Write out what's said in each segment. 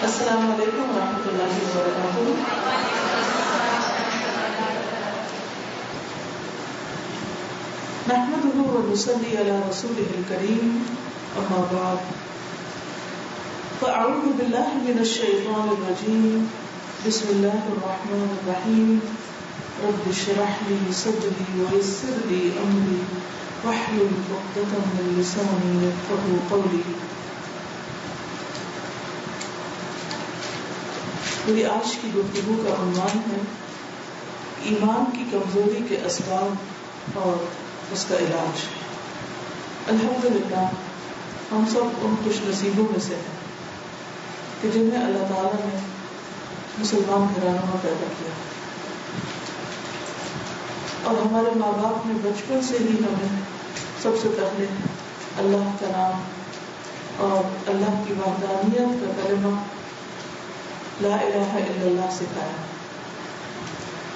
السلام علیکم ورحمۃ اللہ وبرکاتہ. نحمده ونصلي على رسوله الكريم اما بعد فاعوذ بالله من الشيطان الرجيم بسم الله الرحمن الرحيم رب اشرح لي صدري ويسر لي امري واحلل عقدة من لساني يفقهوا قولي. میری آج کی گفتگو کا عنوان ہے ایمان کی کمزوری کے اسباب اور اس کا علاج. الحمدللہ ہم سب ان خوش نصیبوں میں سے ہیں کہ جنہیں اللہ تعالیٰ نے مسلمان گھرانوں میں پیدا کیا اور ہمارے ماں باپ نے بچپن سے ہی ہمیں سب سے پہلے اللہ کا نام اور اللہ کی وحدانیت کا کلمہ لا الہ الا اللہ سکھایا.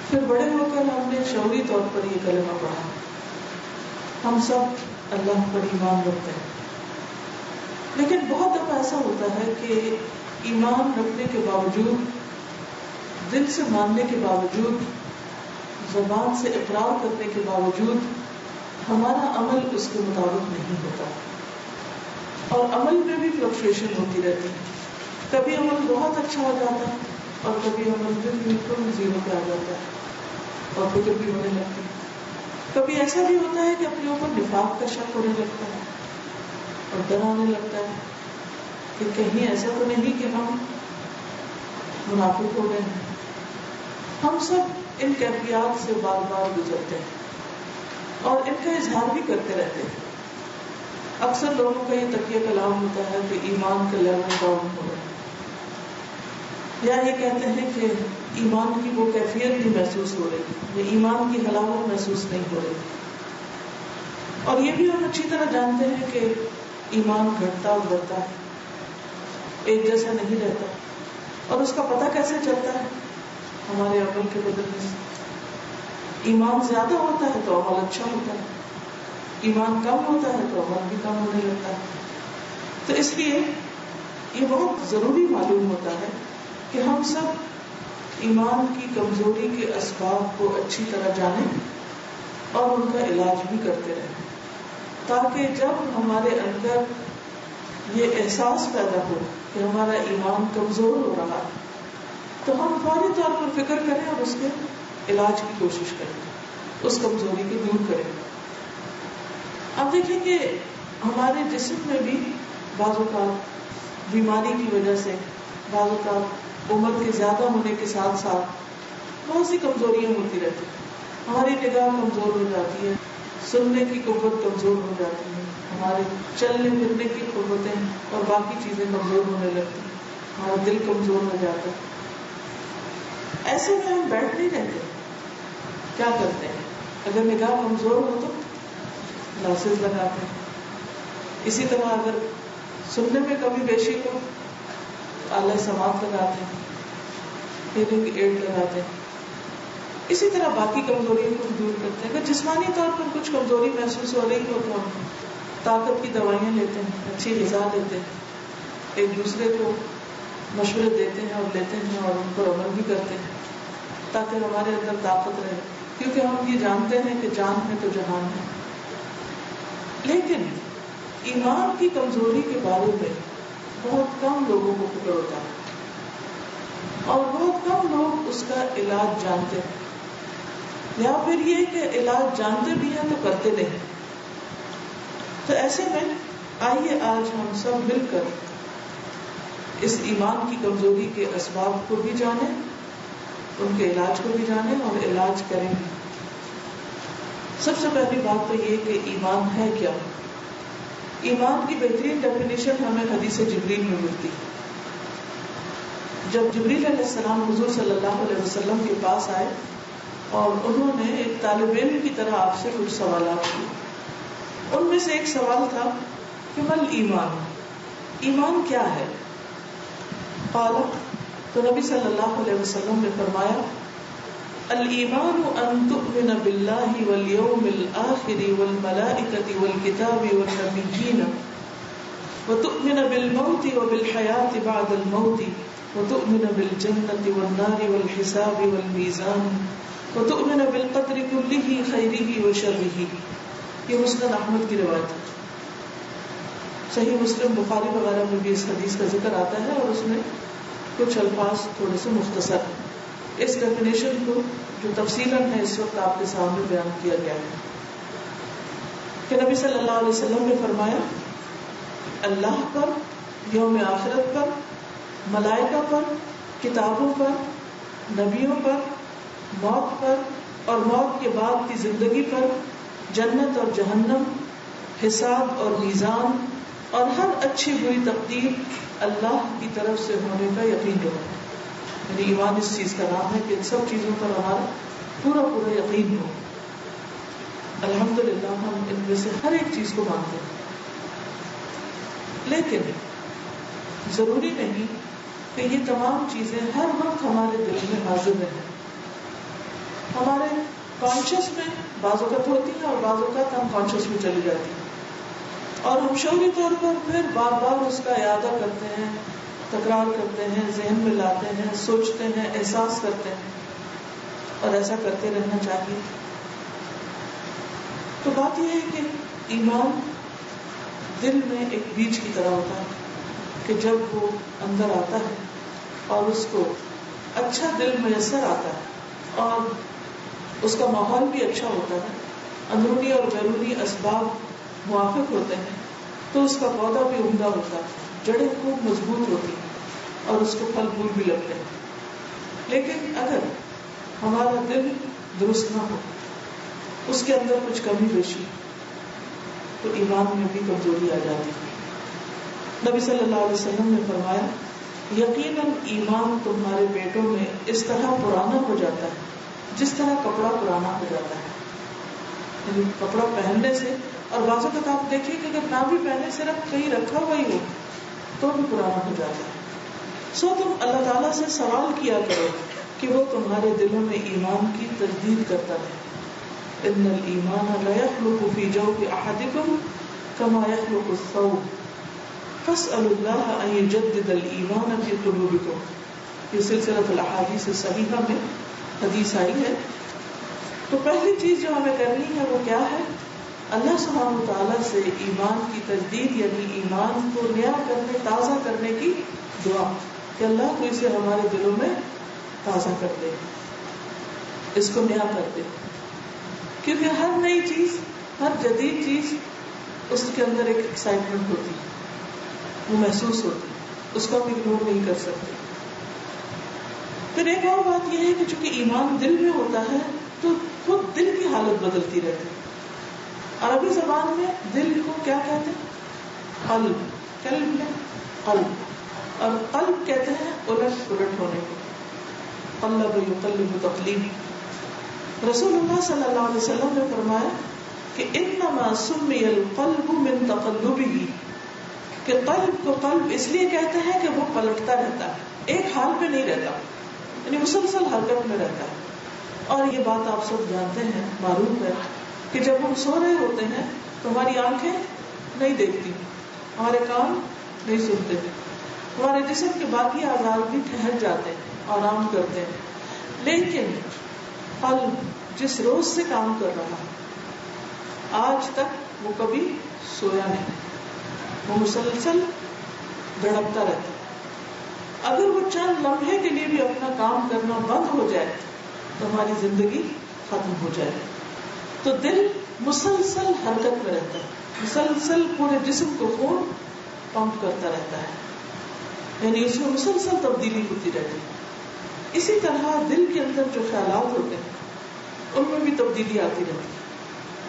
پھر بڑے ہو کر ہم نے شعوری طور پر یہ کلمہ پڑھا. ہم سب اللہ پر ایمان رکھتے ہیں، لیکن بہت دفعہ ایسا ہوتا ہے کہ ایمان رکھنے کے باوجود، دل سے ماننے کے باوجود، زبان سے اقرار کرنے کے باوجود ہمارا عمل اس کے مطابق نہیں ہوتا، اور عمل میں بھی فلکچویشن ہوتی رہتی ہے. کبھی عمل بہت اچھا ہو جاتا ہے اور کبھی عمل بالکل زیرو پہ آ جاتا ہے اور فکر بھی ہونے لگتی ہے. کبھی ایسا بھی ہوتا ہے کہ اپنے اوپر نفاق کا شک ہونے لگتا ہے اور ڈر آنے لگتا ہے کہ کہیں ایسا تو نہیں کہ ہم منافق ہو گئے ہیں. ہم سب ان کیفیات سے بار بار گزرتے ہیں اور ان کا اظہار بھی کرتے رہتے ہیں. اکثر لوگوں کا یہ تکیہ کلام ہوتا ہے کہ ایمان کا لیول ڈاؤن ہو رہا ہے، یا یہ کہتے ہیں کہ ایمان کی وہ کیفیت نہیں محسوس ہو رہی، یا ایمان کی حلاوت محسوس نہیں ہو رہی. اور یہ بھی ہم اچھی طرح جانتے ہیں کہ ایمان گھٹتا اور بڑھتا ہے، ایک جیسا نہیں رہتا. اور اس کا پتہ کیسے چلتا ہے؟ ہمارے عمل کے بدلنے سے. ایمان زیادہ ہوتا ہے تو عمل اچھا ہوتا ہے، ایمان کم ہوتا ہے تو عمل بھی کم ہونے لگتا ہے. تو اس لیے یہ بہت ضروری معلوم ہوتا ہے کہ ہم سب ایمان کی کمزوری کے اسباب کو اچھی طرح جانیں اور ان کا علاج بھی کرتے رہیں، تاکہ جب ہمارے اندر یہ احساس پیدا ہو کہ ہمارا ایمان کمزور ہو رہا ہے تو ہم فوری طور پر فکر کریں اور اس کے علاج کی کوشش کریں، اس کمزوری کو دور کریں. اب دیکھیں کہ ہمارے جسم میں بھی بعض اوقات بیماری کی وجہ سے، بعض اوقات عمر کے زیادہ ہونے کے ساتھ ساتھ بہت سی کمزوریاں ہوتی رہتی ہیں. ہماری نگاہ کمزور ہو جاتی ہے، سننے کی قوت کمزور ہو جاتی ہے، ہمارے چلنے پھرنے کی قوتیں اور باقی چیزیں کمزور ہونے لگتی ہیں، ہمارا دل کمزور ہو جاتا ہے. ایسے میں ہم بیٹھ نہیں رہتے، کیا کرتے ہیں؟ اگر نگاہ کمزور ہو تو گلاسز لگاتے ہیں. اسی طرح اگر سننے میں کمی بیشی ہو آلہ سماعت لگاتے ہیں، ہیئرنگ ایڈ لگاتے ہیں. اسی طرح باقی کمزوریوں کو دور کرتے ہیں. اگر جسمانی طور پر کچھ کمزوری محسوس ہو رہی ہو تو ہم طاقت کی دوائیاں لیتے ہیں، اچھی غذا لیتے ہیں، ایک دوسرے کو مشورے دیتے ہیں اور لیتے ہیں اور ان پر عمل بھی کرتے ہیں تاکہ ہمارے اندر طاقت رہے، کیونکہ ہم یہ جانتے ہیں کہ جان ہے تو جہان ہے. لیکن ایمان کی کمزوری کے بارے میں بہت کم لوگوں کو فکر ہوتا ہے اور بہت کم لوگ اس کا علاج جانتے ہیں، یا پھر یہ کہ علاج جانتے بھی ہیں تو کرتے نہیں. تو ایسے میں آئیے آج ہم سب مل کر اس ایمان کی کمزوری کے اسباب کو بھی جانیں، ان کے علاج کو بھی جانیں اور علاج کریں بھی. سب سے پہلی بات تو یہ کہ ایمان ہے کیا. ایمان کی بہترین ڈیفینیشن ہمیں حدیث جبریل میں ملتی ہے. جب جبریل علیہ السلام حضور صلی اللہ علیہ وسلم کے پاس آئے اور انہوں نے ایک طالب علم کی طرح آپ سے کچھ سوالات کیے. ان میں سے ایک سوال تھا کہ مل ایمان، ایمان کیا ہے؟ قال، تو نبی صلی اللہ علیہ وسلم نے فرمایا الایمان ان تؤمن باللہ والیوم الآخر والملائکۃ والکتاب والنبیین وتؤمن بالموت وبالحیاة بعد الموت وتؤمن بالجنة والنار والحساب والمیزان وتؤمن بالقدر كله خیره وشره. یہ مسند احمد کی روایت ہے. صحیح مسلم بخاری وغیرہ میں بھی اس حدیث کا ذکر آتا ہے اور اس میں کچھ الفاظ تھوڑے سے مختصر ہیں. اس ڈیفینیشن کو جو تفصیلاً ہے اس وقت آپ کے سامنے بیان کیا گیا ہے کہ نبی صلی اللہ علیہ وسلم نے فرمایا اللہ پر، یوم آخرت پر، ملائکہ پر، کتابوں پر، نبیوں پر، موت پر اور موت کے بعد کی زندگی پر، جنت اور جہنم، حساب اور میزان اور ہر اچھی بری تقدیر اللہ کی طرف سے ہونے کا یقین ہو. یعنی ایمان اس چیز کا نام ہے کہ ان سب چیزوں پر ہمارا پورا پورا یقین ہو. الحمدللہ ہم ان میں سے ہر ایک چیز کو مانتے ہیں، لیکن ضروری نہیں کہ یہ تمام چیزیں ہر وقت ہمارے دل میں حاضر رہیں. ہمارے کانشیس میں بعض اوقات ہوتی ہیں اور بعض اوقات ہم کانشیس میں چلی جاتی ہیں اور ہم شعوری طور پر پھر بار بار اس کا اعادہ کرتے ہیں، تکرار کرتے ہیں، ذہن میں لاتے ہیں، سوچتے ہیں، احساس کرتے ہیں، اور ایسا کرتے رہنا چاہیے. تو بات یہ ہے کہ ایمان دل میں ایک بیج کی طرح ہوتا ہے کہ جب وہ اندر آتا ہے اور اس کو اچھا دل میسر آتا ہے اور اس کا ماحول بھی اچھا ہوتا ہے، اندرونی اور بیرونی اسباب موافق ہوتے ہیں، تو اس کا پودا بھی عمدہ ہوتا ہے، جڑیں خوب مضبوط ہوتی ہیں اور اس کو پھل پھول بھی لگتے ہیں. لیکن اگر ہمارا دل درست نہ ہو، اس کے اندر کچھ کمی بیشی، تو ایمان میں بھی کمزوری آ جاتی ہے. نبی صلی اللہ علیہ وسلم نے فرمایا یقیناً ایمان تمہارے پیٹوں میں اس طرح پرانا ہو جاتا ہے جس طرح کپڑا پرانا ہو جاتا ہے. یعنی کپڑا پہننے سے، اور بعض اوقات آپ دیکھیے کہ اگر نہ بھی پہنے صرف کہیں رکھا ہوا ہی ہو تو بھی پرانا ہو جاتا ہے. سو تم اللہ تعالیٰ سے سوال کیا کرو کہ وہ تمہارے دلوں میں ایمان کی تجدید کرتا ہے. ان الایمان لا يخلق في جوف احدكم كما يخلق الثوب فاسألوا الله ان يجدد الايمان في قلوبكم. یہ سلسلۃ الاحادیث الصحیحہ میں حدیث آئی ہے. تو پہلی چیز جو ہمیں کرنی ہے وہ کیا ہے؟ اللہ سبحانہ و تعالیٰ سے ایمان کی تجدید یعنی ایمان کو نیا کرنے، تازہ کرنے کی دعا کہ اللہ تو اسے ہمارے دلوں میں تازہ کر دے، اس کو نیا کر دے. کیونکہ ہر نئی چیز، ہر جدید چیز، اس کے اندر ایک ایکسائٹمنٹ ہوتی ہے، وہ محسوس ہوتی ہے، اس کو ہم اگنور نہیں کر سکتے. پھر ایک اور بات یہ ہے کہ چونکہ ایمان دل میں ہوتا ہے تو خود دل کی حالت بدلتی رہتی ہے. عربی زبان میں دل کو کیا کہتے ہیں؟ قلب. قلب میں قلب، اور قلب کہتے ہیں الٹ پلٹ ہونے کو. قلب یقلب تقلیب. رسول اللہ صلی اللہ علیہ وسلم نے فرمایا کہ انما سمی القلب من تقلبه، کہ قلب کو قلب اس لیے کہتے ہیں کہ وہ پلٹتا رہتا ہے، ایک حال پہ نہیں رہتا، یعنی مسلسل حرکت میں رہتا ہے. اور یہ بات آپ سب جانتے ہیں، معروف ہے کہ جب ہم سو رہے ہوتے ہیں تو ہماری آنکھیں نہیں دیکھتی، ہمارے کان نہیں سنتے، ہمارے جسم کے باقی اعضاء بھی ٹھہر جاتے ہیں، آرام کرتے ہیں. لیکن قلب جس روز سے کام کر رہا ہے آج تک وہ کبھی سویا نہیں، وہ مسلسل دھڑکتا رہتا ہے. اگر وہ چند لمحے کے لیے بھی اپنا کام کرنا بند ہو جائے تو ہماری زندگی ختم ہو جائے. تو دل مسلسل حرکت میں رہتا ہے، مسلسل پورے جسم کو خون پمپ کرتا رہتا ہے، یعنی اس میں مسلسل تبدیلی ہوتی رہتی ہے. اسی طرح دل کے اندر جو خیالات ہوتے ہیں ان میں بھی تبدیلی آتی رہتی ہے.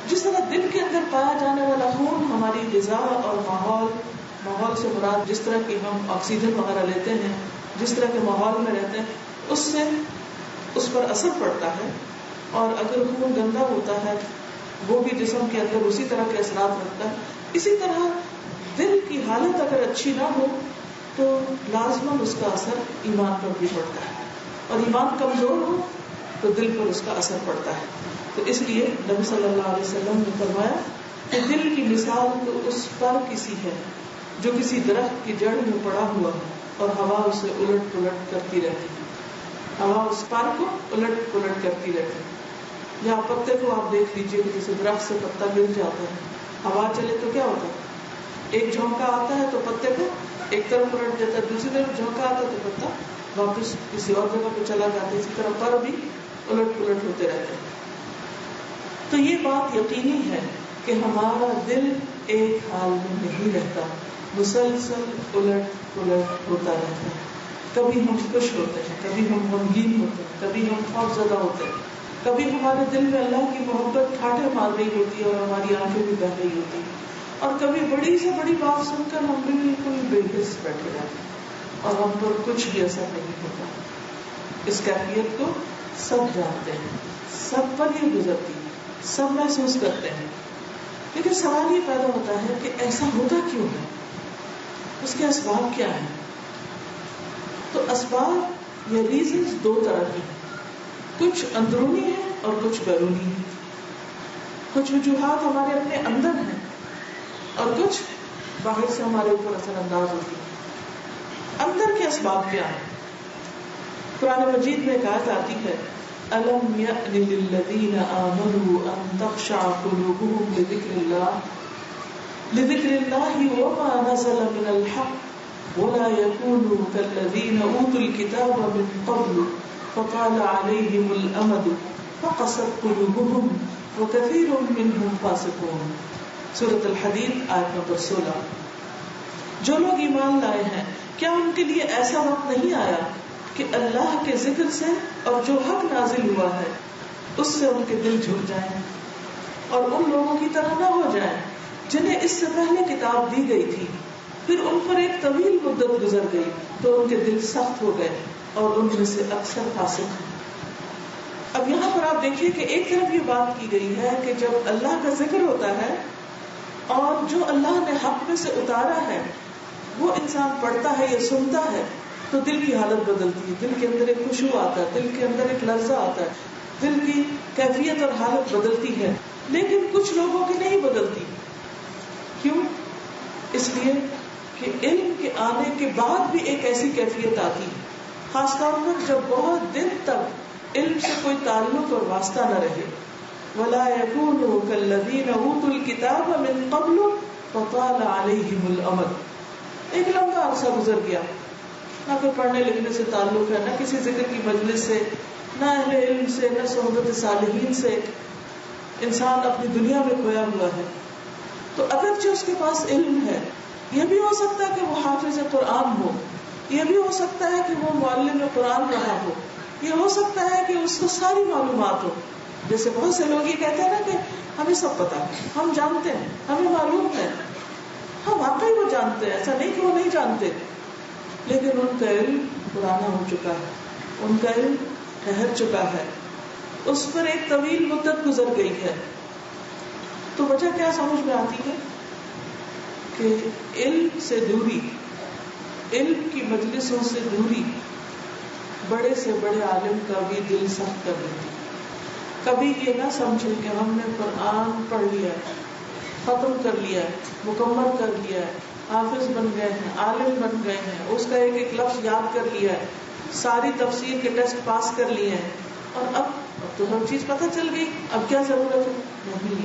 جس طرح دل کے اندر پایا جانے والا خون ہماری غذا اور ماحول سے مراد جس طرح کی ہم آکسیجن وغیرہ لیتے ہیں، جس طرح کے ماحول میں رہتے ہیں، اس سے اس پر اثر پڑتا ہے. اور اگر خون گندا ہوتا ہے وہ بھی جسم کے اندر اسی طرح کے اثرات رکھتا ہے. اسی طرح دل کی حالت اگر اچھی نہ ہو تو لازماً اس کا اثر ایمان پر بھی پڑتا ہے، اور ایمان کمزور ہو تو دل پر اس کا اثر پڑتا ہے. تو اس لیے نبی صلی اللہ علیہ وسلم نے فرمایا کہ دل کی مثال تو اس پر کسی ہے جو کسی درخت کی جڑ میں پڑا ہوا ہے اور ہوا اسے الٹ پلٹ کرتی رہتی ہے. ہوا اس پر کو الٹ پلٹ کرتی رہتی ہے. یا پتے کو آپ دیکھ لیجئے کہ جیسے درخت سے پتا گر جاتا ہے, ہوا چلے تو کیا ہوتا ہے, ایک جھونکا آتا ہے تو پتے کو ایک طرف الٹ دیتا ہے, دوسری طرف جھونکا آتا ہے تو پتا واپس کسی اور جگہ پہ چلا جاتا ہے. اسی طرح پر بھی الٹ پلٹ ہوتے رہتے ہیں. تو یہ بات یقینی ہے کہ ہمارا دل ایک حال میں نہیں رہتا, مسلسل الٹ پلٹ ہوتا رہتا ہے. کبھی ہم خوش ہوتے ہیں, کبھی ہم غمگین ہوتے ہیں, کبھی ہم خوف زدہ ہوتے ہیں, کبھی ہمارے دل میں اللہ کی محبت ٹھاٹھے مار رہی ہوتی ہے اور ہماری آنکھیں بھی بہہ رہی ہوتی ہیں, اور کبھی بڑی سے بڑی بات سن کر ہم بالکل بے حس بیٹھے رہتے ہیں اور ہم پر کچھ بھی اثر نہیں ہوتا. اس کیفیت کو سب جانتے ہیں, سب پر یہ گزرتی ہے, سب محسوس کرتے ہیں. لیکن سوال یہ پیدا ہوتا ہے کہ ایسا ہوتا کیوں ہے, اس کے اسباب کیا ہیں؟ تو اسباب یا ریزنز دو طرح کے ہیں, کچھ اندرونی ہیں اور کچھ بیرونی ہیں. کچھ وجوہات ہمارے اپنے اندر ہیں اور کچھ باہر سے ہمارے اوپر اثر انداز ہوتی ہیں. اندر کے اسباب کیا ہیں؟ قرآن مجید میں ایک آیت آتی ہے, أَلَمْ يَأْنِ لِلَّذِينَ آمَنُوا أَن تَخْشَعَ قُلُوبُهُمْ لِذِكْرِ اللَّهِ وَمَا نَزَلَ مِنَ الْحَقِّ وَلَا يَكُونُوا كَالَّذِينَ أُوتُوا الْكِتَابَ مِن قَبْلُ فَطَالَ عَلَيْهِمُ الْأَمَدُ فَقَسَتْ قُلُوبُهُمْ وَكَثِيرٌ مِّنْهُمْ فَاسِقُونَ. سورۃ الحدید آیت نمبر 16. جو لوگ ایمان لائے ہیں, کیا ان کے لیے ایسا وقت نہیں آیا کہ اللہ کے ذکر سے اور جو حق نازل ہوا ہے اس سے ان کے دل جھک جائیں اور ان لوگوں کی طرح نہ ہو جائیں جنہیں اس سے پہلے کتاب دی گئی تھی, پھر ان پر ایک طویل مدت گزر گئی تو ان کے دل سخت ہو گئے اور ان میں سے اکثر فاسق ہیں. اب یہاں پر آپ دیکھیے کہ ایک طرف یہ بات کی گئی ہے کہ جب اللہ کا ذکر ہوتا ہے اور جو اللہ نے حق میں سے اتارا ہے وہ انسان پڑھتا ہے یا سنتا ہے تو دل کی حالت بدلتی ہے, دل کے اندر ایک خشوع آتا ہے, دل کے اندر ایک لرزہ آتا ہے, دل کی کیفیت اور حالت بدلتی ہے. لیکن کچھ لوگوں کی نہیں بدلتی. کیوں؟ اس لیے کہ علم کے آنے کے بعد بھی ایک ایسی کیفیت آتی ہے, خاص طور پر جب بہت دن تک علم سے کوئی تعلق اور واسطہ نہ رہے. وَلَا يَكُونُوا كَالَّذِينَ أُوتُوا الْكِتَابَ مِن قَبْلُ فَطَالَ عَلَيْهِمُ الْأَمَدُ. ایک لمبا عرصہ گزر گیا, نہ کوئی پڑھنے لکھنے سے تعلق ہے, نہ کسی ذکر کی مجلس سے, نہ اہل علم سے, نہ صحبت صالحین سے, انسان اپنی دنیا میں کھویا ہوا ہے. تو اگرچہ اس کے پاس علم ہے, یہ بھی ہو سکتا ہے کہ وہ حافظ قرآن ہو, یہ بھی ہو سکتا ہے کہ وہ معلم قرآن رہا ہو, یہ ہو سکتا ہے کہ اس کو ساری معلومات ہو. جیسے بہت سے لوگ یہ کہتے ہیں نا کہ ہمیں سب پتا ہے, ہم جانتے ہیں, ہمیں معلوم ہے. ہاں واقعی وہ جانتے ہیں, ایسا نہیں کہ وہ نہیں جانتے, لیکن ان کا علم پرانا ہو چکا ہے, ان کا علم ٹھہر چکا ہے, اس پر ایک طویل مدت گزر گئی ہے. تو وجہ کیا سمجھ میں آتی ہے کہ علم سے دوری, علم کی مجلسوں سے دوری بڑے سے بڑے عالم کا بھی دل سخت کر دیتی. کبھی یہ نہ سمجھے کہ ہم نے قرآن پڑھ لیا ہے, ختم کر لیا ہے, مکمل کر لیا ہے, حافظ بن گئے ہیں, عالم بن گئے ہیں, اس کا ایک ایک لفظ یاد کر لیا ہے, ساری تفسیر کے ٹیسٹ پاس کر لیے ہیں, اور اب تو ہر چیز پتہ چل گئی, اب کیا ضرورت ہے. نہیں,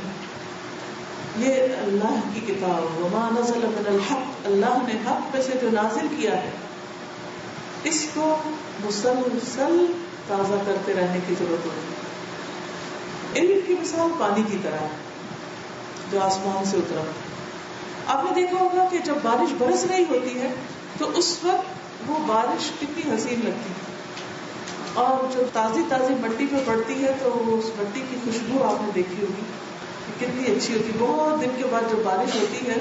یہ اللہ کی کتاب وما نزل من الحق, اللہ نے حق میں سے جو نازل کیا ہے اس کو مسلسل تازہ کرتے رہنے کی ضرورت ہوتی ہے. علم کی مثال پانی کی طرح ہے جو آسمان سے اترا. آپ نے دیکھا ہوگا کہ جب بارش برس رہی ہوتی ہے تو اس وقت وہ بارش کتنی حسین لگتی ہے, اور جب تازی تازی مٹی پہ پڑتی ہے تو اس مٹی کی خوشبو آپ نے دیکھی ہوگی کتنی اچھی ہوتی. بہت دن کے بعد جب بارش ہوتی ہے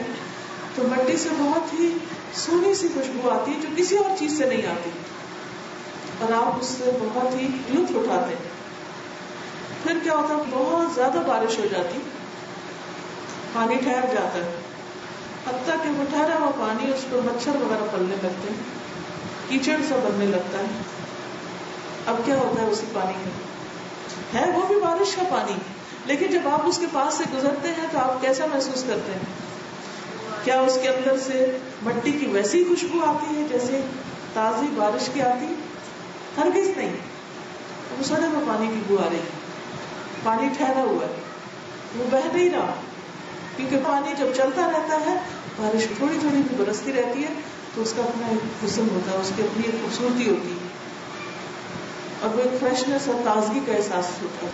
تو مٹی سے بہت ہی سونی سی خوشبو آتی ہے جو کسی اور چیز سے نہیں آتی, اور آپ اس سے بہت ہی لطف اٹھاتے ہیں. پھر کیا ہوتا ہے, بہت زیادہ بارش ہو جاتی, پانی ٹھہر جاتا ہے, حتیٰ کہ وہ ٹھہرا ہوا پانی اس پر مچھر وغیرہ پلنے لگتے ہیں, کیچڑ سا بننے لگتا ہے. اب کیا ہوتا ہے اسی پانی میں, ہے وہ بھی بارش کا پانی, لیکن جب آپ اس کے پاس سے گزرتے ہیں تو آپ کیسا محسوس کرتے ہیں کیا اس کے اندر سے مٹی کی ویسی خوشبو آتی ہے جیسے تازی بارش کی آتی؟ ہرگز نہیں. وہ سڑے میں پانی کی بو آ رہی ہے, پانی ٹھہرا ہوا ہے, وہ بہہ نہیں رہا, کیونکہ پانی جب چلتا رہتا ہے, بارش تھوڑی تھوڑی بھی برستی رہتی ہے تو اس کا اپنا ایک حسن ہوتا ہے, اس کی اپنی ایک خوبصورتی ہوتی ہے, اور وہ ایک فریشنس اور تازگی کا احساس ہوتا ہے.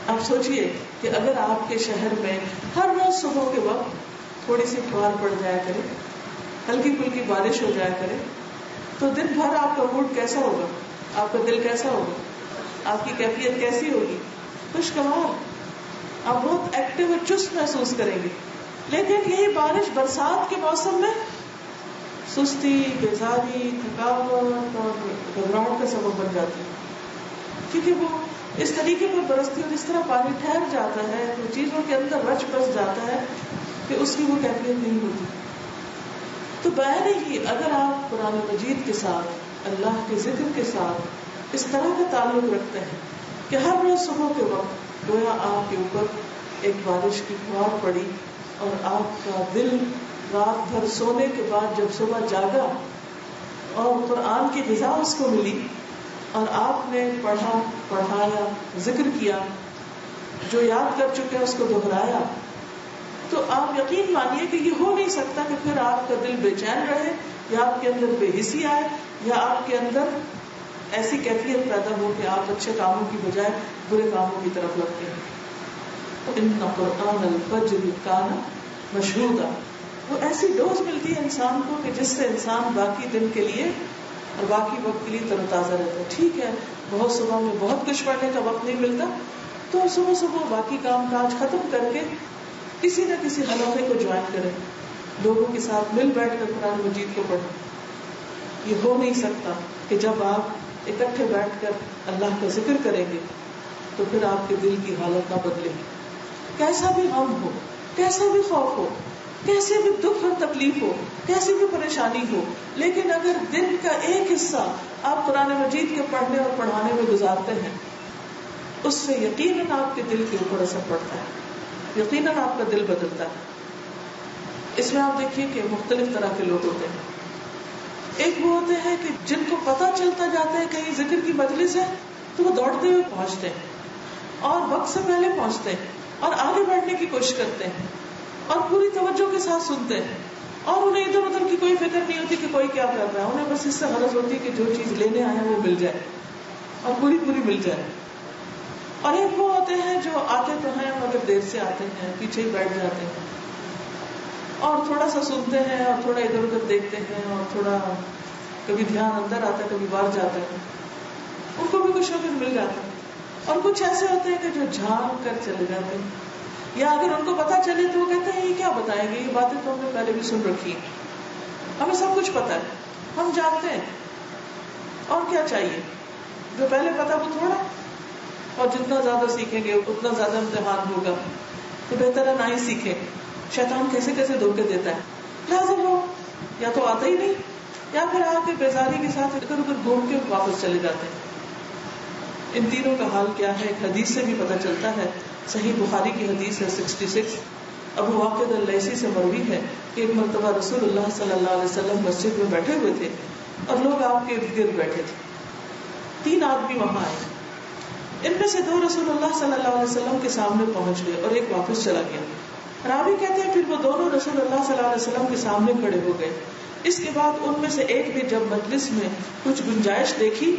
آپ سوچئے کہ اگر آپ کے شہر میں ہر روز صبح کے وقت تھوڑی سی پھوار پڑ جایا کرے, ہلکی پھلکی بارش ہو جایا کرے, تو دن بھر آپ کا موڈ کیسا ہوگا, آپ کا دل کیسا ہوگا, آپ کی کیفیت کیسی ہوگی؟ خوشگوار, آپ بہت ایکٹیو اور چست محسوس کریں گے. لیکن یہی بارش برسات کے موسم میں سستی, بیزاری, تھکاوٹ اور گھبراہٹ کا سبب بن جاتی ہے, کیونکہ وہ اس طریقے پر برستی ہے, جس طرح پانی ٹھہر جاتا ہے تو چیزوں کے اندر رچ بس جاتا ہے کہ اس کی وہ کیفیت نہیں ہوتی. تو بہر ہی اگر آپ قرآن مجید کے ساتھ, اللہ کے ذکر کے ساتھ اس طرح کا تعلق رکھتے ہیں کہ ہر روز صبح کے وقت گویا آپ کے اوپر ایک بارش کی پھوار پڑی, اور آپ کا دل رات بھر سونے کے بعد جب صبح جاگا اور قرآن کی غذا اس کو ملی, اور آپ نے پڑھا, پڑھایا, ذکر کیا, جو یاد کر چکے اس کو دہرایا, تو آپ یقین مانیے کہ یہ ہو نہیں سکتا کہ پھر آپ کا دل بے چین رہے, یا آپ کے اندر بے حسی آئے, یا آپ کے اندر ایسی کیفیت پیدا ہو کہ آپ اچھے کاموں کی بجائے برے کاموں کی طرف لگتے ہیں. ان قرآن الفجر کان مشہودا, وہ ایسی ڈوز ملتی ہے انسان کو کہ جس سے انسان باقی دن کے لیے اور باقی وقت کے لیے تر و تازہ رہتا ہے. ٹھیک ہے, بہت صبح میں بہت کچھ پڑھنے کا وقت نہیں ملتا, تو صبح صبح باقی کام کاج ختم کر کے کسی نہ کسی حلقے کو جوائن کریں, لوگوں کے ساتھ مل بیٹھ کر قرآن مجید کو پڑھیں. یہ ہو نہیں سکتا کہ جب آپ اکٹھے بیٹھ کر اللہ کا ذکر کریں گے تو پھر آپ کے دل کی حالت نہ بدلے. کیسا بھی غم ہو, کیسا بھی خوف ہو, کیسے بھی دکھ اور تکلیف ہو, کیسی بھی پریشانی ہو, لیکن اگر دن کا ایک حصہ آپ قرآن مجید کے پڑھنے اور پڑھانے میں گزارتے ہیں, اس سے یقیناً آپ کے دل کے اوپر اثر پڑتا ہے, یقیناً آپ کا دل بدلتا ہے. اس میں آپ دیکھیے کہ مختلف طرح کے لوگ ہوتے ہیں. ایک وہ ہوتے ہیں کہ جن کو پتہ چلتا جاتا ہے کہیں ذکر کی مجلس ہے تو وہ دوڑتے ہوئے پہنچتے ہیں اور وقت سے پہلے پہنچتے ہیں اور آگے بیٹھنے کی کوشش کرتے ہیں اور پوری توجہ کے ساتھ سنتے ہیں, اور انہیں ادھر ادھر کی کوئی فکر نہیں ہوتی کہ کوئی کیا کر رہا ہے. انہیں بس اس سے غرض ہوتی ہے کہ جو چیز لینے آئے ہیں وہ مل جائے اور پوری پوری مل جائے. اور ایک وہ ہوتے ہیں جو آتے تو ہیں مگر دیر سے آتے ہیں, پیچھے ہی بیٹھ جاتے ہیں اور تھوڑا سا سنتے ہیں اور تھوڑا ادھر ادھر دیکھتے ہیں اور تھوڑا کبھی دھیان اندر آتا ہے کبھی باہر جاتا ہے, ان کو بھی کچھ نہ کچھ مل جاتا ہے. اور کچھ ایسے ہوتے ہیں کہ جو جھانک کر چلے جاتے ہیں, یا اگر ان کو پتا چلے تو وہ کہتے ہیں یہ کیا بتائیں گے, یہ باتیں تو ہم نے پہلے بھی سن رکھی ہیں, ہمیں سب کچھ پتا ہے, ہم جانتے ہیں, اور کیا چاہیے. جو پہلے پتا وہ تھوڑا, اور جتنا زیادہ سیکھیں گے اتنا زیادہ امتحان ہوگا, تو بہتر ہے نہ ہی سیکھیں. شیطان کیسے کیسے دھوکے دیتا ہے, لازم ہو یا تو آتا ہی نہیں یا پھر آ کے بیزاری کے ساتھ ادھر ادھر گھوم کے واپس چلے جاتے ہیں. ان تینوں کا حال کیا ہے ایک حدیث سے بھی پتہ چلتا ہے. صحیح بخاری کی حدیث ہے 66, ابو واقد اللیثی سے مروی ہے کہ ایک مرتبہ رسول اللہ صلی اللہ علیہ وسلم مسجد میں بیٹھے ہوئے تھے اور لوگ آپ کے ارد گرد بیٹھے تھے. 3 آدمی وہاں آئے, ان میں سے 2 رسول اللہ صلی اللہ علیہ وسلم کے سامنے پہنچ گئے اور ایک واپس چلا گیا. راوی کہتے ہیں پھر وہ دونوں رسول اللہ صلی اللہ علیہ وسلم کے سامنے کھڑے ہو گئے. اس کے بعد ان میں سے ایک بھی جب مجلس میں کچھ گنجائش دیکھی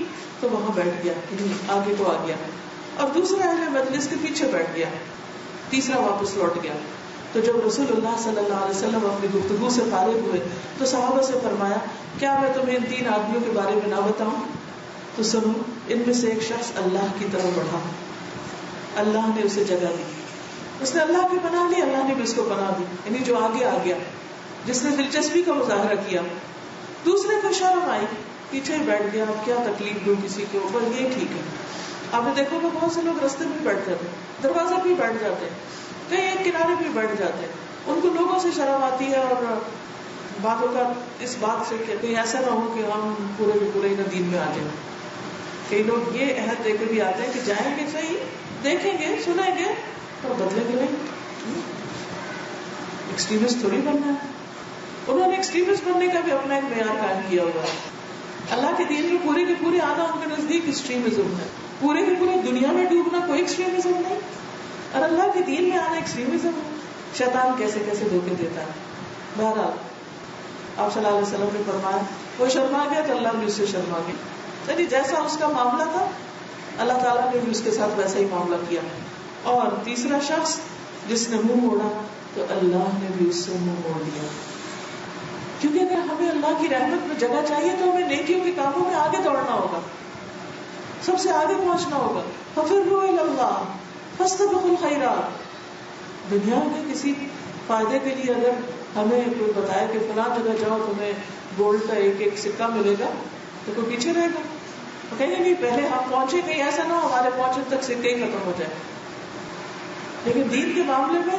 تو وہاں بیٹھ گیا, آگے کو آ گیا, اور دوسرا اہل مجلس کے پیچھے بیٹھ گیا, تیسرا واپس لوٹ گیا. تو جب رسول اللہ صلی اللہ علیہ وسلم اپنی گفتگو سے فارغ ہوئے تو صحابہ سے فرمایا کیا میں تمہیں ان 3 آدمیوں کے بارے میں نہ بتاؤں؟ تو سنو, ان میں سے ایک شخص اللہ کی طرف بڑھا, اللہ نے اسے جگہ دی, اس نے اللہ کی پناہ لی, اللہ نے بھی اس کو پناہ دی, یعنی جو آگے آ گیا, جس نے دلچسپی کا مظاہرہ کیا. دوسرے کو شرم آئی, پیچھے بیٹھ گیا, اب کیا تکلیف دوں کسی کے اوپر, یہ ٹھیک ہے. آپ نے دیکھو کہ بہت سے لوگ رستے میں بیٹھ جاتے ہیں, دروازہ پہ بیٹھ جاتے ہیں, کہیں ایک کنارے پہ بیٹھ جاتے ہیں. ان کو لوگوں سے شرم آتی ہے اور باتوں کا اس بات سے کہ کہیں ایسا نہ ہو کہ ہم پورے کے پورے دین میں آ جائیں. کئی لوگ یہ عہد دے کے بھی آتے ہیں کہ جائیں گے صحیح, دیکھیں گے, سنیں گے, پر بدلیں گے نہیں. ایکسٹریمسٹ تھوڑی بننا ہے. انہوں نے ایکسٹریمسٹ بننے کا بھی اپنا ایک معیار قائم کیا ہوا ہے. اللہ کے دین میں پورے کے پورے آنا ان کے نزدیک ایکسٹریمزم ہے. پورے کے پورے دنیا میں ڈوبنا کوئی ایکسٹریمزم نہیں, اور اللہ کے دین میں آنا ایکسٹریمزم ہے. شیطان کیسے کیسے دھوکے دیتا ہے. بہرحال آپ صلی اللہ علیہ وسلم نے فرمایا وہ شرما گیا تو اللہ بھی اس سے شرما گیا. یعنی جیسا اس کا معاملہ تھا اللہ تعالیٰ نے بھی اس کے ساتھ ویسا ہی معاملہ کیا. اور تیسرا شخص جس نے منہ موڑا تو اللہ نے بھی اس سے منہ موڑ دیا. کیونکہ اگر ہمیں اللہ کی رحمت میں جگہ چاہیے تو ہمیں نیکیوں کے کاموں میں آگے دوڑنا ہوگا, سب سے آگے پہنچنا ہوگا. فَفِرُّوا إِلَى اللَّهِ فَاسْتَبِقُوا الْخَيْرَاتِ. دنیا میں کسی فائدے کے لیے اگر ہمیں کوئی بتائے کہ فلاں جگہ جاؤ تمہیں گولڈ کا ایک ایک سکہ ملے گا تو کوئی پیچھے رہے گا, تو کہیں گے نہیں پہلے ہم پہنچے, کہیں ایسا نہ ہو ہمارے پہنچنے تک سکے ہی ختم ہو جائے. لیکن دین کے معاملے میں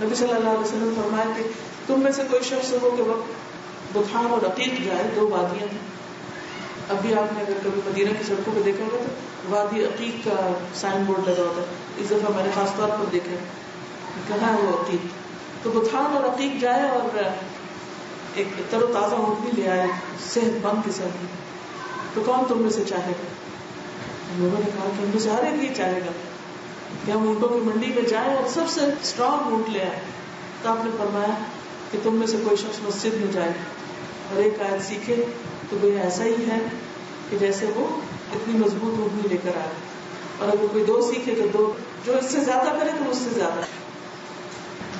نبی صلی اللہ علیہ وسلم فرمایا کہ تم میں سے کوئی شخص ہو کے وقت بطحان اور عقیق جائے, دو وادیاں ہیں. ابھی آپ نے اگر کبھی مدینہ کی سڑکوں پہ دیکھا ہوگا تو وادی عقیق کا سائن بورڈ لگا ہوتا ہے. اس دفعہ میں نے خاص طور پر دیکھا کہاں ہے وہ عقیق. تو بطحان اور عقیق جائے اور ایک تر و تازہ اونٹنی لے آئے صحت مند قسم کی, تو کون تم میں سے چاہے گا؟ لوگوں نے کہا کہ ہم تو سے ہر ایک ہی چاہے گا کہ ہم اونٹوں کی منڈی میں جائیں اور سب سے اسٹرانگ اونٹ لے آئے. تو آپ نے فرمایا کہ تم میں سے کوئی شخص مسجد میں جائے اور ایک آیت سیکھے تو وہ ایسا ہی ہے کہ جیسے وہ اتنی مضبوط اونٹنی لے کر آئے, اور اگر کوئی دو سیکھے تو دو, جو اس سے زیادہ کرے تو اس سے زیادہ.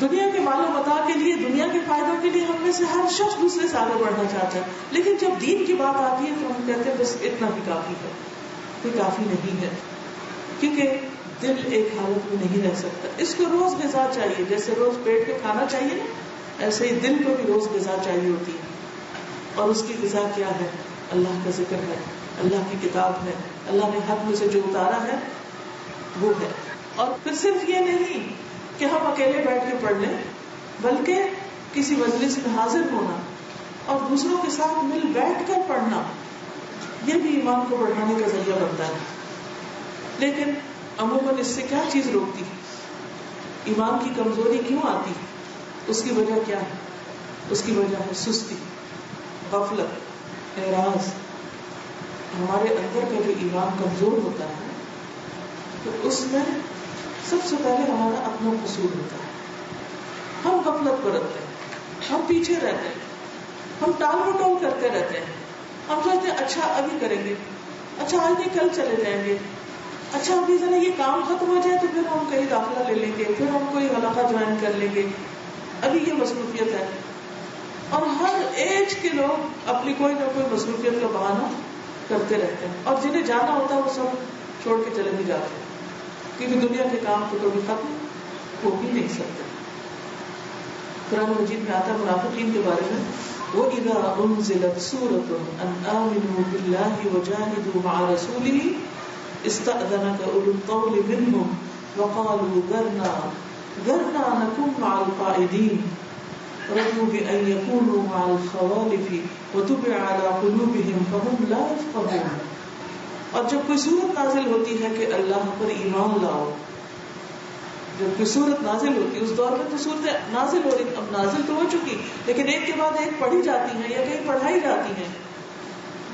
دنیا کے مال و متاع کے لیے, دنیا کے فائدوں کے لیے ہم میں سے ہر شخص دوسرے سے آگے بڑھنا چاہتا ہے, لیکن جب دین کی بات آتی ہے تو ہم کہتے ہیں بس اتنا ہی کافی ہے. کوئی کافی نہیں ہے, کیونکہ دل ایک حالت میں نہیں رہ سکتا. اس کو روز غذا چاہیے, جیسے روز پیٹ کو کھانا چاہیے نا, ایسے ہی دل کو بھی روز غذا چاہیے ہوتی ہے. اور اس کی غذا کیا ہے؟ اللہ کا ذکر ہے, اللہ کی کتاب ہے, اللہ نے حق میں سے جو اتارا ہے وہ ہے. اور پھر صرف یہ نہیں کہ ہم اکیلے بیٹھ کے پڑھ لیں, بلکہ کسی مجلس میں حاضر ہونا اور دوسروں کے ساتھ مل بیٹھ کر پڑھنا, یہ بھی ایمان کو بڑھانے کا ذریعہ بنتا ہے. لیکن عموماً اس سے کیا چیز روکتی, ایمان کی کمزوری کیوں آتی؟ اس کی وجہ کیا ہے؟ اس کی وجہ ہے سستی, غفلت, اعراض. ہمارے اندر کا جو ایمان کمزور ہوتا ہے تو اس میں سب سے پہلے ہمارا اپنا قصور ہوتا ہے. ہم غفلت برتتے ہیں, ہم پیچھے رہتے ہیں, ہم ٹال مٹول کرتے رہتے ہیں. ہم سوچتے ہیں اچھا ابھی کریں گے, اچھا آج نہیں کل چلے جائیں گے, اچھا ابھی ذرا یہ کام ختم ہو جائے تو پھر ہم کہیں داخلہ لے لیں گے, پھر ہم کوئی حلقہ جوائن کر لیں گے, ابھی یہ مصروفیت ہے. اور ہر ایج کے لوگ اپنی کوئی نہ کوئی مصروفیت کا بہانہ کرتے رہتے ہیں, اور جنہیں جانا ہوتا ہے وہ سب چھوڑ کے چلے بھی جاتے ہیں, کیونکہ دنیا کے کام تو کبھی ختم ہو بھی نہیں سکتے. قرآن مجید میں آتا ہے منافقین کے بارے میں, وَإِذَا أُنزِلَتْ سُورَةٌ أَنْ آمِنُوا بِاللَّهِ وَجَاهِدُوا مَعَ رَسُولِهِ اسْتَأْذَنَكَ أُولُو الطَّوْلِ مِنْهُمْ وَقَالُوا ذَرْنَا نَكُنْ مَعَ الْقَاعِدِينَ رَضُوا بِأَنْ يَكُونُوا مَعَ الْخَوَالِفِ وَطُبِعَ عَلَى قُلُوبِهِمْ فَهُمْ لَا يَفْقَهُونَ. اور جب کوئی صورت نازل ہوتی ہے کہ اللہ پر ایمان لاؤ, جب کوئی صورت نازل ہوتی ہے, اس دور میں تو صورتیں نازل ہو رہی, اب نازل تو ہو چکی لیکن ایک کے بعد ایک پڑھی جاتی ہیں یا کہیں پڑھائی جاتی ہیں,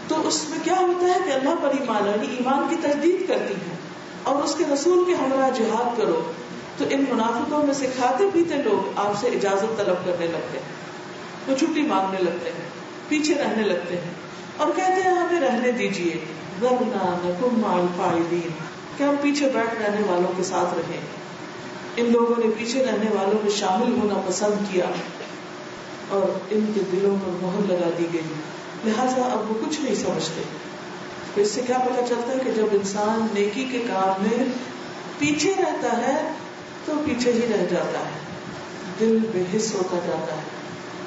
تو اس میں کیا ہوتا ہے کہ اللہ پر ایمان, یعنی ایمان کی تجدید کرتی ہیں اور اس کے رسول کے ہمراہ جہاد کرو. تو ان منافقوں میں سے کھاتے پیتے لوگ آپ سے اجازت طلب کرنے لگتے ہیں, وہ چھٹی مانگنے لگتے ہیں, پیچھے رہنے لگتے ہیں اور کہتے ہیں ہمیں رہنے دیجیے, ذَرْنَا نَكُنْ مَعَ الْقَاعِدِينَ, کہ ہم پیچھے بیٹھ رہنے والوں کے ساتھ رہیں. ان لوگوں نے پیچھے رہنے والوں میں شامل ہونا پسند کیا اور ان کے دلوں پر مہر لگا دی گئی, لہٰذا اب وہ کچھ نہیں سمجھتے. اس سے کیا پتہ چلتا ہے کہ جب انسان نیکی کے کام میں پیچھے رہتا ہے تو پیچھے ہی رہ جاتا ہے, دل بے حس ہوتا جاتا ہے,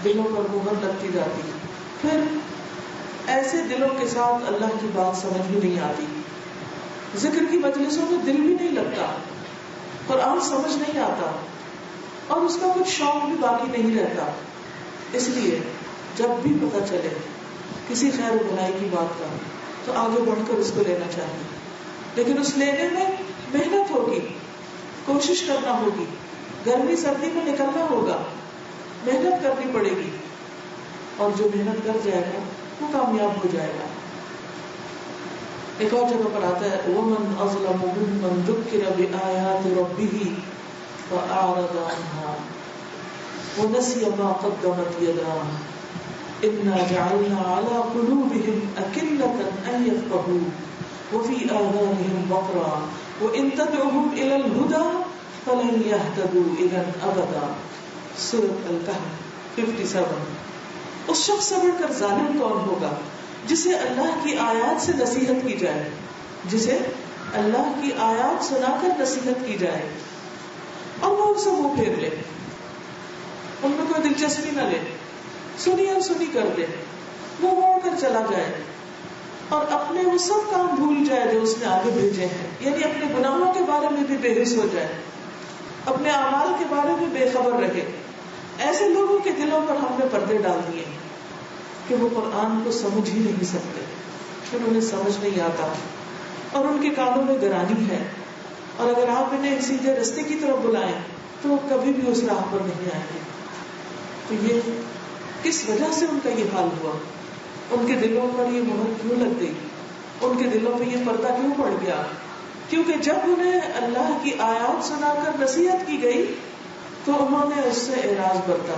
دلوں پر مہر لگتی جاتی ہے. پھر ایسے دلوں کے ساتھ اللہ کی بات سمجھ بھی نہیں آتی, ذکر کی مجلسوں میں دل بھی نہیں لگتا, قرآن سمجھ نہیں آتا اور اس کا کچھ شوق بھی باقی نہیں رہتا. اس لیے جب بھی پتہ چلے کسی خیر و بھلائی کی بات کا تو آگے بڑھ کر اس کو لینا چاہیے, لیکن اس لینے میں محنت ہوگی, کوشش کرنا ہوگی, گرمی سردی میں نکلنا ہوگا, محنت کرنی پڑے گی. اور جو محنت کر جائے گا وہ کامیاب ہو جائے گا. ایک اور جگہ پر آتا ہے وَمَنْ أَظْلَمُ مِمَّنْ ذُكِّرَ بِآيَاتِ رَبِّهِ فَأَعْرَضَ عَنْهَا وَنَسِيَ مَا قَدَّمَتْ يَدَاهُ إِنَّا جَعَلْنَا عَلَى قُلُوبِهِمْ أَكِنَّةً أَن يَفْقَهُوهُ وَفِي آذَانِهِمْ وَقْرًا وَإِن تَدْعُهُمْ إِلَى الْهُدَى فَلَن يَهْتَدُوا إِذًا أَبَدًا. سورۃ الکہف 57. اس شخص سے بڑھ کر ظالم کون ہوگا جسے اللہ کی آیات سے نصیحت کی جائے، جسے اللہ کی آیات سنا کر نصیحت کی جائے اور وہ ان سے منہ پھیر لے، ان میں کوئی دلچسپی نہ لے، سنی اور سنی کر دے، منہ موڑ کر چلا جائے اور اپنے وہ سب کام بھول جائے جو اس نے آگے بھیجے ہیں. یعنی اپنے گناہوں کے بارے میں بھی بے حس ہو جائے، اپنے اعمال کے بارے میں بے خبر رہے. ایسے لوگوں کے دلوں پر ہم نے پردے ڈال دیے کہ وہ قرآن کو سمجھ ہی نہیں سکتے، پھر انہیں سمجھ نہیں آتا اور ان کے کانوں میں گرانی ہے، اور اگر آپ انہیں سیدھے رستے کی طرف بلائیں تو وہ کبھی بھی اس راہ پر نہیں آئیں گے. تو یہ کس وجہ سے ان کا یہ حال ہوا؟ ان کے دلوں پر یہ مہر کیوں لگ گئی؟ ان کے دلوں پہ یہ پردہ کیوں پڑ گیا؟ کیونکہ جب انہیں اللہ کی آیات سنا کر نصیحت کی گئی تو انہوں نے اس سے اعراض برتا.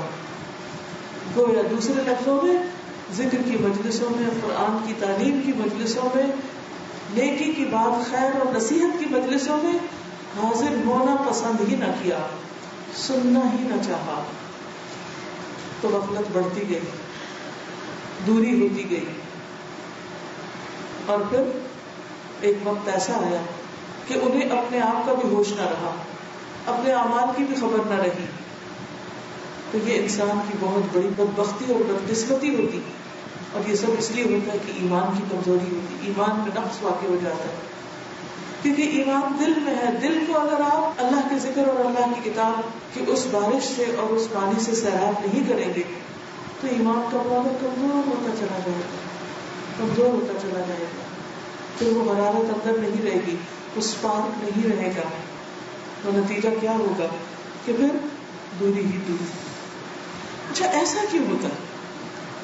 گویا دوسرے لفظوں میں ذکر کی مجلسوں میں، قرآن کی تعلیم کی مجلسوں میں، نیکی کی بات، خیر اور نصیحت کی مجلسوں میں حاضر ہونا پسند ہی نہ کیا، سننا ہی نہ چاہا. تو غفلت بڑھتی گئی، دوری ہوتی گئی، اور پھر ایک وقت ایسا آیا کہ انہیں اپنے آپ کا بھی ہوش نہ رہا، اپنے اعمال کی بھی خبر نہ رہی. تو یہ انسان کی بہت بڑی بدبختی اور بدقسمتی ہوتی، اور یہ سب اس لیے ہوتا ہے کہ ایمان کی کمزوری ہوتی، ایمان میں نقص واقع ہو جاتا ہے. کیونکہ ایمان دل میں ہے. دل کو اگر آپ اللہ کے ذکر اور اللہ کی کتاب کی اس بارش سے اور اس پانی سے سیراب نہیں کریں گے تو ایمان کا پاور کمزور ہوتا چلا جائے گا، کمزور ہوتا چلا جائے گا. پھر وہ حرارت اندر نہیں رہے گی، وہ اسپارک نہیں رہے گا. تو نتیجہ کیا ہوگا کہ پھر دوری ہی دوری. اچھا ایسا کیوں ہوتا ہے؟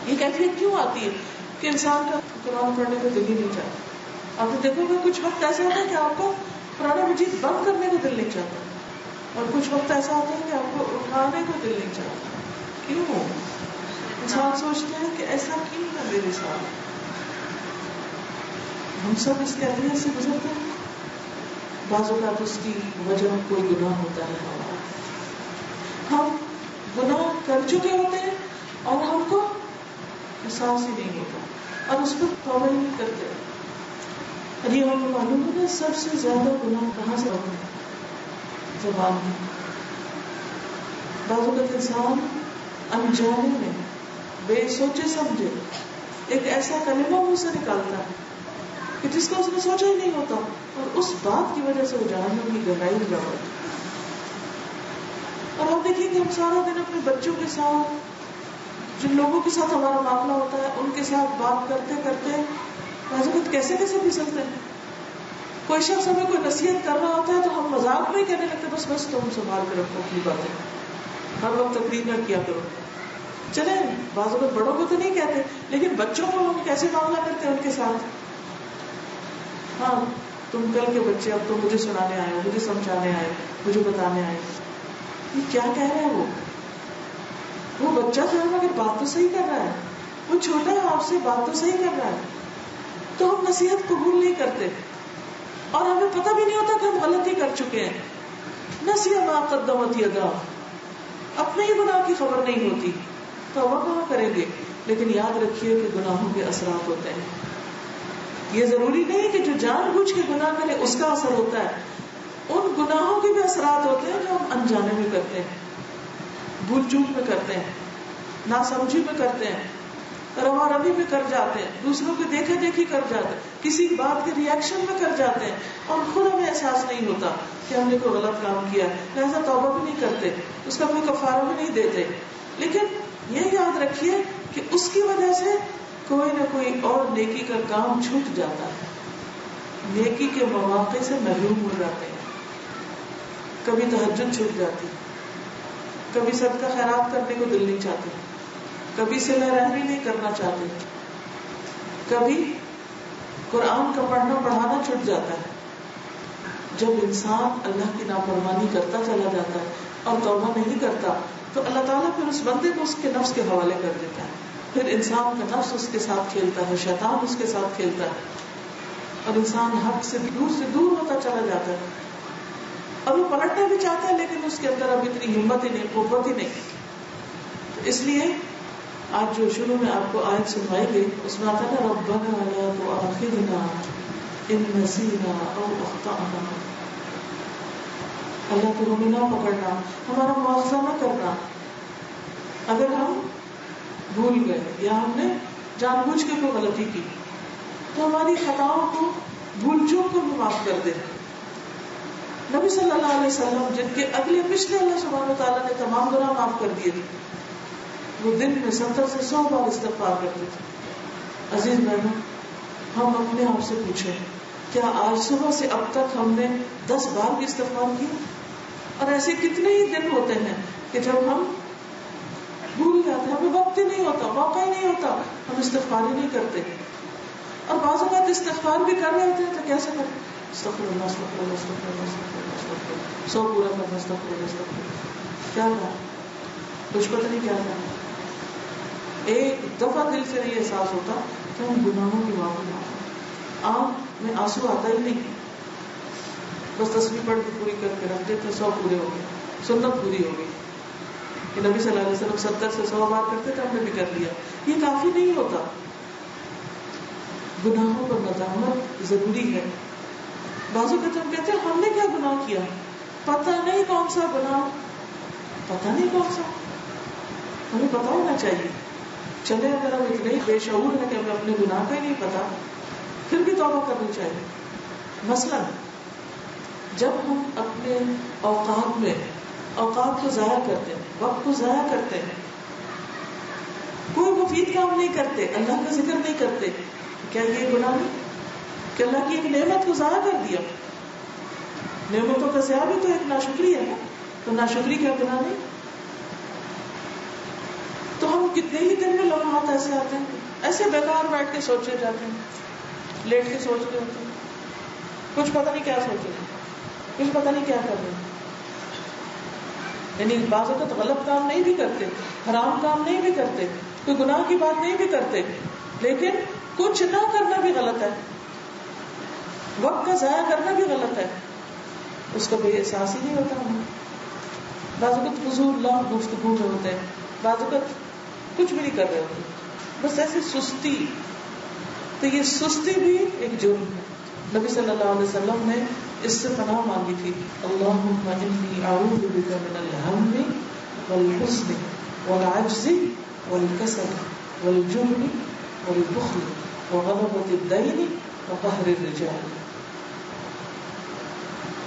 یہ کیفیت کیوں آتی ہے کہ انسان کا قرآن پڑھنے کو دل ہی نہیں چاہتا؟ آپ نے دیکھو گے کچھ وقت ایسا ہوتا ہے کہ آپ کو قرآن مجید بند کرنے کو دل نہیں چاہتا، اور کچھ وقت ایسا ہوتا ہے کہ آپ کو اٹھانے کو دل نہیں چاہتا. کیوں؟ انسان سوچتے ہیں کہ ایسا کیوں ہے میرے ساتھ. ہم سب اس کیفیت سے گزرتے ہیں. بعض اوقات اس کی وجہ کوئی گناہ ہوتا ہے ہمارا، ہم گناہ کر چکے ہوتے ہیں اور ہم کو احساس ہی نہیں ہوتا اور اس کو توبہ ہی نہیں کرتے. اور یہ ہمیں معلوم ہے نا سب سے زیادہ گناہ کہاں سے ہوتے ہیں؟ زبان میں. بعض اوقات انسان انجانے میں بے سوچے سمجھے ایک ایسا کلمہ منہ سے نکالتا ہے کہ جس کو اس نے سوچا ہی نہیں ہوتا، اور اس بات کی وجہ سے وہ جہنم کی گہرائی میں جاتا ہے. اور آپ دیکھیں کہ ہم سارا دن اپنے بچوں کے ساتھ، جن لوگوں کے ساتھ ہمارا معاملہ ہوتا ہے، ان کے ساتھ بات کرتے کرتے بعض وقت کیسے کیسے پھسلتے ہیں. کوئی شخص ہمیں کوئی نصیحت کر رہا ہوتا ہے تو ہم مذاق میں ہی کہنے لگتے بس بس تم سنبھال کے رکھو اپنی باتیں، ہر وقت تقریر نہ کیا کرو. چلے بعض وقت بڑوں کو تو نہیں کہتے، لیکن بچوں کو ہم کیسے معاملہ کرتے ہیں ان کے ساتھ. ہاں تم کل کے بچے، اب تو مجھے سنانے آئے، مجھے سمجھانے آئے، مجھے بتانے آئے. یہ کیا کہہ رہے ہیں؟ وہ بچہ جو ہے مگر بات تو صحیح کر رہا ہے، وہ چھوٹا ہے آپ سے، بات تو صحیح کر رہا ہے. تو ہم نصیحت قبول نہیں کرتے اور ہمیں پتہ بھی نہیں ہوتا کہ ہم غلطی کر چکے ہیں. نسی ما قدمت یدا، اپنے ہی گناہ کی خبر نہیں ہوتی تو وہ کہاں کریں گے. لیکن یاد رکھیے کہ گناہوں کے اثرات ہوتے ہیں. یہ ضروری نہیں کہ جو جان بوجھ کے گناہ کرے اس کا اثر ہوتا ہے، ان گناہوں کے بھی اثرات ہوتے ہیں جو ہم انجانے میں کرتے ہیں، بھول چوک میں کرتے ہیں، ناسمجھی میں کرتے ہیں، روا روی میں کر جاتے ہیں، دوسروں کے دیکھے دیکھی کر جاتے ہیں، کسی بات کے ریئیکشن میں کر جاتے ہیں اور خود ہمیں احساس نہیں ہوتا کہ ہم نے کوئی غلط کام کیا، لہذا توبہ بھی نہیں کرتے، اس کا کوئی کفارہ بھی نہیں دیتے. لیکن یہ یاد رکھیے کہ اس کی وجہ سے کوئی نہ کوئی اور نیکی کا کام چھوٹ جاتا ہے، نیکی کے مواقع سے محروم ہو جاتے ہیں. کبھی تہجد چھوٹ جاتی، کبھی صدقہ خیرات کرنے کو دل نہیں چاہتے، کبھی صلہ رحمی نہیں کرنا چاہتے, کبھی قرآن کا پڑھنا پڑھانا چھٹ جاتا ہے. جب انسان اللہ کی نافرمانی کرتا چلا جاتا ہے اور توبہ نہیں کرتا تو اللہ تعالیٰ پھر اس بندے کو اس کے نفس کے حوالے کر دیتا ہے. پھر انسان کا نفس اس کے ساتھ کھیلتا ہے, شیطان اس کے ساتھ کھیلتا ہے, اور انسان حق سے دور ہوتا چلا جاتا ہے. اور وہ پلٹنا بھی چاہتا ہے لیکن اس کے اندر اب اتنی ہمت ہی نہیں, قوت ہی نہیں. اس لیے آج جو شروع میں آپ کو آیت سنوائی گئی اس میں آتا ہے ربنا لا تؤاخذنا ان نسینا او اخطأنا. اللہ کو ہمیں نہ پکڑنا, ہمارا مواخذہ نہ کرنا اگر ہم بھول گئے یا ہم نے جان بوجھ کے کوئی غلطی کی, تو ہماری خطاؤں کو بھول چوک کو بھی معاف کر دے. نبی صلی اللہ علیہ وسلم جن کے اگلے پچھلے اللہ سبحانہ و تعالیٰ نے تمام گناہ معاف کر دیے تھے, وہ دن میں 70 سے 100 بار استغفار کرتے تھے. عزیز بہنوں, ہم اپنے آپ سے پوچھیں کیا آج صبح سے اب تک ہم نے 10 بار بھی استغفار کیا؟ اور ایسے کتنے ہی دن ہوتے ہیں کہ جب ہم بھول جاتے ہیں, ہمیں وقت ہی نہیں ہوتا, موقع ہی نہیں ہوتا, ہم استغفار ہی نہیں کرتے. اور بعض اوقات استغفار بھی کر رہے ہوتے ہیں تو کیسے کریں, استغفر اللہ استغفر اللہ استغفر اللہ استغفر اللہ استغفر اللہ, 100 پورا کرنا, استغفر اللہ استغفر اللہ. کیا کہا, کچھ پتہ نہیں کیا کہا. ایک دفعہ دل سے نہیں احساس ہوتا کہ ہم گناہوں کی معافی مانگیں. آنکھ میں آنسو آتا ہی نہیں, بس تسبیح پڑھ کے پوری کر کے رکھ دیتے, 100 پورے ہو گئے, سنت پوری ہو گئی. کہ نبی صلی اللہ علیہ وسلم 70 سے 100 بار کرتے تھے, ہم نے بھی کر لیا. یہ کافی نہیں ہوتا, گناہوں پر ندامت ضروری ہے. بعضوں کا ہم کہتے ہیں ہم نے کیا گناہ کیا, پتہ نہیں کون سا گناہ, پتہ نہیں کون سا, ہمیں پتہ ہونا چاہیے. چلے اگر ہم اتنے بے شعور ہیں کہ ہمیں اپنے گناہ کا ہی نہیں پتا, پھر بھی توبہ کرنی چاہیے. مثلا جب ہم اپنے اوقات میں اوقات کو ضائع کرتے ہیں, وقت کو ضائع کرتے ہیں, کوئی مفید کام نہیں کرتے, اللہ کا ذکر نہیں کرتے, کیا یہ گناہ نہیں کہ اللہ کی ایک نعمت کو ضائع کر دیا؟ نعمتوں کا ضیاع بھی تو ایک ناشکری ہے نا, تو ناشکری کیا گناہ نہیں؟ تو ہم کتنے ہی دن میں لمحات ایسے آتے ہیں, ایسے بیکار بیٹھ کے سوچے جاتے ہیں, لیٹ کے سوچ رہے ہوتے ہیں, کچھ پتہ نہیں کیا سوچ رہے ہیں, کچھ پتہ نہیں کیا کر رہے ہیں. یعنی بعض اوقات غلط کام نہیں بھی کرتے, حرام کام نہیں بھی کرتے, کوئی گناہ کی بات نہیں بھی کرتے, لیکن کچھ نہ کرنا بھی غلط ہے, وقت کا ضائع کرنا بھی غلط ہے, اس کا کوئی احساس ہی نہیں ہوتا ہمیں. بعض اوقات فضول لفظ گفتگو میں ہوتے ہیں, بعض اوقات کچھ بھی نہیں کر رہے ہوتے, بس ایسی سستی. تو یہ سستی بھی ایک جرم ہے. نبی صلی اللہ علیہ وسلم نے اس سے پناہ مانگی تھی, اللہم انی اعوذ بک من الہم والحزن والعجز والکسل والجبن والبخل وغلبۃ الدین وقہر الرجال.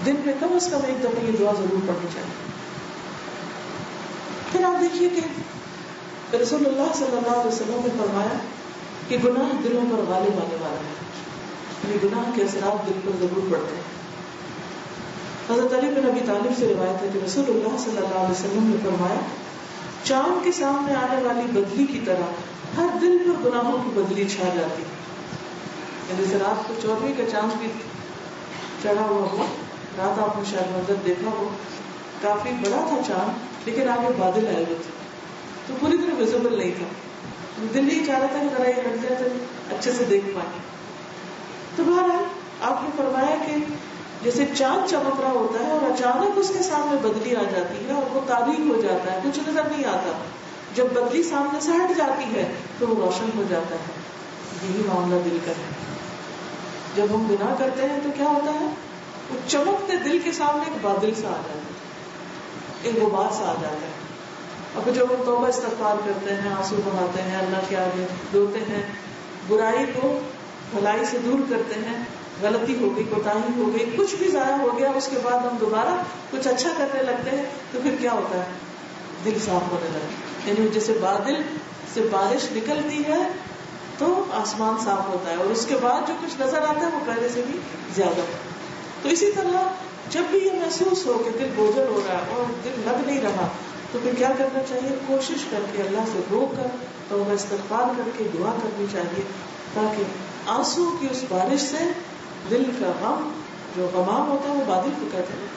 دن میں کم از کم ایک دفعہ یہ دعا ضرور پڑھنی چاہیے. پھر آپ دیکھیے کہ رسول اللہ صلی اللہ علیہ وسلم نے فرمایا کہ گناہ دلوں پر غالب آنے والا ہے, یعنی گناہ کے اثرات دل پر ضرور پڑتے ہیں. حضرت علی بن ابی طالب سے روایت ہے کہ رسول اللہ صلی اللہ علیہ وسلم نے فرمایا, چاند کے سامنے آنے والی بدلی کی طرح ہر دل پر گناہوں کی بدلی چھا جاتی. یعنی جیسے رات کو 14ویں کا چاند بھی چڑھا ہوا ہو, رات آپ نے شاید منظر دیکھا ہو, کافی بڑا تھا چاند لیکن آگے بادل آئے ہوئے تھے تو پوری طرح ویزیبل نہیں تھا. دل نہیں چاہ رہا تھا کہ ذرا یہ لگ جائے تو اچھے سے دیکھ پائیں. تو بہرحال آپ نے فرمایا کہ جیسے چاند چمک رہا ہوتا ہے اور اچانک اس کے سامنے بدلی آ جاتی ہے اور وہ تاریک ہو جاتا ہے, کچھ نظر نہیں آتا. جب بدلی سامنے سے ہٹ جاتی ہے تو وہ روشن ہو جاتا ہے. یہی معاملہ دل کا ہے. جب ہم گناہ کرتے ہیں تو کیا ہوتا ہے, وہ چمکتے دل کے سامنے ایک بادل سا آ جاتا ہے, ایک غبار سا آ جاتا ہے. اور جب ہم توبہ استغفار کرتے ہیں, آنسو بہاتے ہیں, اللہ کے آگے روتے ہیں, برائی کو بھلائی سے دور کرتے ہیں, غلطی ہو گئی, کوتاہی ہو گئی, کچھ بھی ضائع ہو گیا, اس کے بعد ہم دوبارہ کچھ اچھا کرنے لگتے ہیں, تو پھر کیا ہوتا ہے, دل صاف ہونے لگتا ہے. یعنی جیسے بادل سے بارش نکلتی ہے تو آسمان صاف ہوتا ہے, اور اس کے بعد جو کچھ نظر آتا ہے وہ پہلے سے بھی زیادہ. تو اسی طرح جب بھی یہ محسوس ہو کہ دل بوجھل ہو رہا ہے اور دل لگ نہیں رہا, تو پھر کیا کرنا چاہیے؟ کوشش کر کے اللہ سے رو کر توبہ استغفار کر کے دعا کرنی چاہیے، تاکہ آنسو کی اس بارش سے دل کا غم، جو غمام ہوتا ہے وہ بادل کو کہتے ہیں،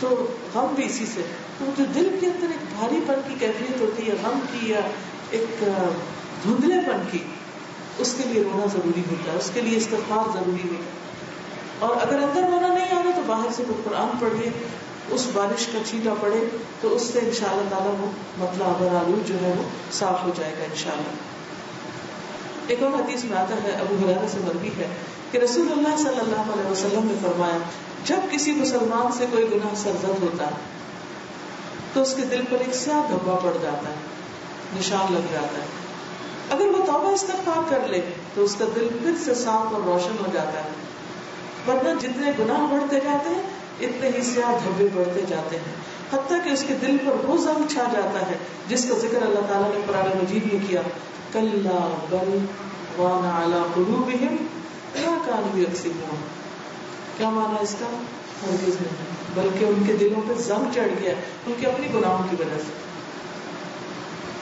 تو غم بھی اسی سے، تو جو دل کے اندر ایک بھاری پن کی کیفیت ہوتی ہے، غم کی یا ایک دھندلے پن کی، اس کے لیے رونا ضروری ہوتا ہے، اس کے لیے استغفار ضروری ہوتا ہے. اور اگر اندر رونا نہیں آ رہا تو باہر سے کوئی قرآن پڑھیے، اس بارش کا چھینٹا پڑے تو اس سے انشاءاللہ تعالیٰ وہ مطلع ابر آلود جو ہے وہ صاف ہو جائے گا انشاءاللہ. ایک اور حدیث میں آتا ہے، ابو ہریرہ سے مروی ہے کہ رسول اللہ صلی اللہ علیہ وسلم نے فرمایا، جب کسی مسلمان سے کوئی گناہ سرزد ہوتا ہے تو اس کے دل پر ایک سیاہ دھبا پڑ جاتا ہے، نشان لگ جاتا ہے. اگر وہ توبہ استغفار کر لے تو اس کا دل پھر سے صاف اور روشن ہو جاتا ہے، ورنہ جتنے گناہ بڑھتے جاتے ہیں اتنے ہی سیاہ دھبے بڑھتے جاتے ہیں، حتیٰ کہ اس کے دل پر وہ زنگ چھا جاتا ہے جس کا ذکر اللہ تعالیٰ نے قرآن مجید میں کیا، کلا بل ران علی قلوبہم ما کانوا یکسبون. کیا معنی اس کا؟ ہرگز نہیں، بلکہ ان کے دلوں پہ زنگ چڑھ گیا ان کے اپنی گناہوں کی وجہ سے.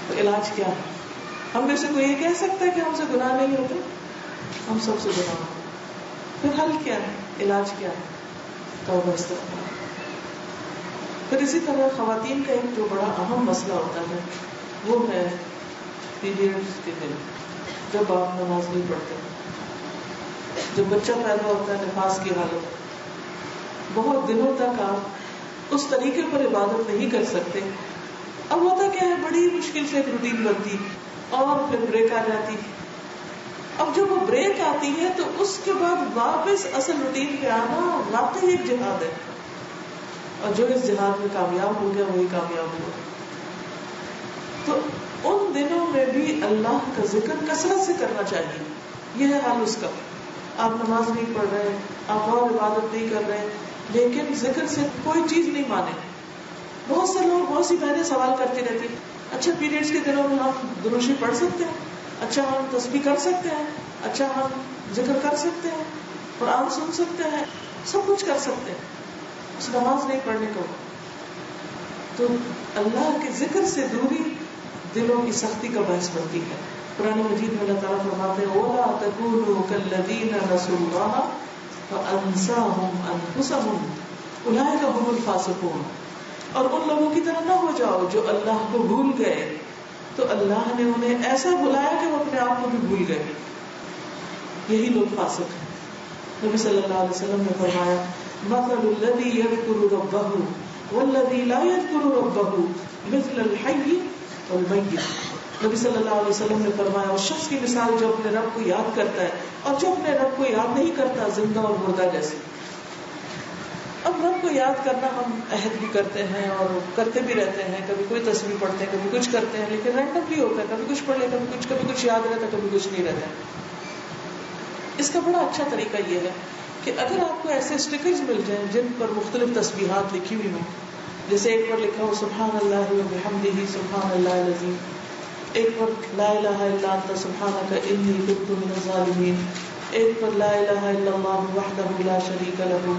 تو علاج کیا ہے؟ ہم میں سے کوئی یہ کہہ سکتا ہے کہ ہم سے گناہ نہیں ہوتے؟ ہم سب سے گناہ ہوتے. پھر حل کیا ہے؟ علاج کیا ہے؟ توبہ استغفار. پھر اسی طرح خواتین کا ایک جو بڑا اہم مسئلہ ہوتا ہے وہ ہے پیریڈز کے دن، جب آپ نماز نہیں پڑھتے، جب بچہ پیدا ہوتا ہے نفاس کی حالت، بہت دنوں تک آپ اس طریقے پر عبادت نہیں کر سکتے. اب ہوتا کیا ہے، بڑی مشکل سے ایک روٹین بنتی اور پھر بریک آ جاتی. اب جب وہ بریک آتی ہے تو اس کے بعد واپس اصل روٹین پہ آنا واقعی ایک جہاد ہے، اور جو اس جہاد میں کامیاب ہو گیا وہی کامیاب ہوا. تو ان دنوں میں بھی اللہ کا ذکر کثرت سے کرنا چاہیے. یہ ہے حال اس کا. آپ نماز نہیں پڑھ رہے، آپ اور عبادت نہیں کر رہے، لیکن ذکر سے کوئی چیز نہیں مانے. بہت سے لوگ، بہت سی بہنیں سوال کرتی رہتی، اچھا پیریڈز کے دنوں میں ہم دروشی پڑھ سکتے ہیں، اچھا ہم تسبیح کر سکتے ہیں، اچھا ہم ذکر کر سکتے ہیں، قرآن سن سکتے ہیں، سب کچھ کر سکتے ہیں، اس نماز نہیں پڑھنے کو. تو اللہ کے ذکر سے دوری دلوں کی سختی کا باعث بنتی ہے. قرآن مجید میں اللہ تعالیٰ فرماتے ہیں وَلَا تَكُونُوا كَالَّذِينَ نَسُوا اللَّهَ فَأَنسَاهُمْ أَنفُسَهُمْ أُولَٰئِكَ هُمُ الْفَاسِقُونَ. اور ان لوگوں کی طرح نہ ہو جاؤ جو اللہ کو بھول گئے تو اللہ نے انہیں ایسا بھلایا کہ وہ اپنے آپ کو بھی بھول گئے. یہی لوگ فاسق ہیں. نبی صلی اللہ علیہ وسلم نے فرمایا مَثَلُ الَّذِي يَذْكُرُ رَبَّهُ وَالَّذِي لَا يَذْكُرُ رَبَّهُ مِثْلَ الْحَيِّ وَالْمَيِّتِ. نبی صلی اللہ علیہ وسلم نے فرمایا اس شخص کی مثال جو اپنے رب کو یاد کرتا ہے اور جو اپنے رب کو یاد نہیں کرتا زندہ اور مردہ جیسے. اب رب کو یاد کرنا ہم عہد بھی کرتے ہیں اور کرتے بھی رہتے ہیں، کبھی کوئی تسبیح پڑھتے ہیں، کبھی کچھ کرتے ہیں، لیکن رینڈملی ہوتا ہے، کبھی کچھ پڑھ لے کبھی کچھ یاد رہتا ہے، کبھی کچھ نہیں رہتا. اس کا بڑا اچھا طریقہ یہ ہے کہ اگر آپ کو ایسے اسٹکرز مل جائیں جن پر مختلف تسبیحات لکھی ہوئی ہوں، جیسے ایک پر لکھا ہو سبحان اللہ وبحمدہ سبحان اللہ العظیم، ایک پر لا الہ الا انت سبحانک انی کنت من الظالمین، ایک پر لا الہ الا اللہ وحدہ لا شریک لہ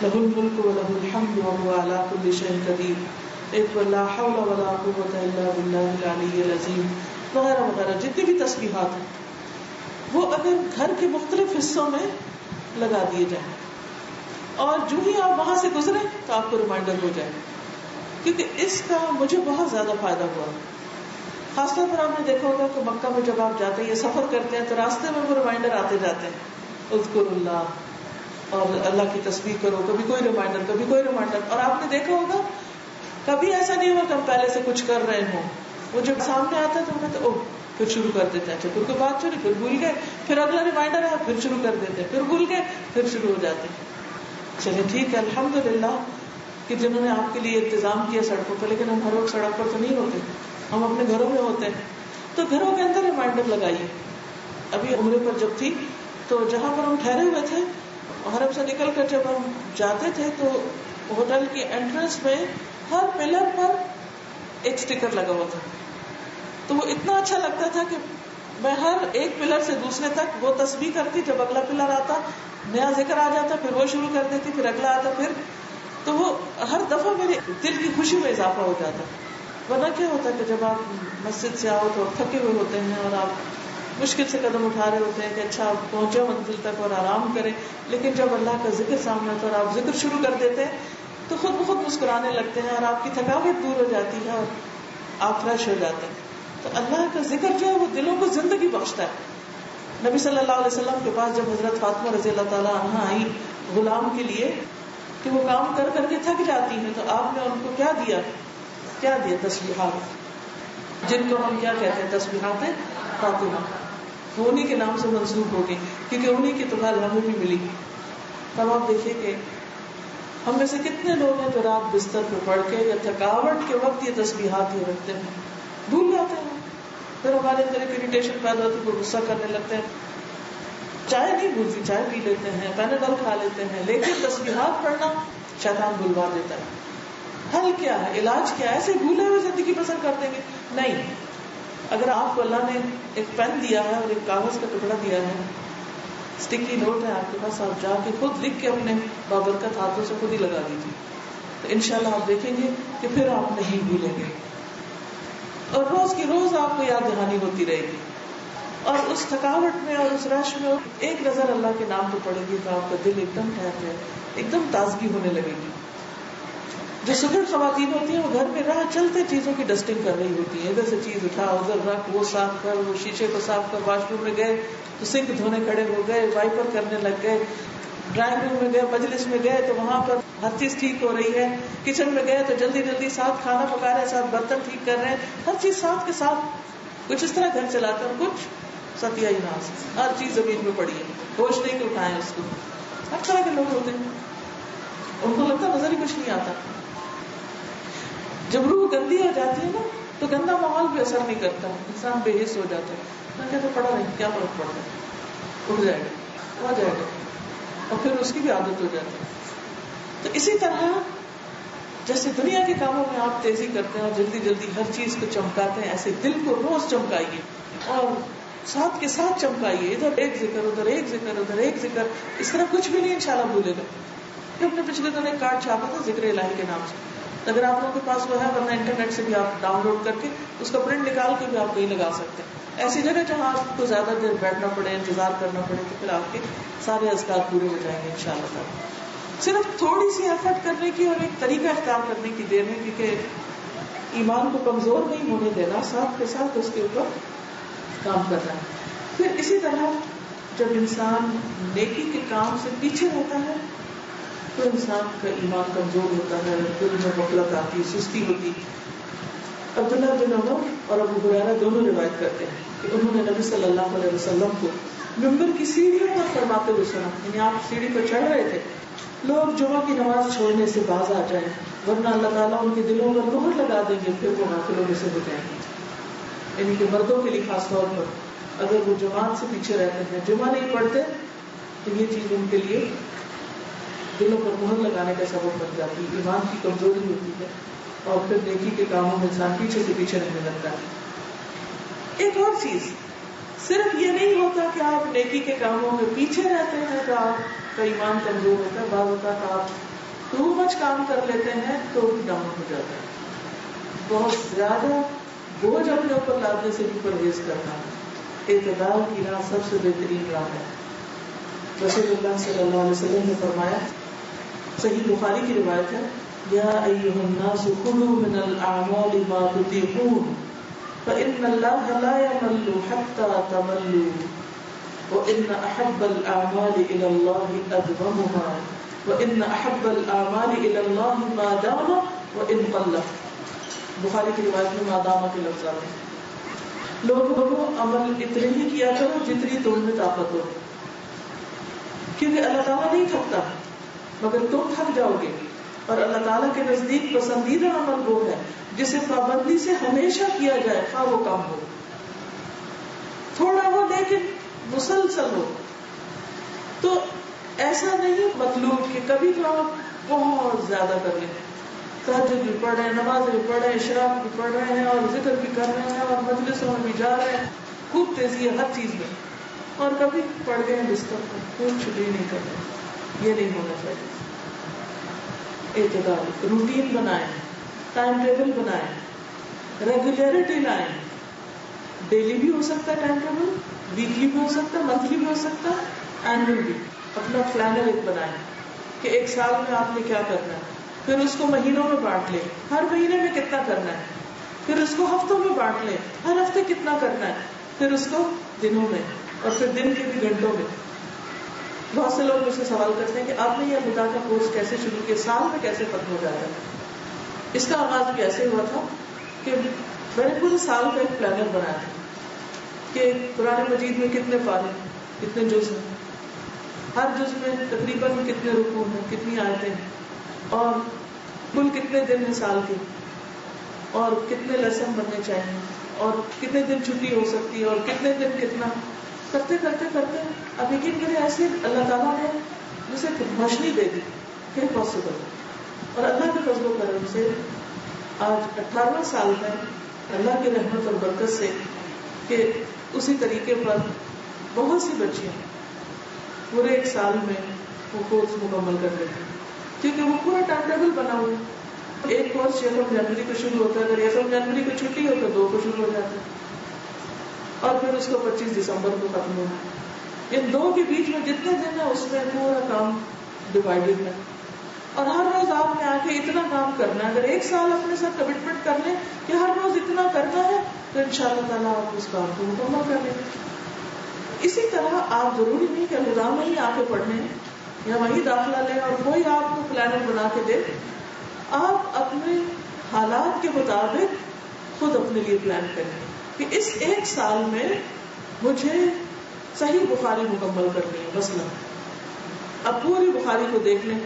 لہ الملک ولہ الحمد وہو علی کل شیء قدیر، ایک پر لا حول ولا قوۃ الا باللہ العلی العظیم، وغیرہ وغیرہ. جتنی بھی تسبیحات ہیں وہ اگر گھر کے مختلف حصوں میں لگا دیے جائیں اور جو ہی آپ وہاں سے گزرے تو آپ کو ریمائنڈر ہو جائے. کیونکہ اس کا مجھے بہت زیادہ فائدہ ہوا. خاص طور پر آپ نے دیکھا ہوگا کہ مکہ میں جب آپ جاتے ہیں یا سفر کرتے ہیں تو راستے میں وہ ریمائنڈر آتے جاتے ہیں، اذکر اللہ اور اللہ کی تسبیح کرو، کبھی کوئی ریمائنڈر کبھی کوئی ریمائنڈر. اور آپ نے دیکھا ہوگا کبھی ایسا نہیں ہوا کہ ہم پہلے سے کچھ کر رہے ہوں، وہ جب سامنے آتا ہے تو ہمیں تو پھر شروع کر دیتے ہیں، اچھا پھر کوئی بات چھوڑی، پھر بھول گئے، پھر اگلا ریمائنڈر ہے پھر شروع کر دیتے ہیں، پھر بھول گئے پھر شروع ہو جاتے ہیں. چلے ٹھیک ہے الحمدللہ کہ جنہوں نے آپ کے لیے انتظام کیا سڑکوں پر، لیکن ہم ہر وقت سڑک پر تو نہیں ہوتے، ہم اپنے گھروں میں ہوتے ہیں. تو گھروں کے اندر ریمائنڈر لگائیے. ابھی عمرے پر جب تھی تو جہاں پر ہم ٹھہرے ہوئے تھے حرم سے نکل کر جب ہم جاتے تھے تو ہوٹل کی انٹرنس میں ہر پلر پر ایک سٹیکر لگا ہوا تھا. تو وہ اتنا اچھا لگتا تھا کہ میں ہر ایک پلر سے دوسرے تک وہ تسبیح کرتی، جب اگلا پلر آتا نیا ذکر آ جاتا پھر وہ شروع کر دیتی، پھر اگلا آتا، پھر تو وہ ہر دفعہ میرے دل کی خوشی میں اضافہ ہو جاتا. ورنہ کیا ہوتا ہے کہ جب آپ مسجد سے آؤ تو تھکے ہوئے ہوتے ہیں اور آپ مشکل سے قدم اٹھا رہے ہوتے ہیں کہ اچھا آپ پہنچے منزل تک اور آرام کریں، لیکن جب اللہ کا ذکر سامنے ہوتا ہے اور آپ ذکر شروع کر دیتے ہیں تو خود بخود مسکرانے لگتے ہیں اور آپ کی تھکاوٹ دور ہو جاتی ہے اور آپ فریش ہو جاتے ہیں. تو اللہ کا ذکر جو ہے وہ دلوں کو زندگی بخشتا ہے. نبی صلی اللہ علیہ وسلم کے پاس جب حضرت فاطمہ رضی اللہ تعالیٰ عنہا آئی غلام کے لیے کہ وہ کام کر کر کے تھک جاتی ہیں، تو آپ نے ان کو کیا دیا؟ تسبیحات، جن کو ہم کیا کہتے ہیں؟ تسبیحات فاطمہ. وہ انہی کے نام سے منسوب ہوگی کیونکہ انہی کی تو حال ہمیں بھی ملی. تب آپ دیکھیے کہ ہم میں سے کتنے لوگ ہیں جو رات بستر پہ پڑھ کے یا تھکاوٹ کے وقت یہ تسبیحات ہی رکھتے ہیں، بھول جاتے ہیں، پھر ہمارے اندر ایک اریٹیشن پیدا ہوتی ہے، کوئی غصہ کرنے لگتے ہیں. چائے نہیں بھولتی، چائے پی لیتے ہیں، پیناڈول کھا لیتے ہیں، لیکن تسبیحات پڑھنا شیطان بھلوا دیتا ہے. حل کیا ہے؟ علاج کیا ہے؟ ایسے بھولے ہوئے زندگی بسر کر دیں گے؟ نہیں. اگر آپ کو اللہ نے ایک پین دیا ہے اور ایک کاغذ کا ٹکڑا دیا ہے، اسٹکی نوٹ ہے آپ کے پاس، آپ جا کے خود لکھ کے اپنے بابرکت ہاتھوں سے خود ہی لگا دیجیے، تو انشاءاللہ آپ دیکھیں گے کہ پھر آپ نہیں بھولیں گے اور روز کی روز آپ کو یاد دہانی ہوتی رہے گی. اور اس تھکاوٹ میں اور اس رش میں ایک نظر اللہ کے نام پہ پڑے گی تو آپ کا دل ایک دم ٹھہر جائے، ایک دم تازگی ہونے لگے گی. جو سگڑ خواتین ہوتی ہیں وہ گھر میں راہ چلتے چیزوں کی ڈسٹنگ کر رہی ہوتی ہیں، ادھر سے چیز اٹھا ادھر رکھ، وہ صاف کر، وہ شیشے کو صاف کر، واش روم میں گئے تو سنک دھونے کھڑے ہو گئے، وائپر کرنے لگ گئے، ڈرائنگ روم میں گئے، مجلس میں گئے تو وہاں پر ہر چیز ٹھیک ہو رہی ہے، کچن میں گئے تو جلدی جلدی ساتھ کھانا پکا رہے ہیں، ساتھ برتن ٹھیک کر رہے ہیں، ہر چیز ساتھ کے ساتھ. کچھ اس طرح گھر چلاتے ہیں، کچھ ستیائی ناس، ہر چیز زمین میں پڑی ہے، ہوش نہیں کہ اٹھائیں اس کو. ہر طرح کے لوگ ہوتے ہیں، ان کو لگتا نظر ہی کچھ نہیں آتا. جب روح گندی ہو جاتی ہے نا تو گندا ماحول بھی اثر نہیں کرتا، انسان بے حس ہو جاتا ہے. میں کہتا پڑا نہیں، کیا فرق پڑتا ہے، اٹھ جائے گا، آ جائے گا، اور پھر اس کی بھی عادت ہو جاتی ہے. تو اسی طرح جیسے دنیا کے کاموں میں آپ تیزی کرتے ہیں اور جلدی جلدی ہر چیز کو چمکاتے ہیں، ایسے دل کو روز چمکائیے اور ساتھ کے ساتھ چمکائیے. ادھر ایک ذکر، ادھر ایک ذکر، ادھر ایک ذکر، اس طرح کچھ بھی نہیں انشاءاللہ بھولے گا. ہم نے پچھلے دنوں ایک کارڈ چھاپا تھا ذکر الہی کے نام سے، اگر آپ لوگوں کے پاس وہ ہے، ورنہ انٹرنیٹ سے بھی آپ ڈاؤن لوڈ کر کے اس کا پرنٹ نکال کے بھی آپ کہیں لگا سکتے ہیں. ایسی جگہ جہاں آپ کو زیادہ دیر بیٹھنا پڑے، انتظار کرنا پڑے، تو پھر آپ کے سارے اذکار پورے ہو جائیں گے انشاءاللہ تعالی. صرف تھوڑی سی ایفرٹ کرنے کی اور ایک طریقہ اختیار کرنے کی دیر ہے، کیونکہ ایمان کو کمزور نہیں ہونے دینا، ساتھ کے ساتھ اس کے اوپر کام کرنا ہے. پھر اسی طرح جب انسان نیکی کے کام سے پیچھے رہتا ہے تو انسان کا ایمان کمزور ہوتا ہے، دل میں غفلت آتی، سستی ہوتی. عبداللہ بن عمر اور ابو ہریرہ دونوں روایت کرتے ہیں کہ انہوں نے نبی صلی اللہ علیہ وسلم کو منبر کی سیڑھیوں پر فرماتے ہوئے سنا، یعنی آپ سیڑھی پر چڑھ رہے تھے، لوگ جمعہ کی نماز چھوڑنے سے باز آ جائیں ورنہ اللہ تعالیٰ ان کے دلوں پر مہر لگا دیں گے، پھر وہ غافلوں میں سے ہو جائیں گے. یعنی کہ مردوں کے لیے خاص طور پر اگر وہ جماعت سے پیچھے رہتے ہیں، جمعہ نہیں پڑھتے، تو یہ چیز ان کے لیے دلوں پر مہر لگانے کا سبب بن جاتی ہے، ایمان کی کمزوری ہوتی ہے اور پھر نیکی کے کاموں میں انسان پیچھے سے پیچھے رہنے لگتا ہے. ایک اور چیز، صرف یہ نہیں ہوتا کہ آپ نیکی کے کاموں میں پیچھے رہتے ہیں تو آپ کا ایمان کمزور ہوتا ہے، بعض اوقات آپ ٹو مچ کام کر لیتے ہیں تو بھی ڈاؤن ہو جاتا ہے. بہت زیادہ بوجھ اپنے اوپر لانے سے بھی پرہیز کرنا ہے. اعتدال کی راہ سب سے بہترین راہ ہے. رسول اللہ صلی اللہ علیہ وسلم نے فرمایا، صحیح بخاری کی روایت ہے، یا ایھا الناس کلوا من الاعمال ما تطیقون فان اللہ لا یمل حتى تملوا وان احب الاعمال الى اللہ ادومها وان احب الاعمال الى اللہ ما دام وان قل. بخاری کی روایت میں ما دام کے لفظ آتے ہیں. لوگوں عمل اتنے ہی کیا کرو جتنی تم میں طاقت ہو، کیونکہ اللہ تعالیٰ نہیں تھکتا مگر تم تھک جاؤ گے. اور اللہ تعالیٰ کے نزدیک پسندیدہ عمل وہ ہے جسے پابندی سے ہمیشہ کیا جائے، خواہ وہ کم ہو، تھوڑا ہو لیکن مسلسل ہو. تو ایسا نہیں مطلوب کہ کبھی تو آپ بہت زیادہ کر لیں، تہجد بھی پڑھ رہے ہیں، نماز بھی پڑھ رہے ہیں، اشراق بھی پڑھ رہے ہیں اور ذکر بھی کر رہے ہیں اور مجلسوں میں بھی جا رہے ہیں، خوب تیزی ہے ہر چیز میں، اور کبھی پڑھ گئے ہیں بستر پر، کچھ بھی نہیں کر رہے. یہ نہیں ہونا چاہیے. اعتدال، روٹین بنائیں، ٹائم ٹیبل بنائیں. ریگولرٹی لائیں. ڈیلی بھی ہو سکتا ہے ٹائم ٹیبل, ویکلی بھی ہو سکتا ہے, منتھلی بھی ہو سکتا ہے, اینوئل بھی. اپنا پلانر ایک بنائیں کہ ایک سال میں آپ نے کیا کرنا ہے, پھر اس کو مہینوں میں بانٹ لیں, ہر مہینے میں کتنا کرنا ہے, پھر اس کو ہفتوں میں بانٹ لیں, ہر ہفتے کتنا کرنا ہے, پھر اس کو دنوں میں, اور پھر دن کے بھی گھنٹوں میں. بہت سے لوگ مجھ سے سوال کرتے ہیں کہ آپ نے یہ خدا کا کورس کیسے شروع کیا, سال میں کیسے ختم ہو جاتا ہے. اس کا آغاز بھی ایسے ہوا تھا کہ میں نے پورے سال کا ایک پلانر بنایا تھا کہ قرآن مجید میں کتنے پارے, کتنے جز ہیں, ہر جز میں تقریباً کتنے رکوع ہیں, کتنی آیتیں ہیں, اور کل کتنے دن ہیں سال کے, اور کتنے لیسن بننے چاہیے, اور کتنے دن چھٹی ہو سکتی ہے, اور کتنے دن کتنا. کرتے کرتے کرتے اب یقین کریں ایسے اللہ تعالیٰ نے جسے روشنی دے دی کہ پاسبل. اور اللہ کے فضل و کرم سے آج 18واں سال میں اللہ کی رحمت اور برکت سے کہ اسی طریقے پر بہت سی بچیاں پورے ایک سال میں وہ کورس مکمل کر لیتے ہیں, کیونکہ وہ پورا ٹائم ٹیبل بنا ہوا ہے. ایک کورس 6 جنوری کو شروع ہوتا ہے, اگر 1 جنوری کو چھٹی ہو تو 2 کو شروع ہو جاتا ہے, اور پھر اس کو 25 دسمبر کو ختم ہونا. ان 2 کے بیچ میں جتنے دن ہے اس میں پورا کام ڈیوائڈیڈ ہے, اور ہر روز آپ نے آ کے اتنا کام کرنا ہے. اگر ایک سال اپنے ساتھ کمٹمنٹ کر لیں کہ ہر روز اتنا کرنا ہے تو انشاءاللہ تعالیٰ آپ اس کام کو مکمل کر لیں. اسی طرح آپ ضروری نہیں کہ نظام میں ہی آ کے پڑھنے یا وہیں داخلہ لیں اور کوئی آپ کو پلانر بنا کے دے. آپ اپنے حالات کے مطابق خود اپنے لیے پلان کریں کہ اس ایک سال میں مجھے صحیح بخاری مکمل کرنی ہے. مثلا اب پوری بخاری کو دیکھ لیں,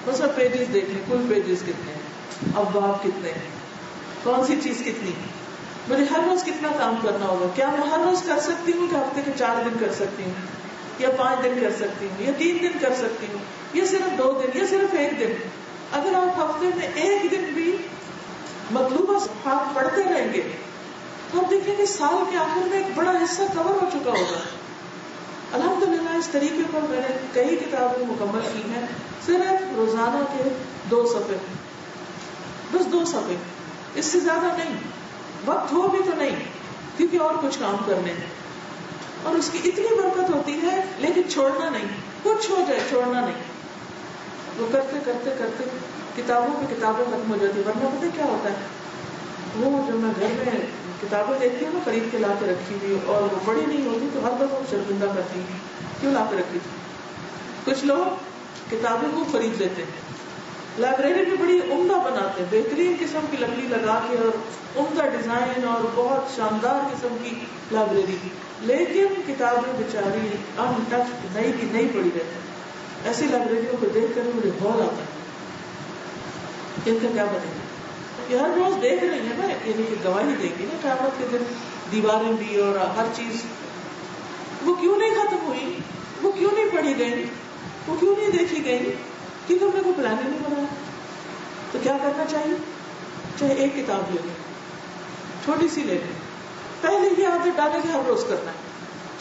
مثلا پیجز دیکھ لیں, کل پیجز کتنے ہیں, ابواب کتنے ہیں, کون سی چیز کتنی ہے, مجھے ہر روز کتنا کام کرنا ہوگا. کیا میں ہر روز کر سکتی ہوں کہ ہفتے کے 4 دن کر سکتی ہوں, یا 5 دن کر سکتی ہوں, یا 3 دن کر سکتی ہوں, یا صرف 2 دن, یا صرف 1 دن. اگر آپ ہفتے میں 1 دن بھی مطلوبہ صفحات پڑھتے رہیں گے تو آپ دیکھیں گے سال کے آخر میں ایک بڑا حصہ کور ہو چکا ہوگا. الحمدللہ اس طریقے پر میں نے کئی کتابیں مکمل کی ہیں, صرف روزانہ کے 2 صفحے, بس 2 صفحے, اس سے زیادہ نہیں. وقت ہو بھی تو نہیں کیونکہ اور کچھ کام کرنے ہیں, اور اس کی اتنی برکت ہوتی ہے. لیکن چھوڑنا نہیں, کچھ ہو جائے چھوڑنا نہیں. وہ کرتے کرتے کرتے کتابوں پہ کتابیں ختم ہو جاتی. ورنہ پتہ کیا ہوتا ہے, وہ جب میں گھر میں کتابیں دیکھتی ہوں نا خرید کے لا کے رکھی ہوئی, اور وہ بڑی نہیں ہوتی تو ہر دفعہ شرمندہ کرتی ہیں کیوں لا کے رکھی تھی. کچھ لوگ کتابیں کو خرید لیتے ہیں, لائبریری بھی بڑی عمدہ بناتے ہیں, بہترین قسم کی لکڑی لگا کے اور عمدہ ڈیزائن اور بہت شاندار قسم کی لائبریری, لیکن کتابیں بیچاری ان ٹچ نئی کی نئی پڑی رہتی ہیں. ایسی لائبریریوں کو دیکھ کر مجھے بہت آتا ہے, ان کا کیا بنے گا. یہ ہر روز دیکھ رہی ہیں نا, یعنی کہ گواہی دیں گی نا قیامت کے دن, دیواریں بھی اور ہر چیز. وہ کیوں نہیں ختم ہوئی, وہ کیوں نہیں پڑھی گئی, وہ کیوں نہیں دیکھی گئی, کیونکہ ہم نے کوئی پلان ہی نہیں بنایا. تو کیا کرنا چاہیے, چاہے ایک کتاب لے لیں, چھوٹی سی لے لیں, پہلے یہ عادت ڈالیں کہ ہر روز کرنا ہے.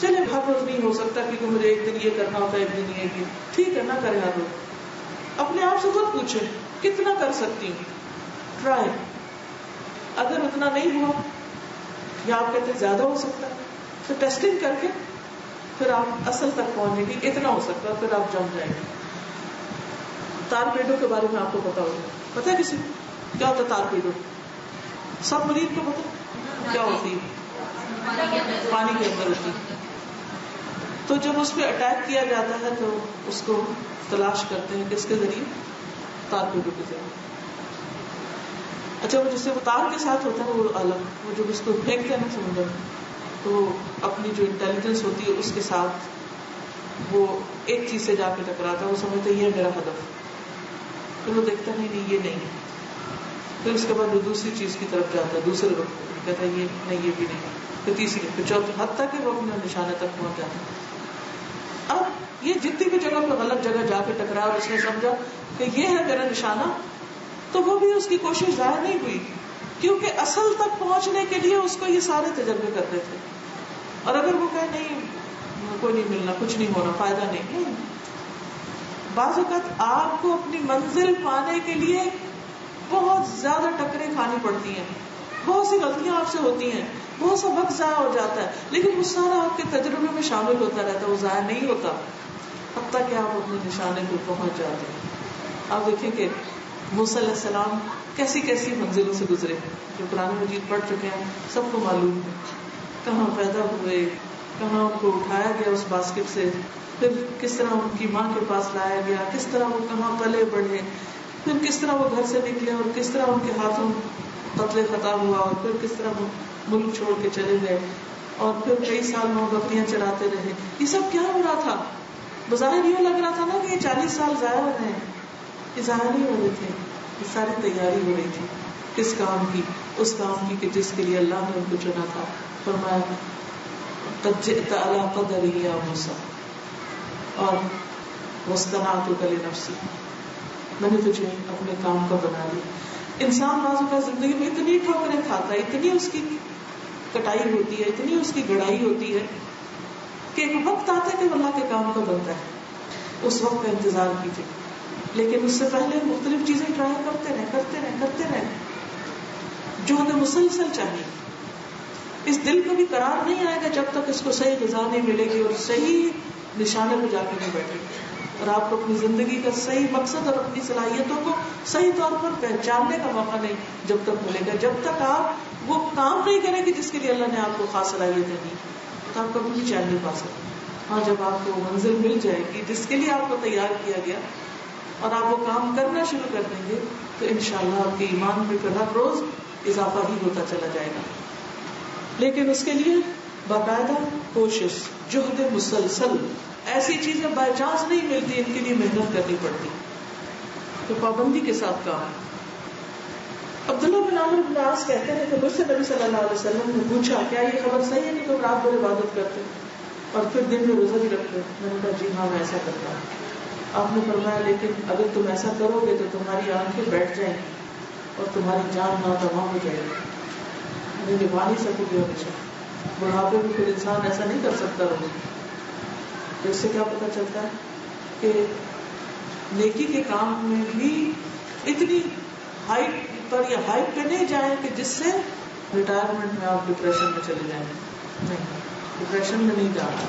چلے ہر روز نہیں ہو سکتا کیونکہ مجھے ایک دن یہ کرنا ہوتا ہے, ایک دن یہ, ٹھیک ہے نہ کریں ہر روز. اپنے آپ سے خود پوچھیں کتنا کر سکتی ہوں, ٹرائی. اگر اتنا نہیں ہوا یا آپ کہتے زیادہ ہو سکتا ہے تو ٹیسٹنگ کر کے پھر آپ اصل تک پہنچے گی, اتنا ہو سکتا ہے, پھر آپ جم جائیں گے. تار پیڈوں کے بارے میں آپ کو پتا ہوگا, پتا ہے کسی کیا ہوتا ہے تار پیڈو؟ سب مریض کو پتا کیا ہوتی ہے, پانی کے اندر ہوتی ہے. تو جب اس پہ اٹیک کیا جاتا ہے تو اس کو تلاش کرتے ہیں کس کے ذریعے, تار پیڈو کے ذریعے. اچھا وہ جس سے وہ تار کے ساتھ ہوتا ہے وہ الگ, وہ جب اس کو پھینکتے ہیں نا سمندر تو اپنی جو انٹیلیجنس ہوتی ہے اس کے ساتھ وہ ایک چیز سے جا کے ٹکراتا ہے, وہ سمجھتا ہے یہ میرا ہدف, پھر وہ دیکھتا نہیں یہ نہیں, پھر اس کے بعد وہ دوسری چیز کی طرف جاتا ہے, دوسرے وقت کہتا ہے یہ نہیں, یہ بھی نہیں, پھر تیسری, پھر چوتھی, حد تک کہ وہ اپنے نشانے تک پہنچ جاتا ہے. اب یہ جتنی بھی جگہ پہ غلط جگہ جا کے ٹکرا اور اس نے سمجھا کہ یہ ہے میرا نشانہ, تو وہ بھی اس کی کوشش ضائع نہیں ہوئی, کیونکہ اصل تک پہنچنے کے لیے اس کو یہ سارے تجربے کرنے تھے. اور اگر وہ کہے نہیں کوئی نہیں ملنا, کچھ نہیں ہونا, فائدہ نہیں, بعض اوقات آپ کو اپنی منزل پانے کے لیے بہت زیادہ ٹکریں کھانی پڑتی ہیں, بہت سی غلطیاں آپ سے ہوتی ہیں, بہت سا وقت ضائع ہو جاتا ہے, لیکن وہ سارا آپ کے تجربے میں شامل ہوتا رہتا ہے, وہ ضائع نہیں ہوتا حتیٰ کہ آپ اپنے نشانے کو پہنچ جاتے ہیں. آپ دیکھیں کہ موسیٰ علیہ السلام کیسی کیسی منزلوں سے گزرے, جو قرآن مجید پڑھ چکے ہیں سب کو معلوم ہے, کہاں پیدا ہوئے, کہاں ان کو اٹھایا گیا اس باسکٹ سے, پھر کس طرح ان کی ماں کے پاس لایا گیا, کس طرح وہ کہاں پلے بڑھے, پھر کس طرح وہ گھر سے نکلے اور کس طرح ان کے ہاتھوں قتل خطا ہوا, اور پھر کس طرح وہ ملک چھوڑ کے چلے گئے, اور پھر کئی سال وہ بکریاں چراتے رہے. یہ سب کیا ہو رہا تھا؟ بظاہر یوں لگ رہا تھا نا کہ یہ 40 سال ضائع ہو رہے ہیں, یہ ضائع نہیں ہو رہے تھے, یہ ساری تیاری ہو رہی تھی. کس کام کی؟ اس کام کی کہ جس کے لیے اللہ نے ان کو چنا تھا. فرمایا قد جئت علی قدری یا موسیٰ اور واصطنعتک لنفسی, میں نے تجھے اپنے کام کا بنا لیا. انسان بعض اوقات زندگی میں اتنی ٹھوکریں کھاتا ہے, اتنی اس کی کٹائی ہوتی ہے, اتنی اس کی گڑائی ہوتی ہے کہ ایک وقت آتا ہے کہ اللہ کے کام کا بنتا ہے. اس وقت کا انتظار کیجیے, لیکن اس سے پہلے مختلف چیزیں ٹرائی کرتے رہیں. جہد مسلسل چاہیے. اس دل کو بھی قرار نہیں آئے گا جب تک اس کو صحیح غذا نہیں ملے گی اور صحیح نشانے پہ جا کے نہیں بیٹھے گی, اور آپ کو اپنی زندگی کا صحیح مقصد اور اپنی صلاحیتوں کو صحیح طور پر پہچاننے کا موقع نہیں جب تک ملے گا. جب تک آپ وہ کام نہیں کریں گے جس کے لیے اللہ نے آپ کو خاص صلاحیتیں دی, تو آپ کبھی بھی چین نہیں پا سکتے. ہاں, جب آپ کو منزل مل جائے گی جس کے لیے آپ کو تیار کیا گیا اور آپ وہ کام کرنا شروع کر دیں گے, تو انشاءاللہ آپ کے ایمان میں پھر ہر روز اضافہ ہی ہوتا چلا جائے گا. لیکن اس کے لیے باقاعدہ کوشش, جہد مسلسل. ایسی چیزیں بائی چانس نہیں ملتی, ان کے لیے محنت کرنی پڑتی, تو پابندی کے ساتھ کام. عبداللہ بن عمرو بن العاص کہتے ہیں کہ مجھ سے نبی صلی اللہ علیہ وسلم نے پوچھا کیا یہ خبر صحیح ہے کہ تم رات بھر عبادت کرتے اور پھر دن میں روزہ بھی رکھتے؟ میں نے کہا جی ہاں میں ایسا کرتا ہوں. آپ نے فرمایا لیکن اگر تم ایسا کرو گے تو تمہاری آنکھیں بیٹھ جائیں گی اور تمہاری جان ناتمام ہو جائے گی, نبھا نہیں سکو گے ہمیشہ. بڑھاپے میں پھر انسان ایسا نہیں کر سکتا روز. تو اس سے کیا پتا چلتا ہے کہ نیکی کے کام میں بھی اتنی ہائٹ پر یا ہائٹ پہ نہیں جائیں کہ جس سے ریٹائرمنٹ میں آپ ڈپریشن میں چلے جائیں. نہیں, ڈپریشن میں نہیں جانا,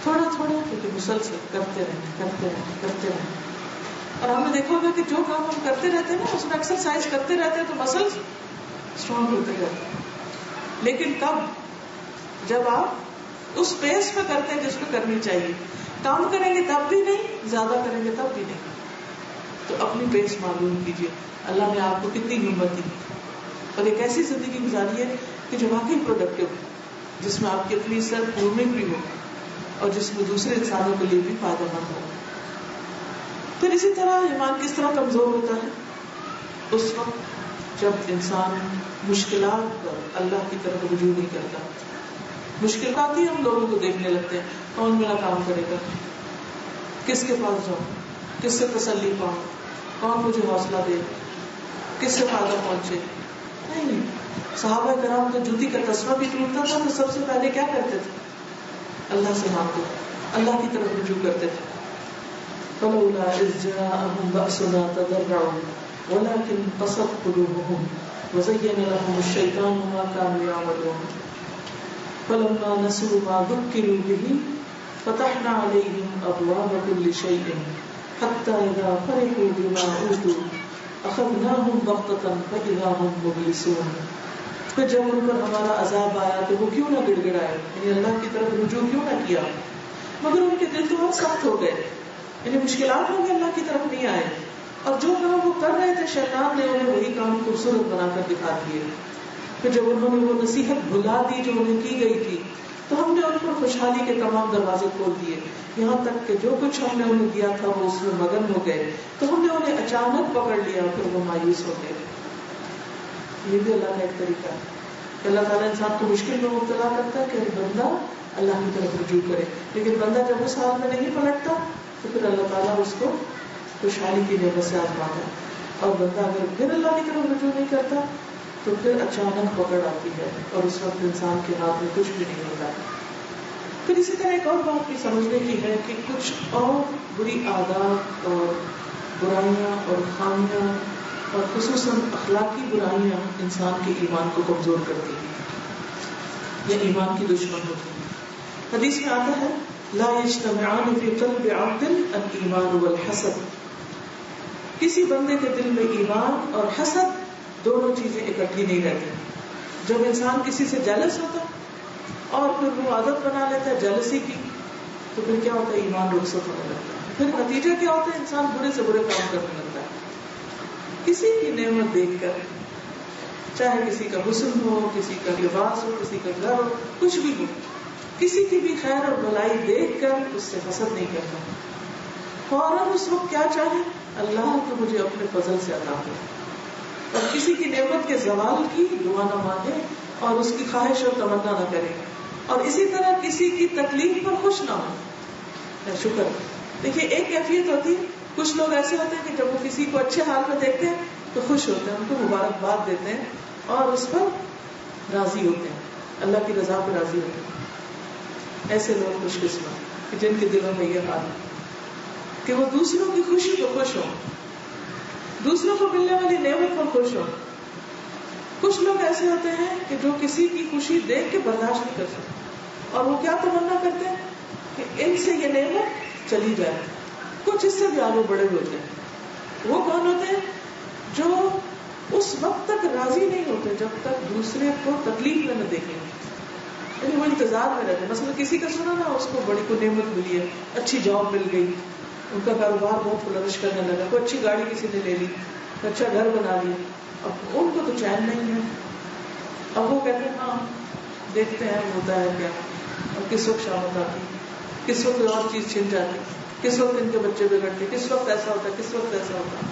تھوڑا تھوڑا کیونکہ مسلسل کرتے رہیں. اور ہم نے دیکھا ہوگا کہ جو کام ہم کرتے رہتے ہیں نا اس میں ایکسرسائز کرتے رہتے ہیں تو مسلس اسٹرانگ ہوتے رہتے ہیں. لیکن کب؟ جب آپ اس پیس پہ کرتے ہیں جس پہ کرنی چاہیے. کام کریں گے تب بھی نہیں, زیادہ کریں گے تب بھی نہیں. تو اپنی پیس معلوم کیجیے, اللہ نے آپ کو کتنی ہمت دی اور ایک ایسی زندگی گزاری ہے کہ جو واقعی پروڈکٹیو, جس میں آپ کی اپنی سیلف گرومنگ بھی ہو اور جس میں دوسرے انسانوں کے لیے بھی فائدہ مند ہو. پھر اسی طرح ایمان کس طرح کمزور ہوتا ہے؟ اس وقت جب انسان مشکلات پر اللہ کی طرف رجوع نہیں کرتا. مشکل آتی ہے, ہم لوگوں کو دیکھنے لگتے ہیں کون میرا کام کرے گا, کس کے پاس جاؤں, کس سے تسلی پاؤں, کون مجھے حوصلہ دے, کس سے فائدہ پہنچے. نہیں, صحابہ کرام تو جوتی کا تسمہ بھی ٹوٹتا تھا تو سب سے پہلے کیا کرتے تھے؟ اللہ سے مانگتے, اللہ کی طرف رجوع کرتے تھے. فلولا إذ جاءهم بأسنا تضرعوا ولكن قست قلوبهم وزين لهم الشيطان ما كانوا يعملون فلما نسوا ما ذكروا به فتحنا عليهم أبواب كل شيء حتى إذا فرحوا بما أوتوا أخذناهم بغتة فإذا هم مبلسون. پھر جب ان پر ہمارا عذاب آیا تو وہ کیوں نہ گڑ گڑائے, یعنی اللہ کی طرف رجوع کیوں نہ کیا, مگر ان کے دل تو اور سخت ہو گئے, یعنی مشکلات ہوں گے اللہ کی طرف نہیں آئے. اور جو کام وہ کر رہے تھے شیطان نے انہیں وہی کام خوبصورت بنا کر دکھا دیے. پھر جب انہوں نے وہ نصیحت بھلا دی جو انہیں کی گئی تھی تو ہم نے ان پر خوشحالی کے تمام دروازے کھول دیے, یہاں تک کہ جو کچھ ہم نے انہیں دیا تھا وہ اس میں مگن ہو گئے. تو ہم نے انہیں اچانک پکڑ لیا, پھر وہ مایوس ہو گئے. یہ بھی اللہ کا ایک طریقہ ہے کہ اللہ تعالیٰ انسان کو مشکل میں مبتلا کرتا ہے کہ بندہ اللہ کی طرف رجوع کرے. لیکن بندہ جب اس حال میں نہیں پلٹتا تو پھر اللہ تعالیٰ اس کو خوشحالی کی نعمت سے آزماتا ہے. اور بندہ اگر پھر اللہ کی طرف رجوع نہیں کرتا تو پھر اچانک پکڑ آتی ہے اور اس وقت انسان کے ہاتھ میں کچھ بھی نہیں ہوتا. پھر اسی طرح ایک اور بات بھی سمجھنے کی ہے کہ کچھ اور بری عادات اور برائیاں اور خامیاں اور خصوصاً اخلاقی برائیاں انسان کے ایمان کو کمزور کرتی ہیں یا ایمان کی دشمن ہوتی ہیں. حدیث میں آتا ہے لا یجتمعان فی قلب عبد الایمان والحسد، کسی بندے کے دل میں ایمان اور حسد دونوں چیزیں اکٹھی نہیں رہتی. جب انسان کسی سے جیلس ہوتا اور پھر وہ عادت بنا لیتا ہے جیلسی کی، تو پھر کیا ہوتا ہے؟ ایمان رخصت ہونے لگتا ہے. پھر نتیجہ کیا ہوتا ہے؟ انسان برے سے برے کام کرنے لگتا ہے. کسی کی نعمت دیکھ کر، چاہے کسی کا حسن ہو، کسی کا لباس ہو، کسی کا گھر ہو، کچھ بھی ہو، کسی کی بھی خیر اور بھلائی دیکھ کر اس سے حسد نہیں کرتا. فوراً اس وقت کیا چاہے؟ اللہ تو مجھے اپنے فضل سے عطا کرے. اور کسی کی نعمت کے زوال کی دعا نہ مانگے اور اس کی خواہش اور تمنا نہ کرے. اور اسی طرح کسی کی تکلیف پر خوش نہ ہو. شکر. دیکھیے ایک کیفیت ہوتی ہے، کچھ لوگ ایسے ہوتے ہیں کہ جب وہ کسی کو اچھے حال میں دیکھتے ہیں تو خوش ہوتے ہیں، ان کو مبارکباد دیتے ہیں اور اس پر راضی ہوتے ہیں، اللہ کی رضا پر راضی ہوتے ہیں. ایسے لوگ خوش قسمت کہ جن کے دلوں میں یہ حال ہے کہ وہ دوسروں کی خوشی کو خوش ہوں، دوسروں کو ملنے والی نعمت پر خوش ہوں. کچھ لوگ ایسے ہوتے ہیں کہ جو کسی کی خوشی دیکھ کے برداشت نہیں کر سکتے اور وہ کیا تمنا کرتے ہیں کہ ان سے یہ نعمت چلی جائے. کچھ اس سے بھی آگے بڑے ہوتے ہیں. وہ کون ہوتے ہیں؟ جو اس وقت تک راضی نہیں ہوتے جب تک دوسرے کو تکلیف میں نہ دیکھیں. یعنی وہ انتظار میں رہتے ہیں. مثلا کسی کا سنا نا، اس کو بڑی کوئی نعمت ملی ہے، اچھی جاب مل گئی، ان کا کاروبار بہت فلرش کرنے لگا، کوئی اچھی گاڑی کسی نے لے لی، اچھا گھر بنا لیا. اب ان کو تو چین نہیں ہے. اب وہ کہتے ہیں ہاں دیکھتے ہیں ہوتا ہے کیا، اور کس وقت شامت آتی، کس وقت اور چیز چھن جاتی، کس وقت ان کے بچے بگڑتے، کس وقت ایسا ہوتا ہے، کس وقت ایسا ہوتا.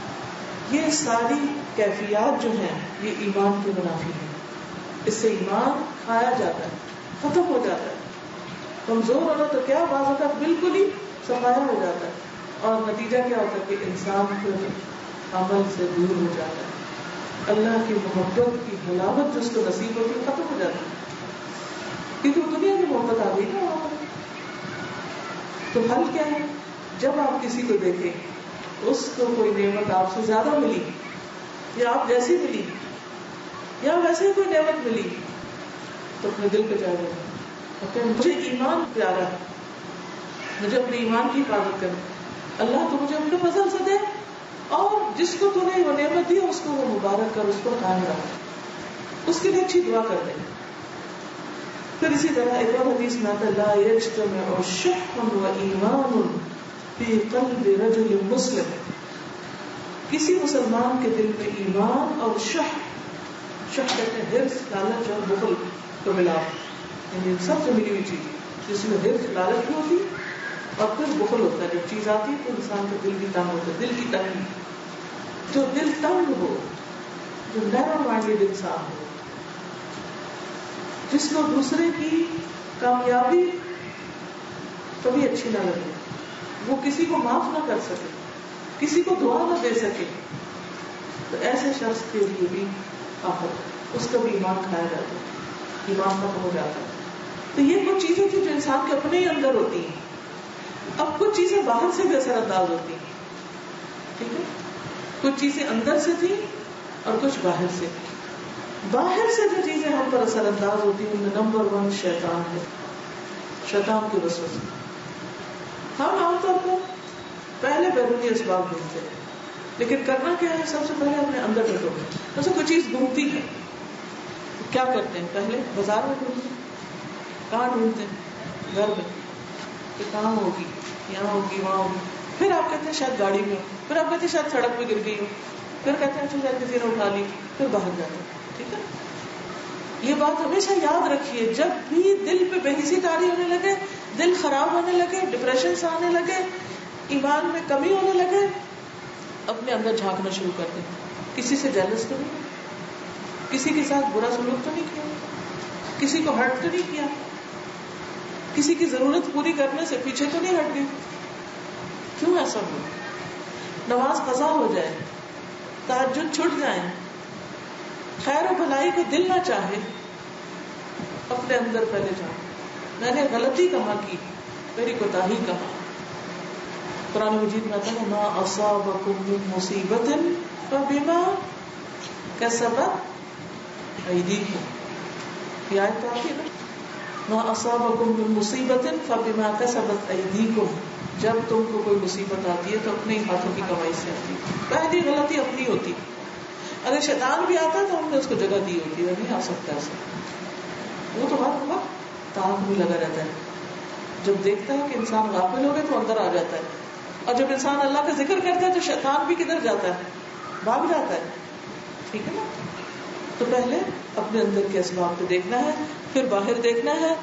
یہ ساری کیفیات جو ہیں یہ ایمان کے منافی ہیں. اس سے ایمان کھایا جاتا ہے، ختم ہو جاتا ہے. کمزور ہونا تو کیا، بعض اوقات بالکل ہی صفایا ہو جاتا ہے. اور نتیجہ کیا ہوتا ہے کہ انسان پھر عمل سے دور ہو جاتا ہے. اللہ کی محبت کی حلاوت جو اس کو نصیب ہوتی ہے ختم ہو جاتی ہے، کیونکہ وہ دنیا کی محبت آ گئی نا وہاں پر. تو حل کیا ہے؟ جب آپ کسی کو دیکھیں اس کو کوئی نعمت آپ سے زیادہ ملی یا آپ جیسی ملی یا ویسے کوئی نعمت ملی تو اپنے دل پہ جائے گا، مجھے ایمان پیارا ہے، مجھے اپنے ایمان کی حفاظت کرے. اللہ تو مجھے اپنے فضل سے دے، اور جس کو تو نے وہ نعمت دی اس کو وہ مبارک کر، اس کو قائم رکھ، اس کے لیے اچھی دعا کر دیں. پھر اسی طرح ایک اور حدیث میں آتا ہے لا یجتمع شح و ایمان فی قلب رجل مسلم. کسی مسلمان کے دل میں ایمان اور شح کہتے ہیں حرص، لالچ اور بخل کو ملاپ، یعنی سب سے ملی ہوئی چیز جس میں حرص لالچ بھی ہوتی اور پھر بخل ہوتا ہے. جب چیز آتی ہے تو انسان کا دل بھی تنگ ہوتا ہے، دل کی تنگی. جو دل تنگ ہو، جو نیرو مائنڈیڈ انسان ہو، جس کو دوسرے کی کامیابی کبھی اچھی نہ لگے، وہ کسی کو معاف نہ کر سکے، کسی کو دعا نہ دے سکے، تو ایسے شخص کے لیے بھی آفت، اس کا بھی ایمان کھایا جاتا ہے، ایمان ختم ہو جاتا ہے. تو یہ وہ چیزیں تھیں جو انسان کے اپنے ہی اندر ہوتی ہیں. اب کچھ چیزیں باہر سے بھی اثر انداز ہوتی ہیں، ٹھیک ہے، کچھ چیزیں اندر سے تھیں اور کچھ باہر سے. باہر سے جو چیزیں ہم پر اثر انداز ہوتی ہیں ان میں نمبر 1 شیطان ہے، شیطان کے وسوسے. ہم عام طور پر پہلے بیرونی اسباب ڈھونڈتے ہیں، لیکن کرنا کیا ہے؟ سب سے پہلے اپنے اندر میں ڈھونڈیں. جیسے کوئی چیز گھومتی ہے کیا کرتے ہیں؟ پہلے بازار میں ڈھونڈتے ہیں. کہاں ڈھونڈتے ہیں؟ گھر میں کہ کہاں ہوگی، یہاں ہوگی، وہاں ہوگی. پھر آپ کہتے ہیں شاید گاڑی میں، پھر آپ کہتے ہیں شاید سڑک پہ گر گئی ہو، پھر کہتے ہیں شاید کسی نے اٹھا لی، پھر باہر جاتے ہیں. ٹھیک ہے، یہ بات ہمیشہ یاد رکھیے. جب بھی دل پہ بے حسی طاری ہونے لگے، دل خراب ہونے لگے، ڈپریشن سے آنے لگے، ایمان میں کمی ہونے لگے، اپنے اندر جھانکنا شروع کر دیں. کسی سے جیلس تو نہیں، کسی کے ساتھ برا سلوک تو نہیں کیا، کسی کو ہرٹ تو نہیں کیا، کسی کی ضرورت پوری کرنے سے پیچھے تو نہیں ہٹ گئی. کیوں ایسا ہو؟ نماز قضا ہو جائے، تہجد چھٹ جائیں، خیر و بھلائی کو دل نہ چاہے، اپنے اندر پہلے جاؤ، میں نے غلطی کہاں کی، میری کوتاہی کہاں، قرآن مجید میں آتا ہے ما اصابکم من مصیبت فبما کسبت ایدیکم. یہ آیت تو آتی ہے نا, ما اصابکم من مصیبت فبما کسبت ایدیکم. جب تم کو کوئی مصیبت آتی ہے تو اپنے ہاتھوں کی کمائی سے آتی ہے. پہلی غلطی اپنی ہوتی. اگر شیطان بھی آتا ہے تو ہم نے اس کو جگہ دی ہوتی ہے, نہیں آ سکتا ایسا. وہ تو ہر وقت تاک میں لگا رہتا ہے. جب دیکھتا ہے کہ انسان غافل ہو گئے تو اندر آ جاتا ہے, اور جب انسان اللہ کا ذکر کرتا ہے تو شیطان بھی کدھر جاتا ہے, بھاگ جاتا ہے. ٹھیک ہے نا. تو پہلے اپنے اندر کے اسباب کو دیکھنا ہے, پھر باہر دیکھنا ہے.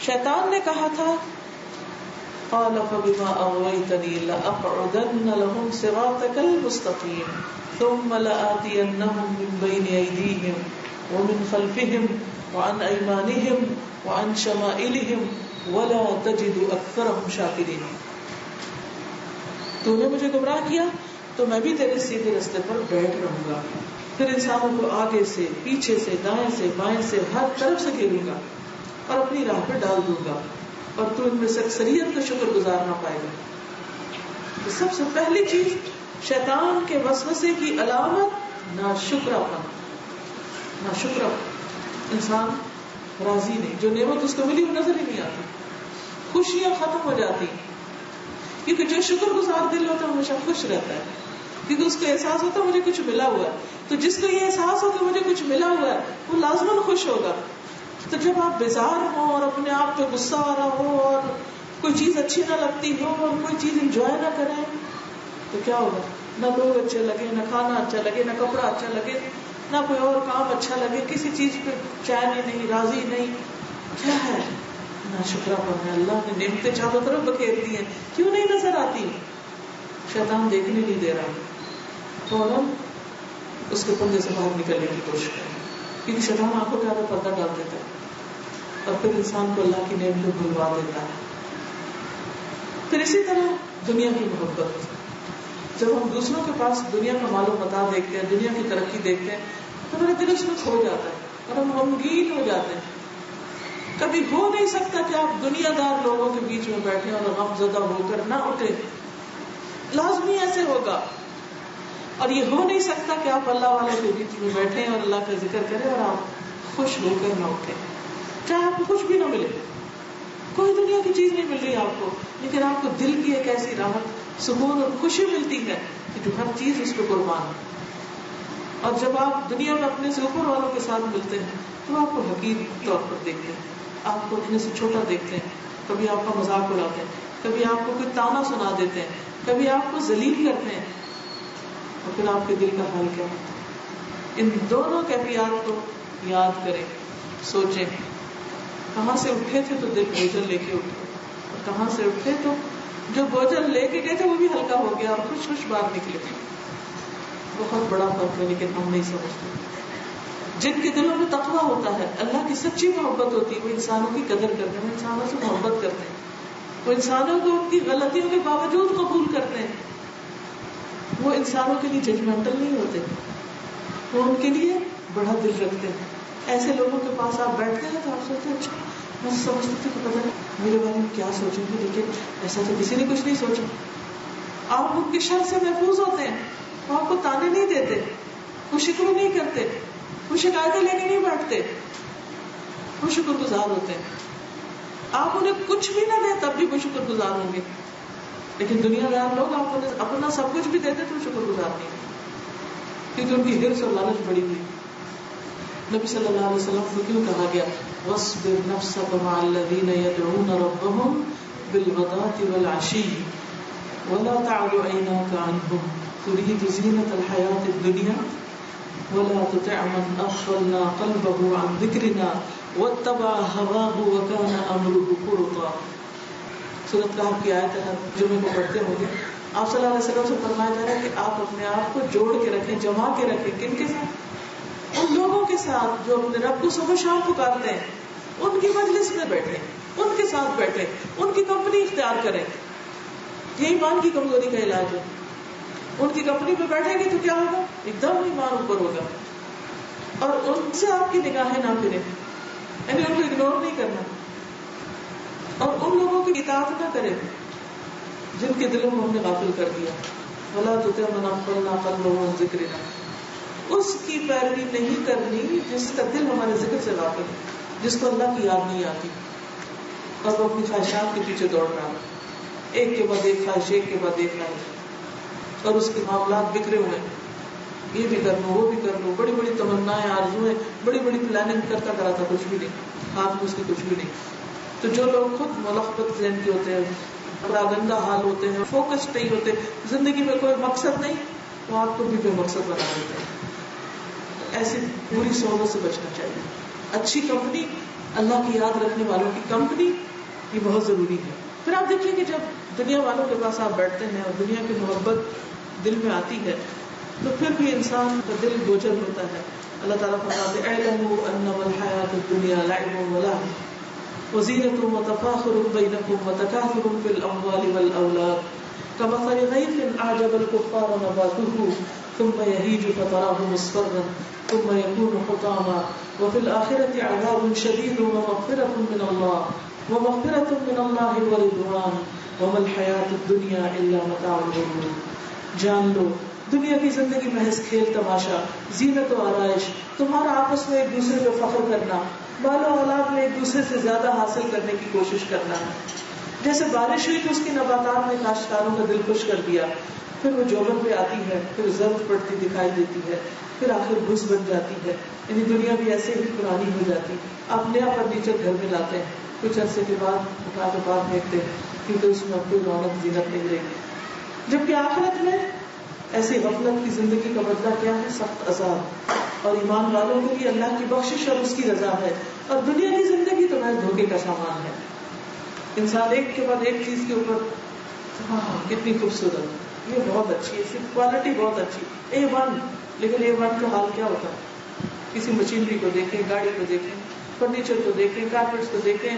شیطان نے کہا تھا قال فبما اغويتني لاقعدن لهم صراطك المستقيم ثم لآتينهم من بين ايديهم ومن خلفهم وعن ايمانهم وعن شمائلهم ولا تجد اكثرهم شاكرين. تو نے مجھے گمراہ کیا تو میں بھی تیرے سیدھے راستے پر بیٹھ رہوں گا. پھر انسانوں کو آگے سے, پیچھے سے, دائیں سے, بائیں سے, ہر طرف سے گھیروں گا اور اپنی راہ پہ ڈال دوں گا, اور تو ان میں سے اکثریت کا شکر گزار نہ پائے گا. تو سب سے پہلی چیز شیطان کے وسوسے کی علامت ناشکراپن. انسان راضی نہیں, جو نعمت اس کو ملی وہ نظر ہی نہیں آتی, خوشیاں ختم ہو جاتی. کیونکہ جو شکر گزار دل ہوتا ہے ہمیشہ خوش رہتا ہے, کیونکہ اس کو احساس ہوتا ہے مجھے کچھ ملا ہوا ہے. تو جس کو یہ احساس ہو کہ مجھے کچھ ملا ہوا ہے وہ لازماً خوش ہوگا. تو جب آپ بیزار ہو اور اپنے آپ پہ غصہ آ رہا ہو اور کوئی چیز اچھی نہ لگتی ہو اور کوئی چیز انجوائے نہ کریں تو کیا ہوگا؟ نہ لوگ اچھے لگے, نہ کھانا اچھا لگے, نہ کپڑا اچھا لگے, نہ کوئی اور کام اچھا لگے, کسی چیز پہ چین ہی نہیں, راضی نہیں. کیا ہے؟ نہ شکراپن ہے. اللہ نے نعمتیں چاروں طرف بکھیر دی ہیں, کیوں نہیں نظر آتی؟ شیطان دیکھنے نہیں دے رہا. فوراً اس کے پردے سے باہر نکلنے کی کوشش کریں, کیونکہ شیطان آنکھوں پہ آدھا پردہ ڈال دیتا ہے اور پھر انسان کو اللہ کی نعمتیں بھلوا دیتا ہے. پھر اسی طرح دنیا کی محبت. جب ہم دوسروں کے پاس دنیا کا مال و متاع دیکھتے ہیں, دنیا کی ترقی دیکھتے ہیں, تو میرا دل اس میں کھو جاتا ہے اور ہم غمگین ہو جاتے ہیں. کبھی ہو نہیں سکتا کہ آپ دنیا دار لوگوں کے بیچ میں بیٹھیں اور غم زدہ ہو کر نہ اٹھیں. لازمی ایسے ہوگا. اور یہ ہو نہیں سکتا کہ آپ اللہ والے کے بیچ میں بیٹھیں اور اللہ کا ذکر کریں اور آپ خوش ہو کر نہ اٹھیں, چاہے آپ کو کچھ بھی نہ ملے, کوئی دنیا کی چیز نہیں مل رہی آپ کو, لیکن آپ کو دل کی ایک ایسی راحت, سکون اور خوشی ملتی ہے کہ جو ہر چیز اس پہ قربان ہے. اور جب آپ دنیا میں اپنے سے اوپر والوں کے ساتھ ملتے ہیں تو آپ کو حقیر طور پر دیکھتے ہیں, آپ کو اپنے سے چھوٹا دیکھتے ہیں, کبھی آپ کا مذاق اڑاتے ہیں, کبھی آپ کو کوئی تانا سنا دیتے ہیں, کبھی آپ کو ذلیل کرتے ہیں, اور پھر آپ کے دل کا حال کیا ہوتا ہے؟ ان دونوں کیفیات کو یاد کریں, سوچیں کہاں سے اٹھے تھے تو دل بوجھل لے کے اٹھے, اور کہاں سے اٹھے تو جو بوجھل لے کے گئے تھے وہ بھی ہلکا ہو گیا اور خوش خوش باہر نکلے. بہت بڑا فرق ہے, لیکن ہم نہیں سمجھتے. جن کے دلوں میں تقویٰ ہوتا ہے, اللہ کی سچی محبت ہوتی ہے, وہ انسانوں کی قدر کرتے ہیں, وہ انسانوں سے محبت کرتے ہیں, وہ انسانوں کو ان کی غلطیوں کے باوجود قبول کرتے ہیں, وہ انسانوں کے لیے ججمنٹل نہیں ہوتے, وہ ان کے لیے بڑا دل رکھتے ہیں. ایسے لوگوں کے پاس آپ بیٹھتے ہیں تو آپ سوچتے ہیں اچھا میں سمجھتی تھی کہ پتہ نہیں میرے بارے میں کیا سوچیں گے, لیکن ایسا تو کسی نے کچھ نہیں سوچا. آپ ان کی شر سے محفوظ ہوتے ہیں, وہ آپ کو تانے نہیں دیتے, وہ شکر نہیں کرتے, وہ شکایتیں لے کے نہیں بیٹھتے, وہ شکر گزار ہوتے ہیں. آپ انہیں کچھ بھی نہ دیں تب بھی وہ شکر گزار ہوں گے, لیکن دنیا دار لوگ آپ کو اپنا سب کچھ بھی دیتے تو شکر گزار نہیں, کیونکہ ان کی حرص اور لالچ بڑی ہوئی. نبی صلی اللہ علیہ وسلم کو کیوں کہا گیا وَاصْبِرْ نَفْسَكَ مَعَ الَّذِينَ يَدْعُونَ رَبَّهُمْ بِالْغَدَاةِ وَالْعَشِيِّ وَلَا تَعْدُ عَيْنَاكَ عَنْهُمْ تُرِيدُ زِينَةَ الْحَيَاةِ الدُّنْيَا وَلَا تُطِعْ مَنْ أَغْفَلْنَا قَلْبَهُ عَنْ ذِكْرِنَا وَاتَّبَعَ هَوَاهُ وَكَانَ أَمْرُهُ فُرُطًا. سورۃ کہف کی آیت ہے, جمعے کو پڑھتے ہوں گے. آپ صلی اللہ علیہ وسلم سے فرمایا جا رہا ہے کہ آپ اپنے آپ کو جوڑ کے رکھیں, جما کے رکھیں. کن کے ساتھ؟ ان لوگوں کے ساتھ جو اپنے رب کو صبح شام پکارتے ہیں, ان کی مجلس میں بیٹھیں, ان کے ساتھ بیٹھیں, ان کی کمپنی اختیار کریں. یہ ایمان کی کمزوری کا علاج ہے. ان کی کمپنی میں بیٹھیں گے تو کیا ہوگا؟ ایک دم ایمان اوپر ہوگا, اور ان سے آپ کی نگاہیں نہ پھریں, یعنی ان کو اگنور نہیں کرنا, اور ان لوگوں کی اطاعت نہ کریں جن کے دلوں کو ہم نے غافل کر دیا. وَلَا تُطِعْ مَنْ أَغْفَلْنَا قَلْبَهُ عَنْ ذِكْرِنَا. اس کی پیروی نہیں کرنی جس کا دل ہمارے ذکر سے غافل ہے, جس کو اللہ کی یاد نہیں آتی اور وہ اپنی خواہشات کے پیچھے دوڑ رہا ہے, ایک کے بعد ایک خواہش, ایک کے بعد ایک خواہش, اور اس کے معاملات بکھرے ہوئے, یہ بھی کر لو, وہ بھی کر لو, بڑی بڑی تمنائیں, آرزویں, بڑی بڑی پلاننگ کرتا کراتا کچھ بھی نہیں, ہاتھ میں اس کے کچھ بھی نہیں. تو جو لوگ خود ملخبت ذہن کے ہوتے ہیں, پراگندہ حال ہوتے ہیں, فوکس نہیں ہوتے, زندگی میں کوئی مقصد نہیں, تو آپ کو بھی کوئی مقصد بنا دیتے ہیں. ایسی بری صحبت سے بچنا چاہیے. اچھی کمپنی, اللہ کی یاد رکھنے والوں کی کمپنی, یہ بہت ضروری ہے. پھر آپ دیکھیں کہ جب دنیا والوں کے پاس آپ بیٹھتے ہیں اور دنیا کی محبت دل میں آتی ہے تو پھر بھی انسان کا دل بوجھل ہوتا ہے. اللہ تعالیٰ فرماتے ہیں اعلموا انما الحیات الدنیا لعب ولهو وزینۃ وتفاخر بینکم وتکاثر فی الاموال والاولاد کمثل غیث اعجب الکفار نباتہ ثم یہیج فتراه مصفرا ثم يكون حطاما وفي الآخرة عذاب شديد ومغفرة من الله ورضوان وما الحياة الدنيا إلا متاع الغرور. جان لو دنیا کی زندگی محض کھیل تماشا, زینت و آرائش, تمہارا آپس میں ایک دوسرے پہ فخر کرنا, بال و اولاد میں ایک دوسرے سے زیادہ حاصل کرنے کی کوشش کرنا. جیسے بارش ہوئی تو اس کی نباتات نے کاشتکاروں کا دل خوش کر دیا, پھر وہ جوبن پہ آتی ہے, پھر زرد پڑتی دکھائی دیتی ہے, پھر آخر گھس بن جاتی ہے. یعنی دنیا بھی ایسے ہی پرانی ہو جاتی. آپ نیا فرنیچر گھر میں لاتے ہیں, کچھ عرصے کے بعد اٹھا کے باہر پھینکتے ہیں کیونکہ اس میں کوئی رونق زینت نہیں رہی. جبکہ آخرت میں ایسی غفلت کی زندگی کا بدلہ کیا ہے؟ سخت عذاب. اور ایمان والوں کے لیے اللہ کی بخشش اور اس کی رضا ہے, اور دنیا کی زندگی تو محض دھوکے کا سامان ہے. انسان ایک کے بعد ایک چیز کے اوپر, ہاں کتنی خوبصورت, یہ بہت اچھی ہے, اس کی کوالٹی بہت اچھی, A1. لیکن A1 کا حال کیا ہوتا ہے؟ کسی مشینری کو دیکھیں, گاڑی کو دیکھیں, فرنیچر کو دیکھیں, کارپیٹس کو دیکھیں,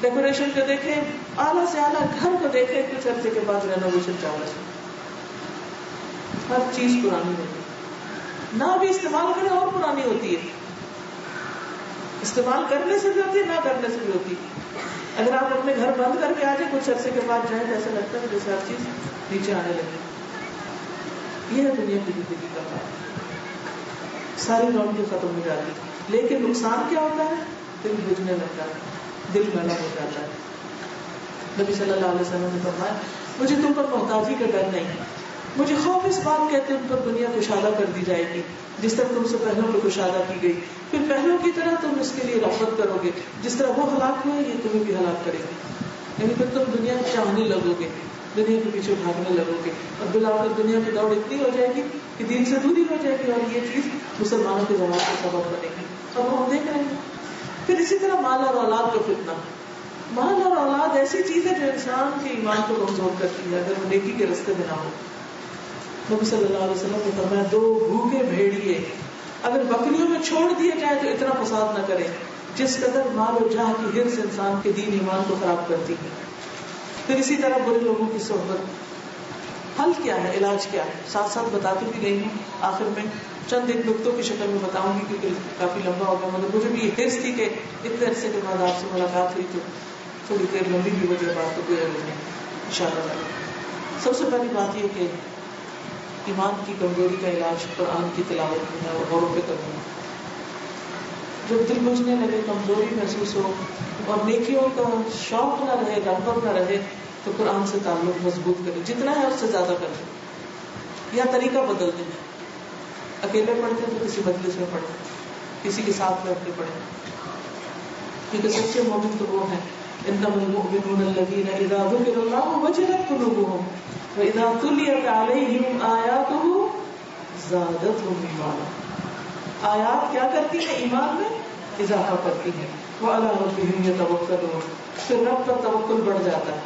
ڈیکوریشن کو دیکھیں, اعلیٰ سے اعلیٰ گھر کو دیکھیں, کچھ عرصے کے بعد رینوویشن چاہیے. ہر چیز پرانی ہوتی ہے, نہ بھی استعمال کریں اور پرانی ہوتی ہے. استعمال کرنے سے بھی ہوتی ہے, نہ کرنے سے بھی ہوتی ہے. اگر آپ اپنے گھر بند کر کے آ جائیں, کچھ عرصے کے بعد جائیں تو ایسا لگتا ہے جیسے ہر چیز نیچے آنے لگے. یہ ہے دنیا کی زندگی کا کام, ساری رونقیں ختم ہو جاتی. لیکن نقصان کیا ہوتا ہے؟ دل بجھنے لگتا ہے, دل میلا ہو جاتا ہے. نبی صلی اللہ علیہ وسلم نے فرمایا مجھے تم پر محتاجی کا ڈر نہیں, مجھے خوف اس بات کہتے ان پر دنیا کشادہ کر دی جائے گی جس طرح تم سے پہلوں کو کشادہ کی گئی, پھر پہلوں کی طرح تم اس کے لیے رغبت کرو گے, جس طرح وہ ہلاک ہوئے یہ تمہیں بھی ہلاک کرے گی. یعنی پھر تم دنیا چاہنے لگو گے, دنیا کے پیچھے بھاگنے لگو گے, اور بالآخر دنیا کی دوڑ اتنی ہو جائے گی کہ دین سے دوری ہو جائے گی, اور یہ چیز مسلمانوں کے زوال کا سبب بنے گی. اب ہم دیکھ رہے ہیں. پھر اسی طرح مال اور اولاد کا فتنہ. مال اور اولاد ایسی چیز ہے جو انسان کے ایمان کو کمزور کرتی ہے اگر وہ نیکی کے راستے میں نہ ہو. نبی صلی اللہ علیہ وسلم نے فرمایا 2 بھوکے بھیڑیے اگر بکریوں میں چھوڑ دیے جائے تو اتنا فساد نہ کریں جس قدر مال و جاہ کی ہرس انسان کے دین ایمان کو خراب کرتی ہے. پھر اسی طرح برے لوگوں کی صحبت. حل کیا ہے, علاج کیا ہے, ساتھ ساتھ بتاتی بھی گئی ہوں. آخر میں چند ایک نقطوں کی شکل میں بتاؤں گی کیونکہ کافی لمبا ہو گیا. مگر مجھے بھی یہ حرص تھی کہ اتنے عرصے کے بعد آپ سے ملاقات ہوئی تو تھوڑی دیر لمبی بھی وجہ بات کو گزر لیں ان شاء اللہ. سب سے پہلی بات یہ کہ ایمان کی کمزوری کا علاج قرآن کی تلاوت میں ہے اور غوروں پہ کرنا. جب دل بجھنے لگے, کمزوری محسوس ہو اور نیکیوں کا شوق نہ رہے, رغبت نہ رہے, تو قرآن سے تعلق مضبوط کریں, جتنا ہے اس سے زیادہ کریں, یا طریقہ بدل دیں. اکیلے پڑھتے ہیں تو کسی مجلس میں پڑھیں, کسی کے ساتھ بیٹھ کے پڑھیں, کیونکہ سچے مومن تو وہ ہیں انما المؤمنون الذین اذا ذکر اللہ وجلت قلوبهم واذا تلیت علیہم آیاتہ زادتہم ایمانا. آیات کیا کرتی ہیں؟ ایمان میں اضافہ کرتی ہیں. وعلی ربہم یتوکلون, پھر رب پر توکل بڑھ جاتا ہے.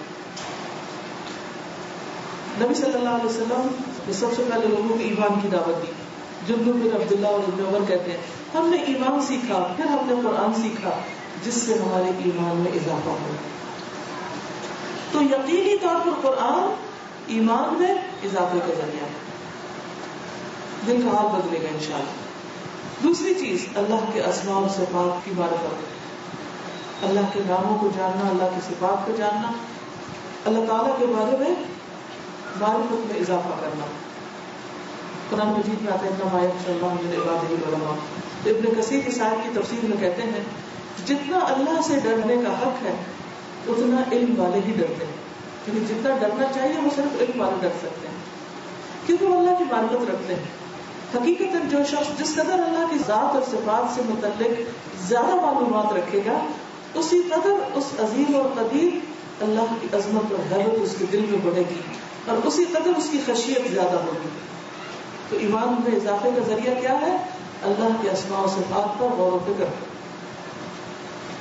نبی صلی اللہ علیہ وسلم نے سب سے پہلے لوگوں کو ایمان کی دعوت دی. جندب بن عبداللہ اور ابن عمر کہتے ہیں ہم نے ایمان سیکھا, پھر ہم نے قرآن سیکھا جس سے ہمارے ایمان میں اضافہ ہو. تو یقینی طور پر قرآن ایمان میں اضافے کا ذریعہ ہے. دل کا حال بدلے گا انشاءاللہ. دوسری چیز اللہ کے اسماء اور صفات کی معرفت, اللہ کے ناموں کو جاننا, اللہ کی صفات کو جاننا, اللہ تعالیٰ کے بارے میں معرفت میں اضافہ کرنا. قرآن مجید میں آتا ہے انما یخشی اللہ من عبادہ العلماء. تو ابن کثیر اس آیت کی تفسیر میں کہتے ہیں جتنا اللہ سے ڈرنے کا حق ہے اتنا علم والے ہی ڈرتے ہیں. کیونکہ جتنا ڈرنا چاہیے وہ صرف علم والے ڈر سکتے ہیں کیونکہ وہ اللہ کی معرفت رکھتے ہیں. حقیقتاً جو شخص جس قدر اللہ کی ذات اور صفات سے متعلق زیادہ معلومات رکھے گا اسی قدر اس عظیم اور قدیر اللہ کی عظمت اور حیرت اس کے دل میں بڑھے گی اور اسی قدر اس کی خشیت زیادہ ہوگی. تو ایمان میں اضافے کا ذریعہ کیا ہے؟ اللہ کے اسماء و صفات پر غور و فکر.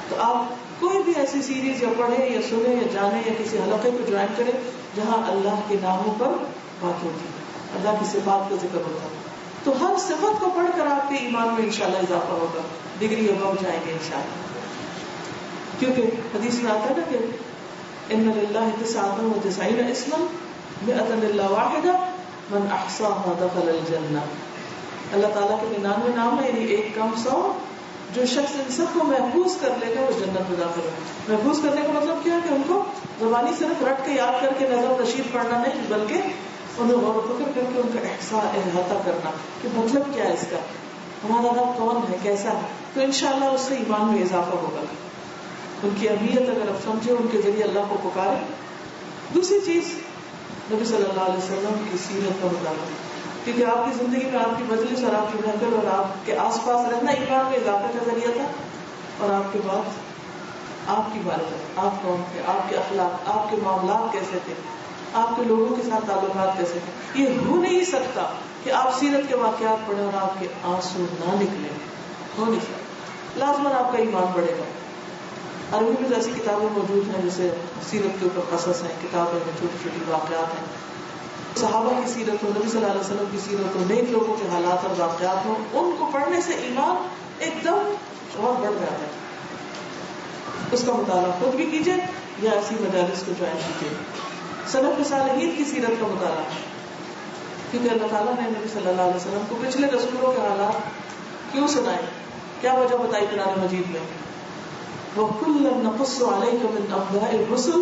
تو آپ کوئی بھی ایسی سیریز یا پڑھیں یا سنیں یا جانیں یا کسی حلقے کو جوائن کریں جہاں اللہ کے ناموں پر بات ہوتی ہے, اللہ کی صفات کا ذکر ہوتا ہے, تو ہر صفت کو پڑھ کر آپ کے ایمان میں انشاءاللہ اضافہ ہوگا, ڈگری ابو جائیں گے انشاءاللہ. کیونکہ حدیث میں آتا ہے نا کہ ان للہ 99 اسما 100 الا واحدہ من احصاها دخل الجنہ. اللہ تعالیٰ کے 99 نام ہے, یعنی 1 کم 100. جو شخص ان سب کو محفوظ کر لے گا وہ جنت میں داخل ہوگا. محفوظ کرنے کا مطلب کیا ہے کہ ان کو زبانی صرف رٹ کے یاد کر کے نظر رشید پڑھنا نہیں, بلکہ انہیں غور و فکر کر کے ان کا احساس احاطہ کرنا کہ مطلب کیا ہے اس کا, ہمارا رب کون ہے, کیسا ہے. تو انشاءاللہ اس سے ایمان میں اضافہ ہوگا. ان کی اہمیت اگر آپ سمجھے, ان کے ذریعے اللہ کو پکارے. دوسری چیز نبی صلی اللہ علیہ وسلم کی سیرت کا مطالعہ, کیونکہ آپ کی زندگی میں آپ کی مجلس اور آپ کی محفل اور آپ کے آس پاس رہنا ایمان میں اضافے کا ذریعہ تھا. اور آپ کے بعد آپ کی معرفت, آپ کون تھے, آپ کے اخلاق, آپ کے معاملات کیسے تھے, آپ کے لوگوں کے ساتھ تعلقات کیسے تھے. یہ ہو نہیں سکتا کہ آپ سیرت کے واقعات پڑھیں اور آپ کے آنسو نہ نکلیں, ہو نہیں سکتا. لازماً آپ کا ایمان بڑھے گا. عربی میں تو ایسی کتابیں موجود ہیں جیسے سیرت کے اوپر قصص ہیں, کتابیں ہیں, چھوٹی چھوٹی واقعات ہیں. صحابہ کی سیرت ہو, نبی صلی اللہ علیہ وسلم کی سیرت ہو, نیک لوگوں کے حالات اور واقعات ہوں, ان کو پڑھنے سے ایمان ایک دم اور بڑھ جاتا ہے. اس کا مطالعہ خود بھی کیجیے یا ایسی مجالس کو جوائن کیجیے. سلف صالحین کی سیرت کا مطالعہ, کیونکہ اللہ تعالیٰ نے نبی صلی اللہ علیہ وسلم کو پچھلے رسولوں کے حالات کیوں سنائے, کیا وجہ بتائی قرآن مجید میں. وَكُلًّا نَقُصُّ عَلَيْكَ مِنْ أَنْبَاءِ الرُّسُلِ